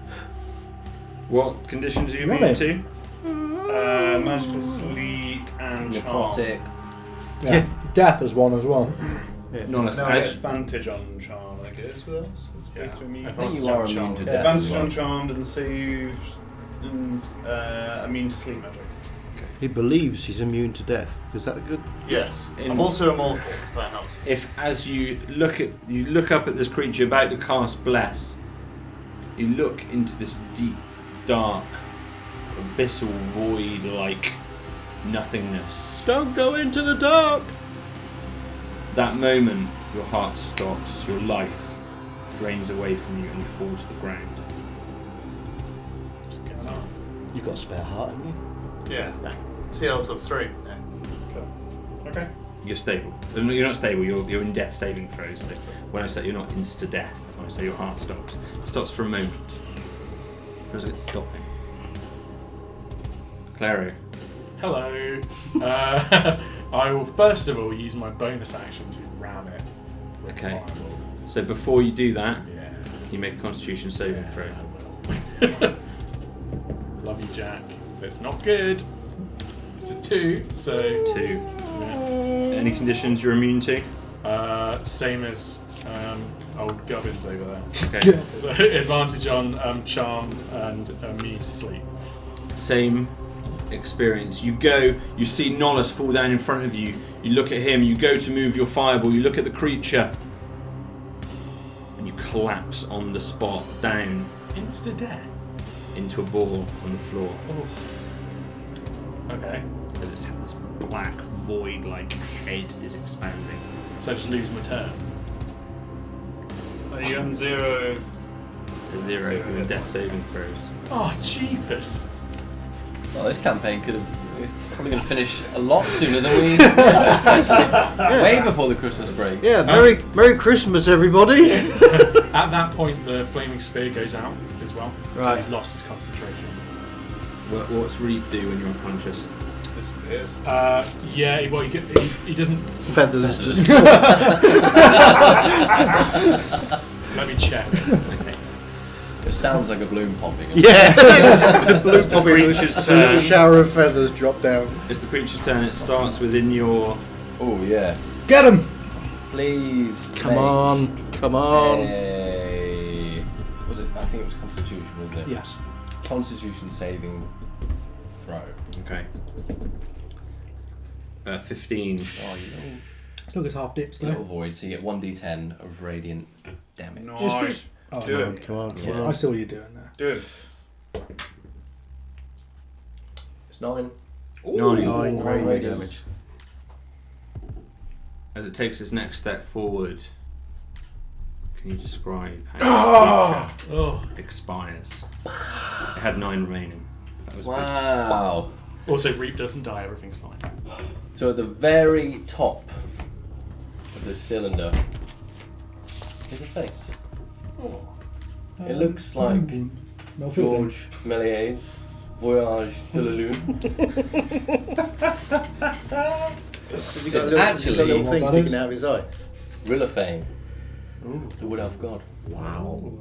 What conditions are you Really? immune to? Magical sleep and charm. Necrotic. Yeah. Death is one as well. Nonetheless, No, I get as advantage on charm, I guess, with us. As opposed to immune. I think you are immune to Yeah, death as advantage well. on charmed and saved and immune to sleep magic. He believes he's immune to death. Is that good? Yes. In- I'm also immortal. That helps. if as you look up at this creature about to cast bless, you look into this deep, dark, abyssal void like nothingness. Don't go into the dark. That moment, your heart stops, your life drains away from you, and you fall to the ground. You've got a spare heart, haven't you? Yeah. TLs of 3. Yeah. Cool. Okay. You're stable. You're not stable. You're in death saving throws. So when I say you're not insta death, when I say your heart stops, it stops for a moment. Feels like it's stopping. Claro. Hello. I will first of all use my bonus action to ram it with Okay. a fireball. So before you do that, Yeah. can you make a Constitution saving throw? I will. Love you, Jack. It's not good. It's a 2, so 2. yeah. Any conditions you're immune to? Same as old Gubbins over there. Okay. So advantage on charm and immune to sleep. Same experience. You go, you see Nolus fall down in front of you. You look at him. You go to move your fireball. You look at the creature, and you collapse on the spot, down Insta death. into a ball on the floor. Oh. Okay. As this black void-like head is expanding. So I just lose my turn. Are you on 0? A 0 Zero. with death saving throws. Oh, jeepers. Well, this campaign could have. It's probably going to finish a lot sooner than we essentially. Way before the Christmas break. Yeah, Merry Christmas, everybody. At that point, the flaming sphere goes out as well. Right. He's lost his concentration. What's Reap do when you're unconscious? Disappears. Yeah, well, he doesn't. Feathers just. Let me check. Okay. It sounds like a balloon popping. Yeah. The blue popping. creature's A little turn. shower of feathers drop down. It's the creature's turn. It starts within your. Oh yeah. Get him! Please. Come on. Was it? I think it was Constitution, was it? Yes. Constitution saving throw. Okay. 15. Oh, you Still gets half dips little though. void, so you get 1d10 of radiant damage. Nice. Oh, Do no. it. Come on. Yeah, I see what you're doing there. Do it. It's 9. 9. 9 radiant radius. damage. As it takes its next step forward, can you describe how the creature Oh. expires? It had 9 remaining. That was Wow. Also, Reap doesn't die. Everything's fine. So at the very top of the cylinder is a face. It looks like Melfield. George Méliès's Voyage de la Lune. Has he It's got actually- a little thing What sticking is- out of his eye? Rilliphane, the Wood Elf God. Wow.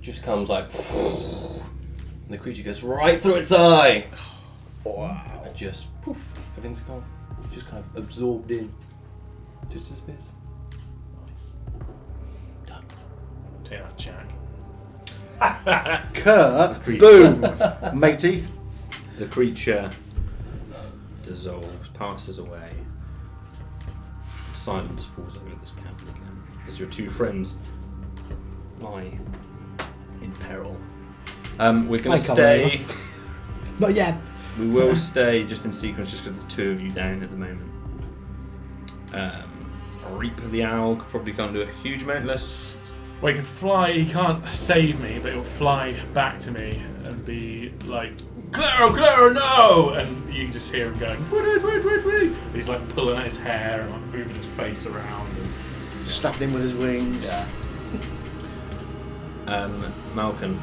Just comes like, and the creature goes right through its eye. Wow. And just poof, everything's gone. Just kind of absorbed in. Just disappears. Nice. Done. Take that, Jack. Kerr. Boom. Matey. The creature dissolves, passes away. Silence falls over this camp again as your two friends lie in peril. We're going I to come stay. Not yet. We will stay just in sequence, just because there's 2 of you down at the moment. Reap the Owl probably can't do a huge amount less. Well, he can fly. He can't save me, but he'll fly back to me and be like, Claro, no! And you can just hear him going, wait. He's like pulling at his hair and like moving his face around. And Slapping him with his wings. yeah. Malcolm.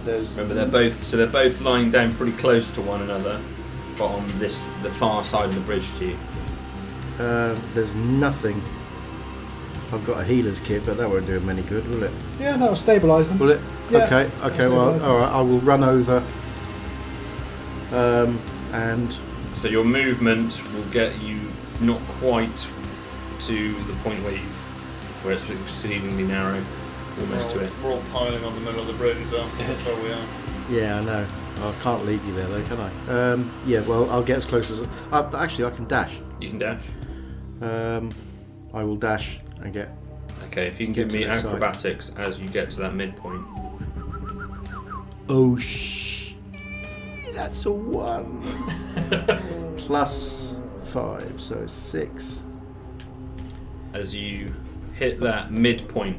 There's. Remember, they're both lying down pretty close to one another, but on the far side of the bridge to you. There's nothing. I've got a healer's kit, but that won't do him any good, will it? Yeah, that'll stabilise them. Will it? Yeah, Okay. Well, stabilise them. all right. I will run over. And So your movement will get you not quite to the point where it's exceedingly narrow, almost to it. We're all piling on the middle of the bridge as well. That's where we are. yeah, I know. I can't leave you there, though, can I? Yeah. Well, I'll get as close as. Actually, I can dash. You can dash. I will dash and get. Okay, if you can Get give to me this side. acrobatics as you get to that midpoint. Oh that's a 1. Plus 5, so 6. As you hit that midpoint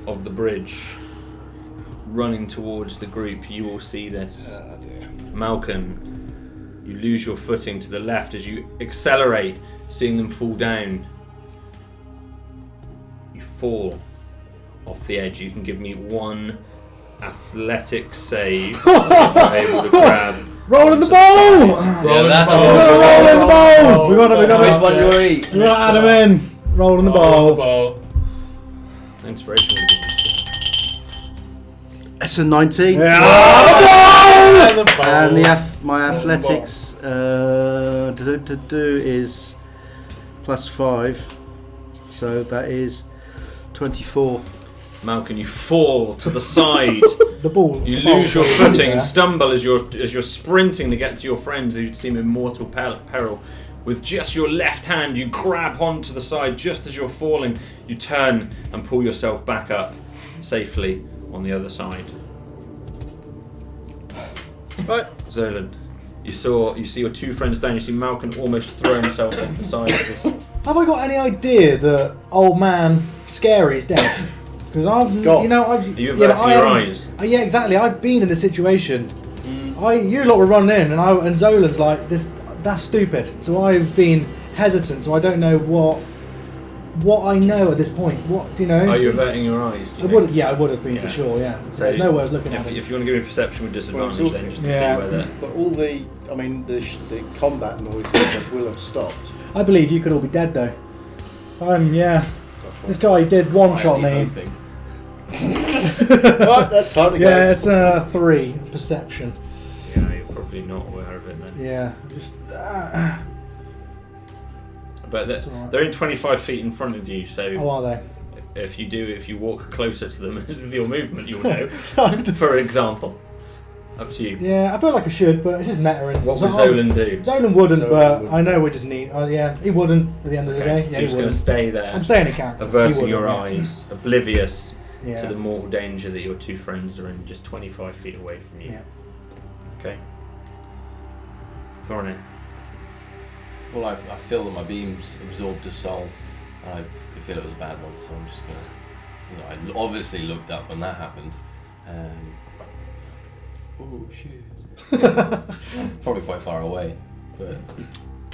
of the bridge, running towards the group, you will see this. Oh dear. Malcolm, you lose your footing to the left as you accelerate, seeing them fall down. You fall off the edge. You can give me 1 athletic save to see if you're able to grab. Rolling the ball! Yeah, that's Rolling the ball! We got it. Which one do you want to eat? We got to add him in. Rolling the ball. Inspiration would be That's a 19. Yeah. And my athletics is plus 5, so that is 24. Malcolm, you fall to the side. The ball. You the ball lose your goes footing there. and stumble as you're sprinting to get to your friends who seem in mortal peril. With just your left hand, you grab onto the side just as you're falling. You turn and pull yourself back up safely on the other side. Right. Zolan, you see your two friends down. You see Malcolm almost throw himself off the side of this. Have I got any idea that old man Scary is dead? Because I've, gone. you know, I've. Are you yeah, but averting I your haven't- eyes? Yeah, exactly. I've been in this situation. You lot were running in, and Zolan's like this. That's stupid. So I've been hesitant. So I don't know what I know at this point. What do you know? Are you Just- averting your eyes? do I you would. think? Yeah, I would have been Yeah. for sure. Yeah. So There's no way I was looking at if, him. if you want to give me a perception with disadvantage, Well, then just to yeah. see whether. But all the combat noises will have stopped. I believe you could all be dead though. This guy did one shot me. Hoping. Right, that's time to go. Yeah, it's 3 perception. Yeah, you're probably not aware of it then. Yeah, just. But It's alright. they're in 25 feet in front of you, so How are they? if you walk closer to them with your movement, you'll know. For example, up to you. Yeah, I feel like I should, but it's just meta. What would Zolan do? Zolan wouldn't, Zolan but wouldn't. I know we just need. Yeah, he wouldn't at the end of the day. So Yeah, you're he just going to wouldn't. stay there, I'm staying in character. He averting wouldn't, your yeah. eyes, oblivious Yeah. to the mortal danger that your two friends are in, just 25 feet away from you. Yeah. Okay. Thorny. Well, I feel that my beams absorbed a soul, and I could feel it was a bad one, so I'm just gonna. I obviously looked up when that happened. Oh shit! Yeah, I'm probably quite far away, but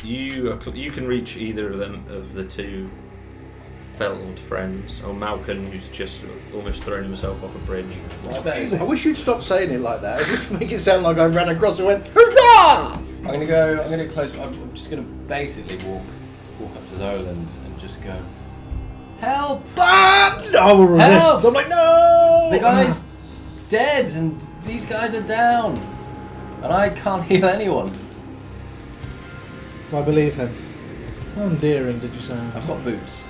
You can reach either of the two felled friends, or Malcolm, who's just almost thrown himself off a bridge. I bet it's- I wish you'd stop saying it like that. Just make it sound like I ran across and went, hurrah! I'm gonna go close. I'm just gonna basically walk up to Zoland and just go, help! I will resist. Help! I'm like, no! The guy's dead, and these guys are down, and I can't heal anyone. Do I believe him? How endearing did you say? I've got boots.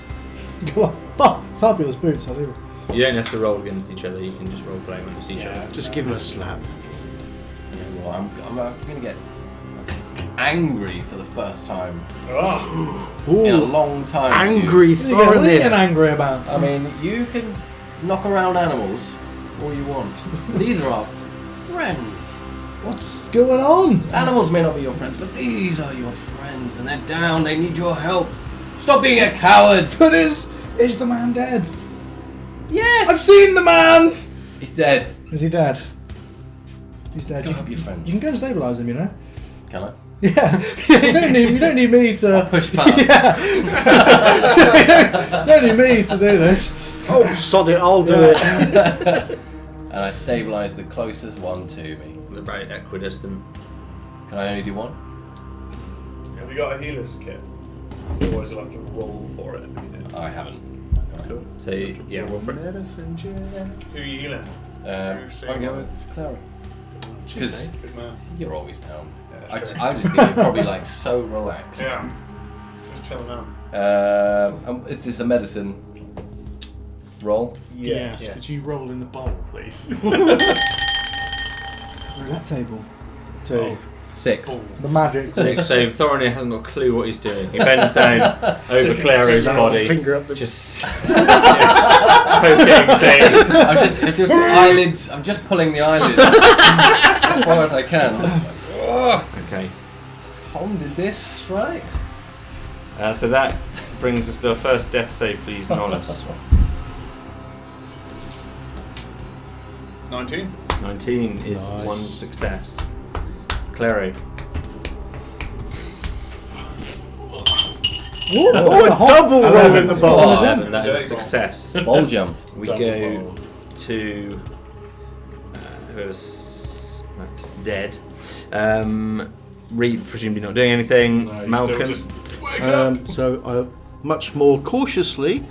Go on. Oh, fabulous boots, I do. You don't have to roll against each other. You can just role play against each other. Just give him a slap. Yeah, well, I'm gonna get angry for the first time Ooh. in a long time. Angry What are you getting Thorinir. angry about? I mean, you can knock around animals all you want. These are our friends. What's going on? Animals may not be your friends, but these are your friends, and they're down. They need your help. Stop being a coward. But is the man dead? Yes. I've seen the man! He's dead. Is he dead? He's dead. Go help your friends. You can go and stabilise him, you know? Can I? Yeah. You don't need me to Push past. Yeah. You don't need me to do this. Oh, sod it, I'll do it. And I stabilise the closest one to me. They're very equidistant. Can I only do one? Have you got a healer's kit? Otherwise you'll have to roll for it. I haven't. Cool. So yeah, roll for it. Medicine check. Who are you healing? I can go with Clara. Because Good man. you're always down. Yeah, I sure. just think you're probably like so relaxed. Yeah. Just chilling out. Is this a medicine roll? Yes. Could you roll in the bowl, please? That table. 2. 6. The magic. So Thorinir hasn't got a clue what he's doing. He bends down over Claro's body, Finger up the. just poking things. I'm just eyelids. I'm just pulling the eyelids as far as I can. Okay. Tom did this right. So that brings us to our first death save, please, Nollis. 19. 19 is Nice. one success. Claro. Ooh, Oh, a double roll in the bowl. Oh, 11, that is a Dirty roll. success. Ball jump. We Double go roll. to whoever's that's dead. Reed presumably not doing anything. No, he's Malcolm. still just wake up. So I much more cautiously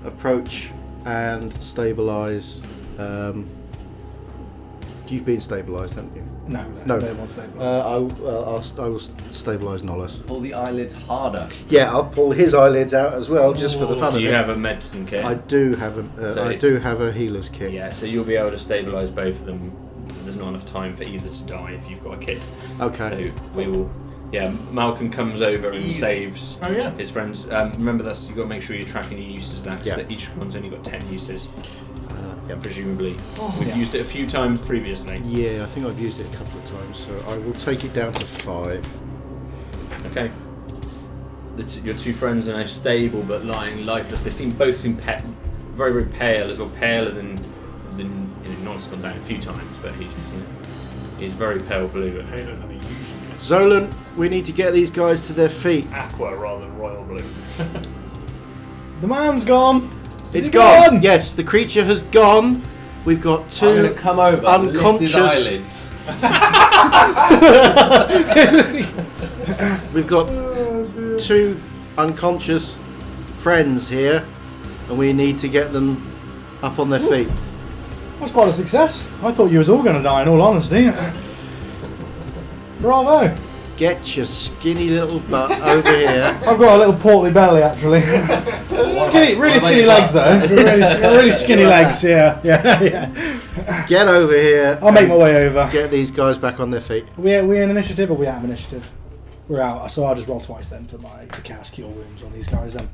approach and stabilise You've been stabilised, haven't you? No, No. they won't stabilise. I will stabilise Nollis. Pull the eyelids harder. Yeah, I'll pull his eyelids out as well, just for the fun Do of you it. have a medicine kit? I do have a healer's kit. Yeah, so you'll be able to stabilise both of them. There's not enough time for either to die if you've got a kit. Okay. So we will. Yeah, Malcolm comes over and saves Oh yeah. his friends. Remember, you've got to make sure you're tracking your uses of that, because Yeah. each one's only got 10 uses. Yeah. Presumably, we've Yeah. used it a few times previously. Yeah, I think I've used it a couple of times, so I will take it down to 5. Okay. Your two friends are now stable but lying lifeless. They both seem very, very pale, as well paler than Nollis gone down a few times, but he's very pale blue. Paler than he usually is. Zolan, we need to get these guys to their feet. Aqua rather than royal blue. The man's gone. It's He's gone. Yes, the creature has gone. We've got I'm going to 2 come over, unconscious. lift his eyelids. We've got 2 unconscious friends here, and we need to get them up on their feet. That's quite a success. I thought you was all going to die, in all honesty. Bravo. Get your skinny little butt over here. I've got a little portly belly, actually. Really skinny legs, though. Really skinny legs, yeah. Get over here. I'll make my way over. Get these guys back on their feet. Are we in initiative or we out of initiative? We're out, so I'll just roll twice then to cast Cure Wounds on these guys then.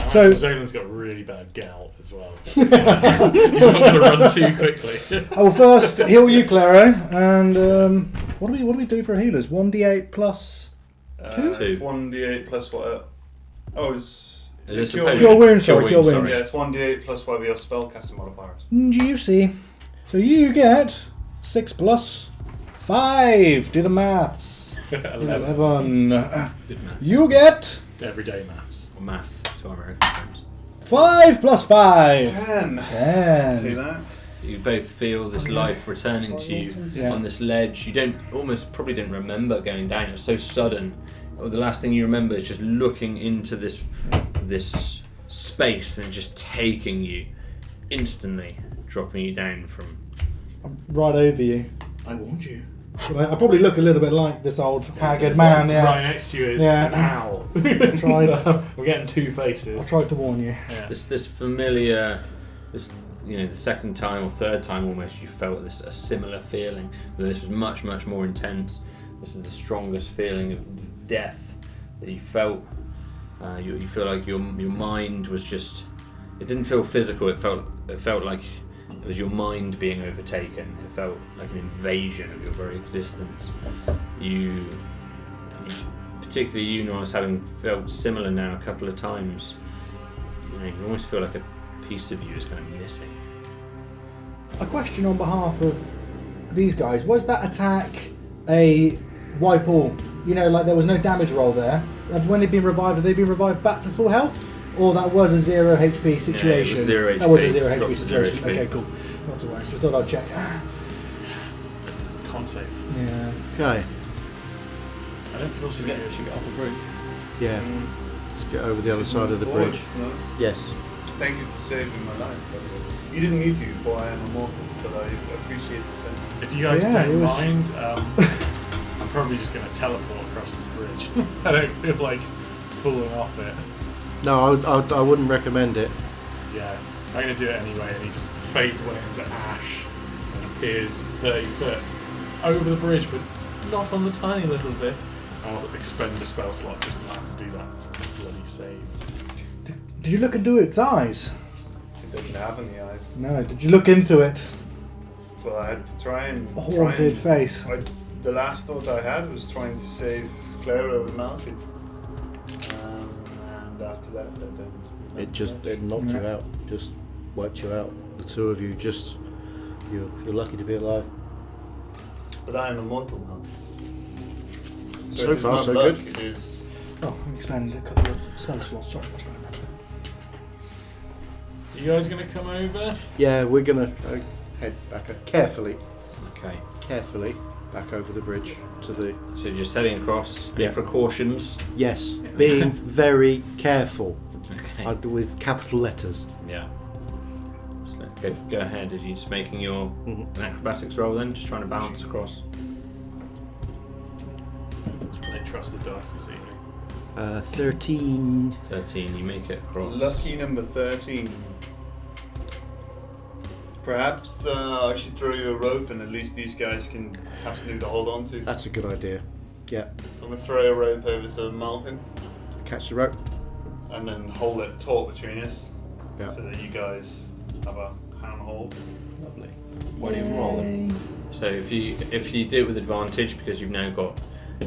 So Zolan's got really bad gout as well. He's not going to run too quickly. I will first heal you, Claro, and what do we do for healers? 1d8 plus 2? It's 1d8 plus what? Is it this cure a wounds? Cure Wounds, sorry, Cure Cure Wounds, Wounds. Yeah, it's 1d8 plus whatever your spellcasting modifiers. Juicy. So you get 6 plus 5. Do the maths. 11. Good math. You get Everyday maths. Or math to our American friends. 5 plus 5. 10. 10. See that? You both feel this life returning to you Yeah. on this ledge. You probably didn't remember going down. It was so sudden. The last thing you remember is just looking into this space and just taking you instantly, dropping you down from. I'm right over you. I warned you. I probably look a little bit like this old haggard man. Yeah. Right next to you is Yeah. an owl. Tried. We're getting 2 I faces. tried to warn you. Yeah. This familiar, the second time or third time almost you felt a similar feeling, but this was much, much more intense. This is the strongest feeling of death that you felt. You feel like your mind was just. It didn't feel physical. It felt like it was your mind being overtaken. It felt like an invasion of your very existence. You particularly you, Norris, having felt similar now a couple of times. You almost feel like a piece of you is kind of missing. A question on behalf of these guys. Was that attack a wipe all? Like there was no damage roll there. When they've been revived, have they been revived back to full health? Or that was a 0 HP situation? Yeah, it was 0 That was a HP. 0 Dropped HP to 0 situation. HP. Okay, cool. Not to worry. Just thought I'd check. Can't save. Yeah. Okay. I don't feel so Should good. get off the bridge. Yeah. Let's get over the other side of the bridge. No? Yes. Thank you for saving my life, by the way. You didn't need to, for I am immortal, but I appreciate the sentiment. If you guys Yeah, don't it was- mind, I'm probably just going to teleport across this bridge. I don't feel like falling off it. No, I wouldn't recommend it. Yeah, I'm going to do it anyway, and he just fades away into ash and appears 30 foot over the bridge, but not on the tiny little bit. I'll expend a spell slot just not have to do that bloody save. Did you look into its eyes? It doesn't have any eyes. No. Did you look into it? Well, I had to try and... Haunted face. The last thought I had was trying to save Clara and Malky. And after that, I don't remember It much. knocked you out. Just wiped you out. The two of you you're lucky to be alive. But I am immortal now. So it is far, not so luck, good. It is... Oh, expend a couple of spell slots. Sorry. You guys going to come over? Yeah, we're gonna head back carefully Okay. back over the bridge to the. So just heading across. Any Yeah. precautions? Yes, being very careful. Okay. With capital letters. Yeah. Just Go ahead. Are you just making your an acrobatics roll then? Just trying to bounce across. I trust the dice this evening. 13. 13. You make it across. Lucky number 13. Perhaps I should throw you a rope and at least these guys can have something to hold on to. That's a good idea. Yeah. So I'm going to throw a rope over to Malcolm Catch the rope. and then hold it taut between us Yeah. so that you guys have a handhold. Lovely. Why do you roll them? So if you do it with advantage because you've now got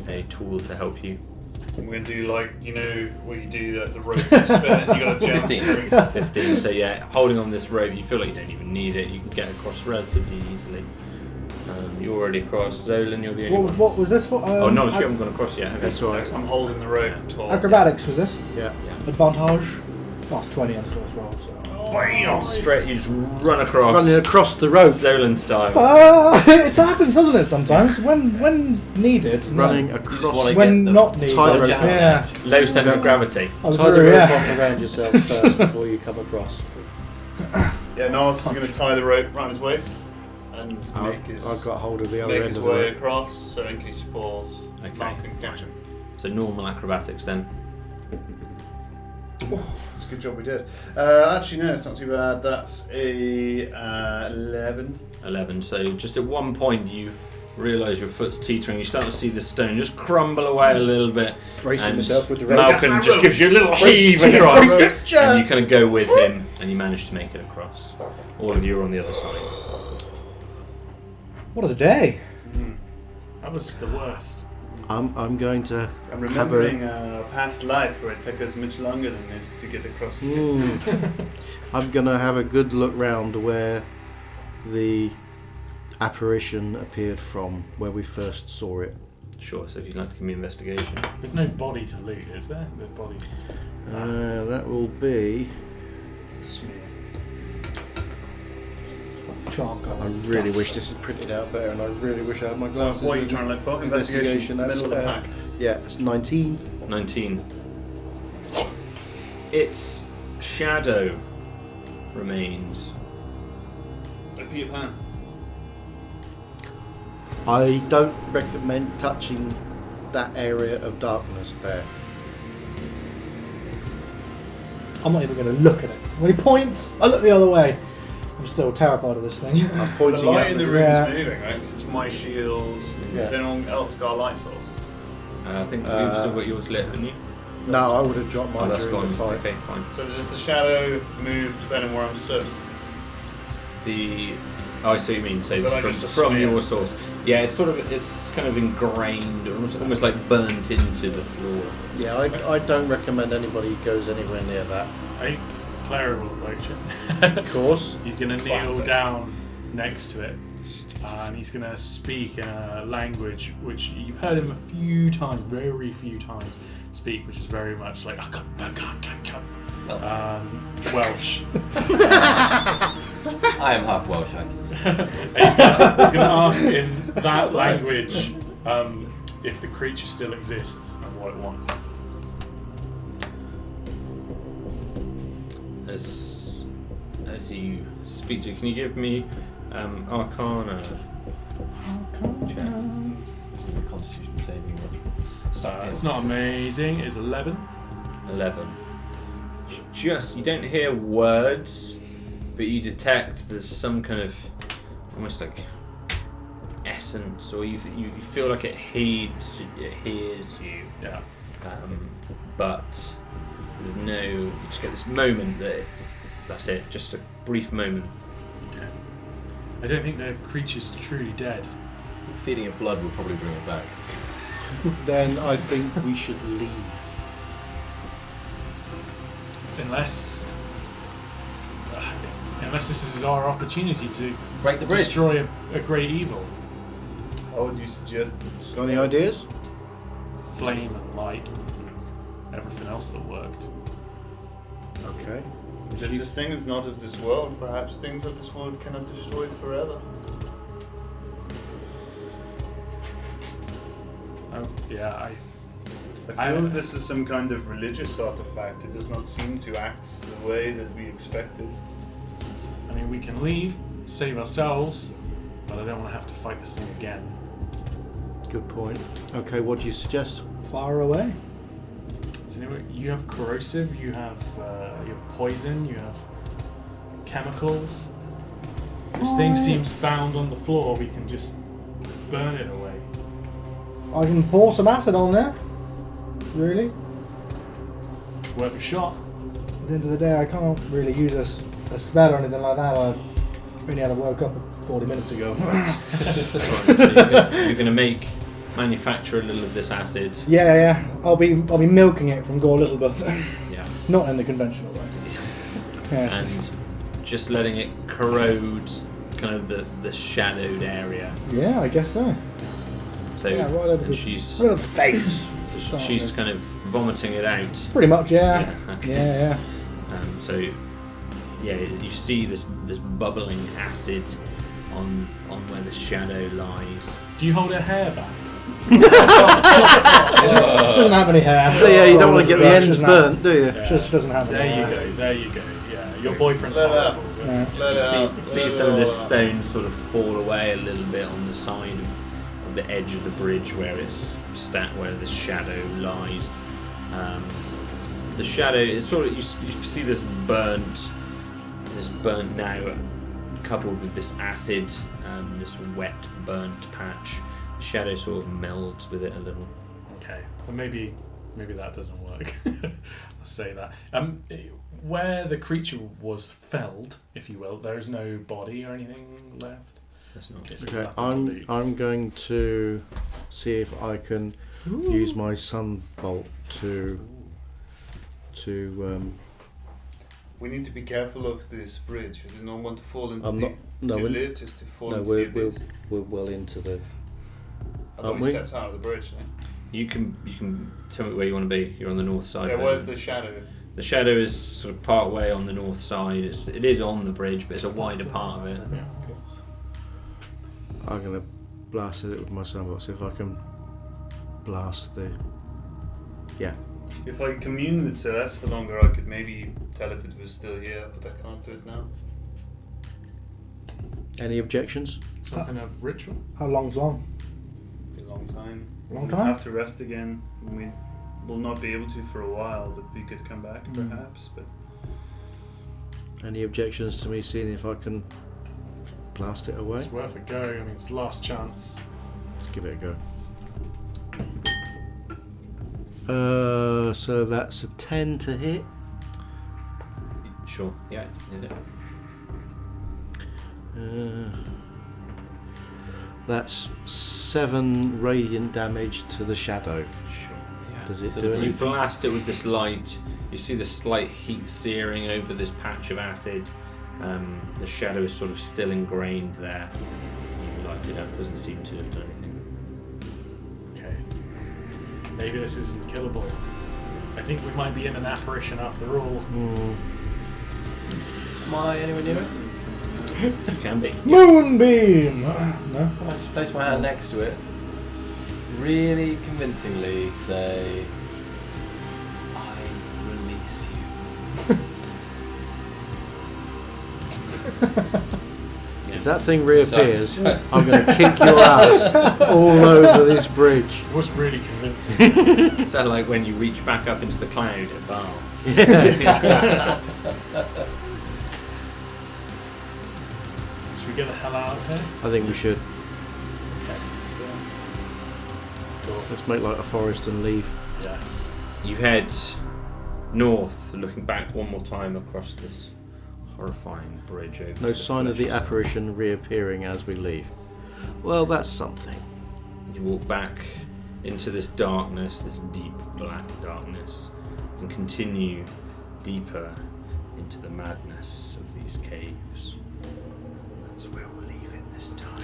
a tool to help you. I'm going to do like, you know, where you do the rope to spin and you got to jump 15. through. 15. So yeah, holding on this rope, you feel like you don't even need it. You can get across relatively easily. You're already across. Zolan, you're the only one. What was this for? Oh no, you haven't gone across yet. Okay. That's all right. So I'm holding the rope taut. Acrobatics was this? Yeah. Advantage? That's 20 on the first roll. So. Bam! Straight, you just run across. Running across the road. Zolan style. It happens, doesn't it? Sometimes when needed. Running Just across. wanna When get the not needed. tightrope. Yeah. Low centre of gravity. I was Tie the through, rope yeah. off around yourself first before you come across. Yeah, Niles is going to tie the rope around his waist and make his, I've got hold of the other make end his of the way rope. across so in case he falls, Okay. Malcolm can catch him. So normal acrobatics then. It's a good job we did. Actually, no, it's not too bad. That's a 11. 11. So just at one point you realise your foot's teetering. You start to see the stone just crumble away a little bit. Bracing and yourself with the rope. Malcolm just gives you a little heave across, and you kind of go with him, and you manage to make it across. All of you are on the other side. What a day. That was the worst. I'm going to I'm have remembering a past life where it took us much longer than this to get across. I'm going to have a good look round where the apparition appeared from, where we first saw it. Sure. So if you'd like to give me investigation. There's no body to loot, is there? The body's just... That will be. Charcoal. I really wish this had printed out better, and I really wish I had my glasses. What are you with trying me. to look for? Investigation. That's Middle of the pack. Yeah, it's 19. 19. Its shadow remains. Like Peter Pan. I don't recommend touching that area of darkness there. I'm not even going to look at it. When he points, I look the other way. I'm still terrified of this thing. I'm The pointing light at in the the room Yeah. is moving, right? 'Cause it's my shield. Yeah. Has anyone else got a light source? I think you've still got yours lit, haven't you? No, I would have dropped Oh, mine that's during gone. the fight. Okay, fine. So does the shadow move depending where I'm stood? Oh, I see what you mean. So Is that like from, just a from smear? your source, yeah, it's kind of ingrained, almost like burnt into the floor. Yeah, I don't recommend anybody goes anywhere near that. I think Clara will approach it. Of course. He's going to kneel Classic. down next to it, and he's going to speak in a language which you've heard him a few times, very few times, speak, which is very much like Welsh. I am half Welsh, I can say. He's going to ask in that language if the creature still exists and what it wants. As you speak to, can you give me Arcana? The Constitution saving one. It's not amazing. It's 11. 11. You don't hear words, but you detect there's some kind of almost like essence, or you feel like it hears you. Yeah. But there's no. You just get this moment that's it. Just a brief moment. Okay. I don't think the creature's truly dead. Feeding it blood will probably bring it back. Then I think we should leave. Unless this is our opportunity to Break the bridge. destroy a great evil. How would you suggest? Got any ideas? Flame and light and everything else that worked. Okay. If this thing is not of this world, perhaps things of this world cannot destroy it forever. Oh, yeah, I feel that this is some kind of religious artifact. It does not seem to act the way that we expected. I mean, we can leave, save ourselves, but I don't want to have to fight this thing again. Good point. Okay, what do you suggest? Far away. So anyway, you have corrosive, you have poison, you have chemicals. This thing seems bound on the floor. We can just burn it away. I can pour some acid on there. Really? It's worth a shot. At the end of the day, I can't really use a spell or anything like that. I only had to woke up 40 minutes ago. You're going to manufacture a little of this acid. Yeah. I'll be milking it from Gore Littlebus. Yeah. Not in the conventional way. Yes. And just letting it corrode kind of the shadowed area. Yeah, I guess so. So Yeah, right over and the, she's right over the face. she's kind of vomiting it out. Pretty much, yeah. Okay. Yeah. So yeah, you see this bubbling acid on where the shadow lies. Do you hold her hair back? She doesn't have any hair. Yeah, you don't want to get the ends burnt, do you? Yeah. Just doesn't have any hair. There you go. Yeah, your boyfriend's Let her horrible. out. Yeah. You see some of the stones sort of fall away a little bit on the side of the edge of the bridge where where the shadow lies. The shadow is sort of you see this burnt now, coupled with this acid, this wet burnt patch. The shadow sort of melds with it a little. Okay, so maybe that doesn't work. I'll say that. Where the creature was felled, if you will, there is no body or anything left. That's not. Okay, I'm going to see if I can use my sunbolt to We need to be careful of this bridge. We do not want to fall into I'm the not- no, to we- live, just to fall no, into we're, the abyss. we're well into the. I thought aren't we we? stepped out of the bridge. You can tell me where you want to be. You're on the north side. Yeah, of it. where's the shadow? The shadow is sort of part way on the north side. It is on the bridge, but it's a wider part of it. Yeah. I'm going to blast it with my sunbolt. See if I can blast the. Yeah. If I commune with Celeste for longer, I could maybe tell if it was still here, but I can't do it now. Any objections? Some kind of ritual. How long's long? Be a long time. Long We'll time? have to rest again. We will not be able to for a while, but we could come back perhaps. But Any objections to me seeing if I can blast it away? It's worth a go. I mean, it's the last chance. Let's give it a go. So that's a 10 to hit. Sure. Yeah. You did it. That's 7 radiant damage to the shadow. Sure. Yeah. Does it So do you anything? blast it with this light. You see the slight heat searing over this patch of acid. The shadow is sort of still ingrained there. You light it up. Doesn't seem to have done anything. Okay. Maybe this isn't killable. I think we might be in an apparition after all. Am I anywhere near it? You can be. Moonbeam! No? I just place my hand next to it. Really convincingly say, I release you. If that thing reappears, I'm going to kick your ass all over this bridge. It was really convincing. It's like when you reach back up into the cloud at Baal. Should we get the hell out of here? I think we should. Okay. Cool. Let's make like a forest and leave. Yeah. You head north, looking back one more time across this horrifying bridge over. No to sign of the fleshless- apparition reappearing as we leave. Well, that's something. You walk back into this darkness, this deep black darkness, and continue deeper into the madness of these caves. That's where we'll leave it this time.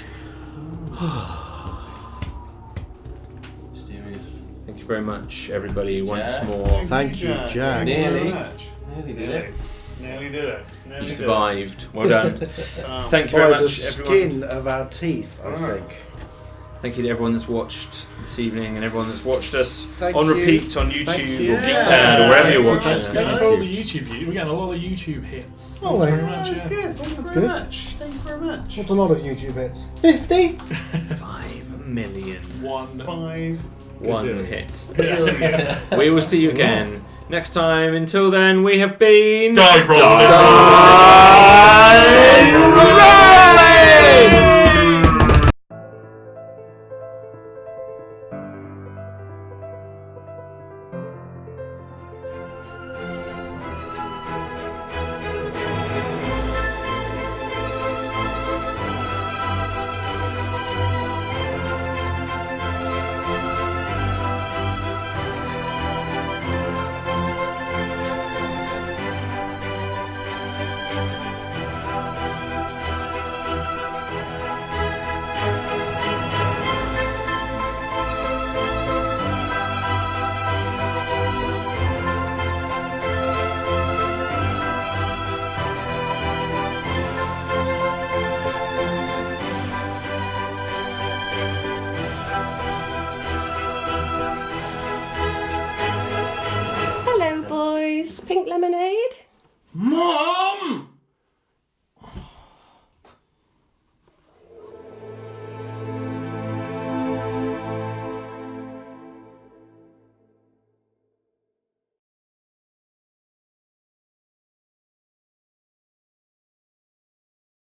Mysterious. Thank you very much, everybody, once Jack. more. Thank you, Jack. Thank you very Nearly. much. Nearly did it. Nearly did it. Nearly You did survived. Well done. it. Thank you very By the much, everyone. skin of our teeth, I think. Thank you to everyone that's watched this evening and everyone that's watched us Thank on you. repeat on Thank YouTube you. or GeekDad or wherever you're watching Thank us. you for all the YouTube views. We're getting a lot of YouTube hits. Oh, Thanks very yeah. much. That's Yeah. good. Thank you That's very good. much. Thank you very much. What's a lot of YouTube hits? 50? 5 million. One. 1 hit. Yeah. We will see you again next time. Until then, we have been DieRolling! Hello, boys. Pink lemonade? Mom!